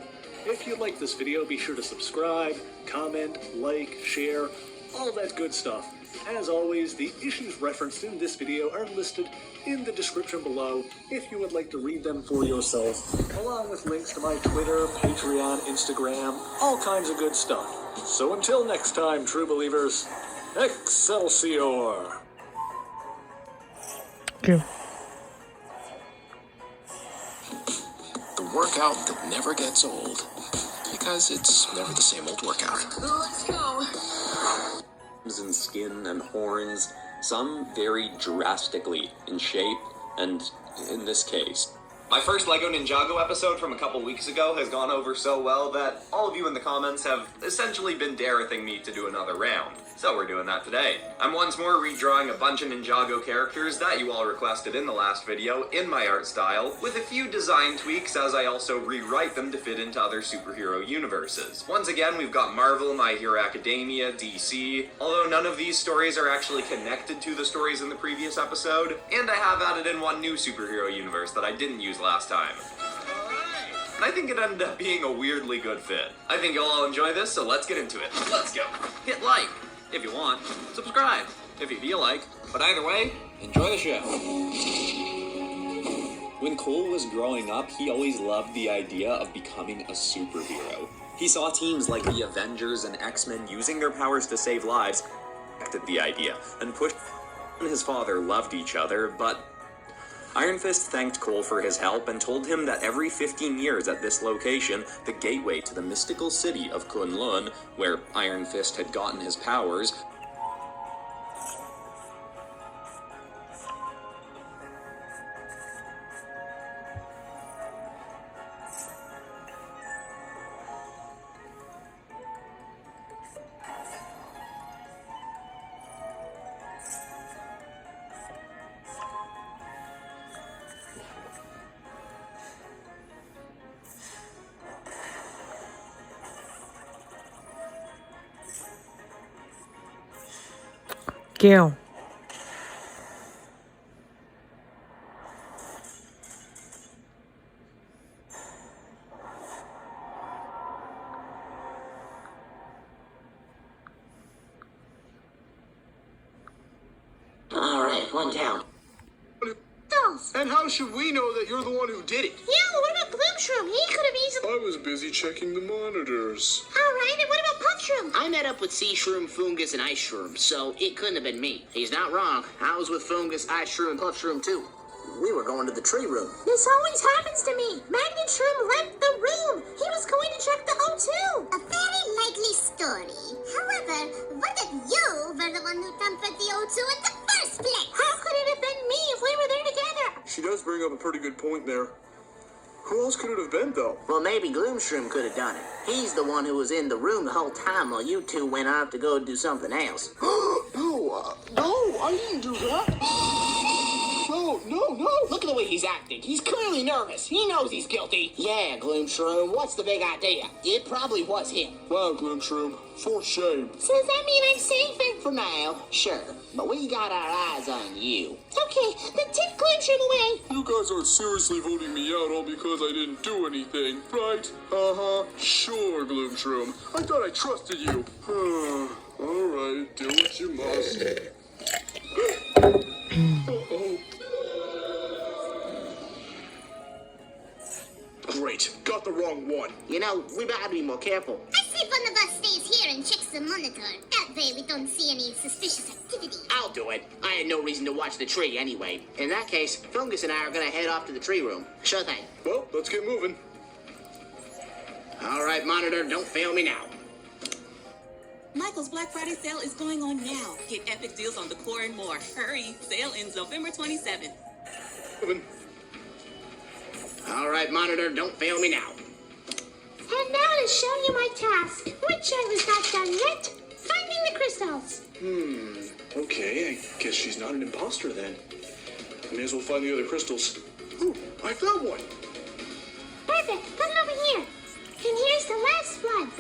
If you like this video, be sure to subscribe, comment, like, share, all that good stuff. As always, the issues referenced in this video are listed in the description below if you would like to read them for yourself, along with links to my Twitter, Patreon, Instagram, all kinds of good stuff. So until next time, true believers, Excelsior! Okay. The workout that never gets old, because it's never the same old workout. Let's go. and skin and horns. Some vary drastically in shape, and in this case. My first LEGO Ninjago episode from a couple weeks ago has gone over so well that all of you in the comments have essentially been darething me to do another round. So we're doing that today. I'm once more redrawing a bunch of Ninjago characters that you all requested in the last video in my art style, with a few design tweaks as I also rewrite them to fit into other superhero universes. Once again, we've got Marvel, My Hero Academia, DC, although none of these stories are actually connected to the stories in the previous episode, and I have added in one new superhero universe that I didn't use last time. And I think it ended up being a weirdly good fit. I think you'll all enjoy this, so let's get into it. Let's go. Hit like if you want, subscribe if you feel like, but either way, enjoy the show. When Cole was growing up, he always loved the idea of becoming a superhero. He saw teams like the Avengers and X-Men using their powers to save lives, accepted the idea, and pushed. His father loved each other, but Iron Fist thanked Cole for his help and told him that every 15 years at this location, the gateway to the mystical city of Kunlun, where Iron Fist had gotten his powers, Gil. All right, one down. And how should we know that you're the one who did it? Yeah, well, what about Gloomshroom? He could have easily... I was busy checking the monitors. Alright, and what about Puffshroom? I met up with Sea Shroom, Fungus, and Ice Shroom, so it couldn't have been me. He's not wrong. I was with Fungus, Ice Shroom, and Puff Shroom, too. We were going to the tree room. This always happens to me. Magnet Shroom left the room. He was going to check the O2. A very likely story. However, what if you were the one who tampered the O2 in the first place? How could it have been me if we were there together? She does bring up a pretty good point there. Who else could it have been, though? Well, maybe Gloomshroom could have done it. He's the one who was in the room the whole time while you two went out to go do something else. No, I didn't do that. No. Look at the way he's acting. He's clearly nervous. He knows he's guilty. Yeah, Gloomshroom, what's the big idea? It probably was him. Wow, Gloomshroom, for shame. So does that mean I'm safe? For now, sure. But we got our eyes on you. Okay, then take Gloomshroom away. You guys are seriously voting me out all because I didn't do anything, right? Uh-huh. Sure, Gloomshroom. I thought I trusted you. All right, do what you must. Uh-oh. Great, got the wrong one. You know, we better be more careful. I say one of us stays here and checks the monitor. That way we don't see any suspicious activity. I'll do it. I had no reason to watch the tree anyway. In that case, Fungus and I are gonna head off to the tree room. Sure thing. Well, let's get moving. All right, Monitor, don't fail me now. Michael's Black Friday sale is going on now. Get epic deals on decor and more. Hurry! Sale ends November 27th. Moving. All right, Monitor, don't fail me now. And now to show you my task, which I was not done yet. Finding the crystals. Okay, I guess she's not an imposter then. I may as well find the other crystals. Ooh, I found one. Perfect, put it over here. And here's the last one.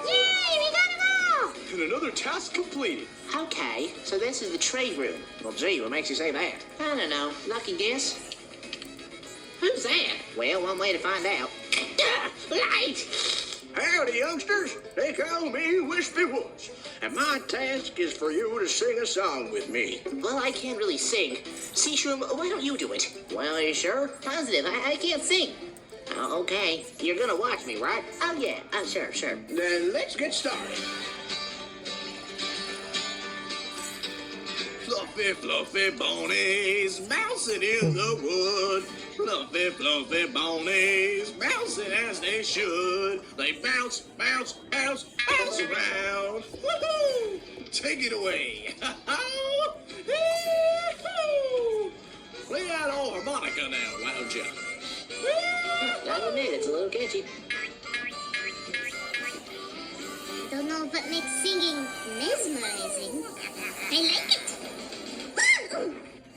Yay, we got them all! And another task completed. Okay, so this is the trade room. Well, gee, what makes you say that? I don't know. Lucky guess? Who's that? Well, one way to find out. Light! Howdy, youngsters. They call me Wispy Woods. And my task is for you to sing a song with me. Well, I can't really sing. Seashroom, why don't you do it? Well, are you sure? Positive, I can't sing. Oh, okay. You're gonna watch me, right? Oh, yeah. Sure. Then let's get started. Fluffy, fluffy bonies bouncing in the wood. Fluffy, fluffy bonies bouncing as they should. They bounce, bounce, bounce, bounce around. Woohoo! take it away. Play that old harmonica now, why don't you? Gotta admit, it's a little catchy. Don't know what makes singing mesmerizing. I like it.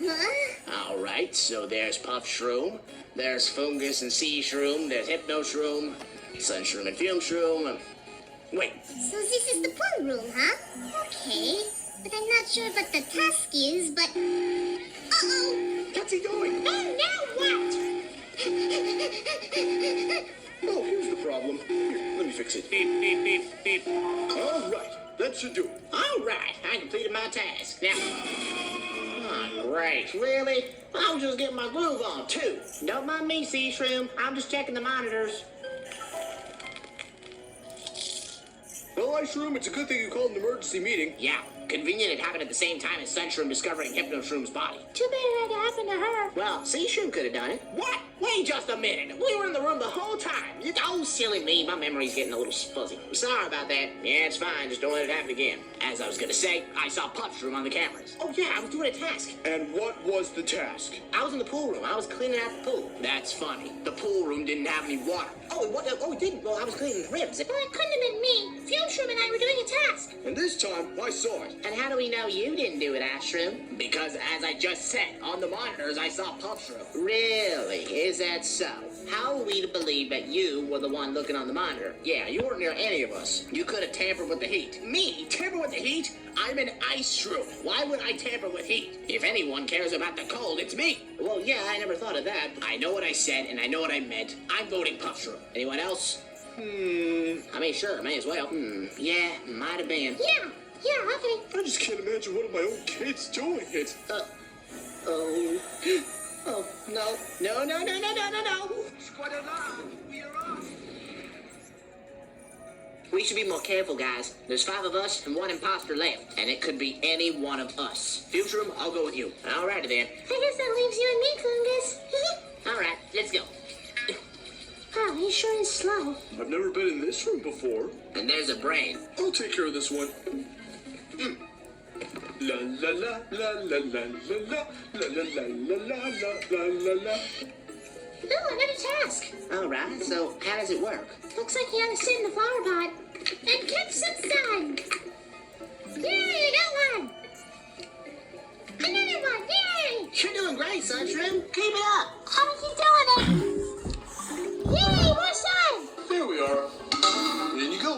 Huh? All right, so there's Puff Shroom, there's Fungus and Sea Shroom, there's Hypno Shroom, Sun Shroom and Fume Shroom. Wait, So this is the pool room, huh? Okay. But I'm not sure what the task is, but... Uh-oh! What's he doing? Oh, now what? Oh, here's the problem. Here, let me fix it. Beep, beep, beep, beep. All right, that should do it. all right, I completed my task. Now, oh, great, really? I was just getting my groove on, too. Don't mind me, Sea Shroom. I'm just checking the monitors. Well, Shroom, it's a good thing you called an emergency meeting. Yeah, convenient it happened at the same time as Sun Shroom discovering Hypno Shroom's body. Too bad it had to happen to her. Well, Sea Shroom could have done it. What? Wait just a minute. We were in the room the whole time. Oh, silly me. My memory's getting a little fuzzy. Sorry about that. Yeah, it's fine. Just don't let it happen again. As I was gonna say, I saw Puff Shroom on the cameras. Oh, yeah, I was doing a task. And what was the task? I was in the pool room. I was cleaning out the pool. That's funny. The pool room didn't have any water. Oh, it didn't. Well, I was cleaning the ribs. Well, it couldn't have been me. Fume Shroom and I were doing a task. And this time, I saw it. And how do we know you didn't do it, Ashroom? Because, as I just said, on the monitors, I saw Puff Shroom. Really? Is that so? How are we to believe that you were the one looking on the monitor? Yeah, you weren't near any of us. You could have tampered with the heat. Me? Tamper with the heat? I'm an ice shroom. Why would I tamper with heat? If anyone cares about the cold, it's me. Well, yeah, I never thought of that. I know what I said, and I know what I meant. I'm voting Puff Shroom. Anyone else? I mean, sure, may as well. Yeah, might have been. Yeah, okay. I just can't imagine one of my own kids doing it. Oh, no. We should be more careful, guys. There's 5 of us and 1 imposter left, and it could be any one of us. Future room, I'll go with you. Alrighty then. I guess that leaves you and me, Fungus. Alright, let's go. Wow, he sure is slow. I've never been in this room before. And there's a brain. I'll take care of this one. La la la la la la la la la la la la la la. Oh, another task. Alright, so how does it work? Looks like you gotta sit in the flower pot and catch some sun. Yay, I got one. Another one, yay. You're doing great, Sunshroom. Keep it up. How are you doing it? Yay, more sun. There we are. In you go.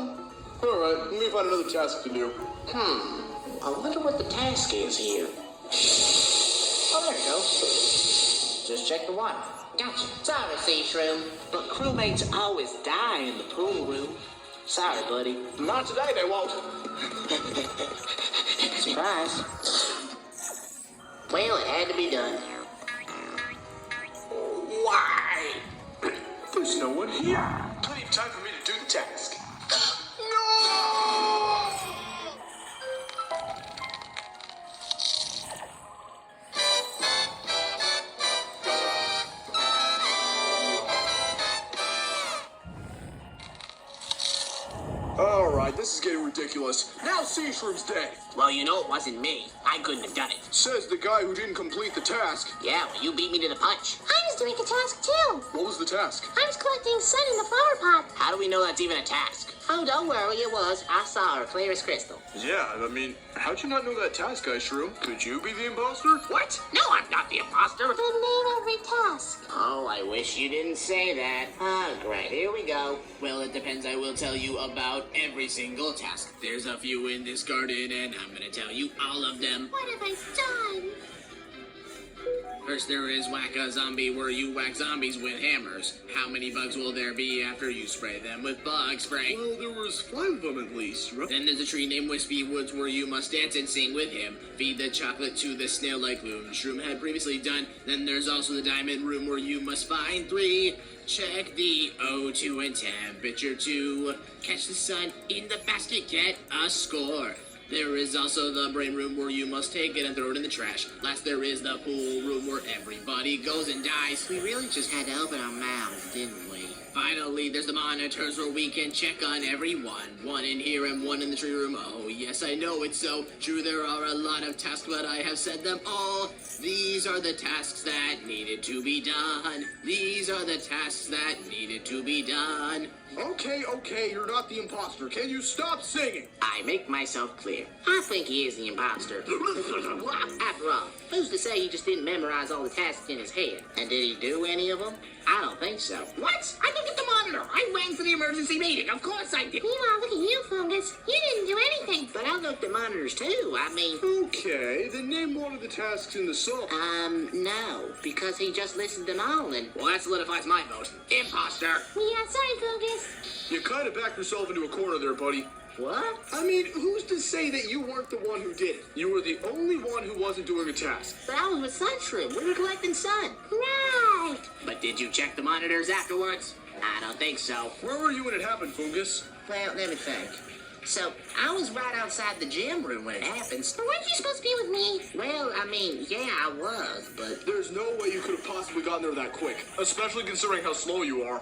All right, let me find another task to do. I wonder what the task is here. Oh, there you go. Just check the water. Gotcha. Sorry, Sea Shroom, but crewmates always die in the pool room. Sorry, buddy. Not today, they won't. Surprise. Well, it had to be done. Why? There's no one here. Plenty of time for me to do the task. No! Alright, this is getting ridiculous. Now Sea Shroom's dead. Well, you know it wasn't me. I couldn't have done it. Says the guy who didn't complete the task. Yeah, well, you beat me to the punch. I was doing a task too. What was the task? I was collecting sun in the flower pot. How do we know that's even a task? Oh, don't worry, it was. I saw her, clear as crystal. Yeah, I mean, how'd you not know that task, Shroom? Could you be the imposter? What? No, I'm not the imposter. The name of every task. Oh, I wish you didn't say that. Oh, great. Here we go. Well, it depends. I will tell you about every single task. There's a few in this garden, and I'm gonna tell you all of them. What have I done? First, there is whack a zombie, where you whack zombies with hammers. How many bugs will there be after you spray them with bug spray? Well, there was 5 of them at least, right? Then there's a tree named Wispy Woods, where you must dance and sing with him. Feed the chocolate to the snail like Loon Shroom had previously done. Then there's also the diamond room, where you must find 3. Check the O2 and temperature 2. Catch the sun in the basket, get a score. There is also the brain room, where you must take it and throw it in the trash. Last, there is the pool room, where everybody goes and dies. We really just had to open our mouths, didn't we? Finally, there's the monitors where we can check on everyone. One in here and one in the tree room. Oh, yes, I know it's so true. There are a lot of tasks, but I have said them all. These are the tasks that needed to be done. These are the tasks that needed to be done. Okay, you're not the imposter. Can you stop singing? I make myself clear. I think he is the imposter. After all, who's to say he just didn't memorize all the tasks in his head? And did he do any of them? I don't think so. What? I didn't get the monitor. I rang for the emergency meeting. Of course I did. Meanwhile, look at you, Fungus. You didn't do anything. But I looked at monitors too. I mean... Okay, then name one of the tasks in the song. No. Because he just listed them all and... Well, that solidifies my vote. Imposter. Yeah, sorry, Fungus. You kind of backed yourself into a corner there, buddy. What? I mean, who's to say that you weren't the one who did it? You were the only one who wasn't doing a task. But I was with Sunshroom. We were collecting sun. Right. But did you check the monitors afterwards? I don't think so. Where were you when it happened, Fungus? Well, let me think. So, I was right outside the gym room when it happened. But weren't you supposed to be with me? Well, I mean, yeah, I was, but... There's no way you could have possibly gotten there that quick, especially considering how slow you are.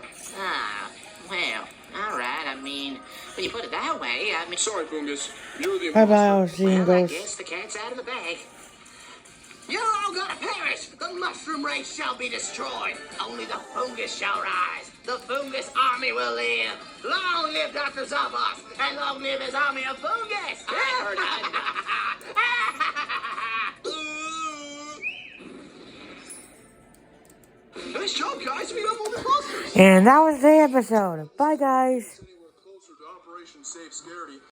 Well, all right. I mean, when you put it that way, I mean... Sorry, Fungus. You're the Bye-bye, imposter. Well, I guess the cat's out of the bag. You're all gonna perish! The mushroom race shall be destroyed! Only the fungus shall rise! The fungus army will live! Long live Dr. Zavos! And long live his army of fungus! I heard Nice job, guys! We got all the imposters! And that was the episode. Bye, guys. Anywhere closer to Operation Safe Scaredy.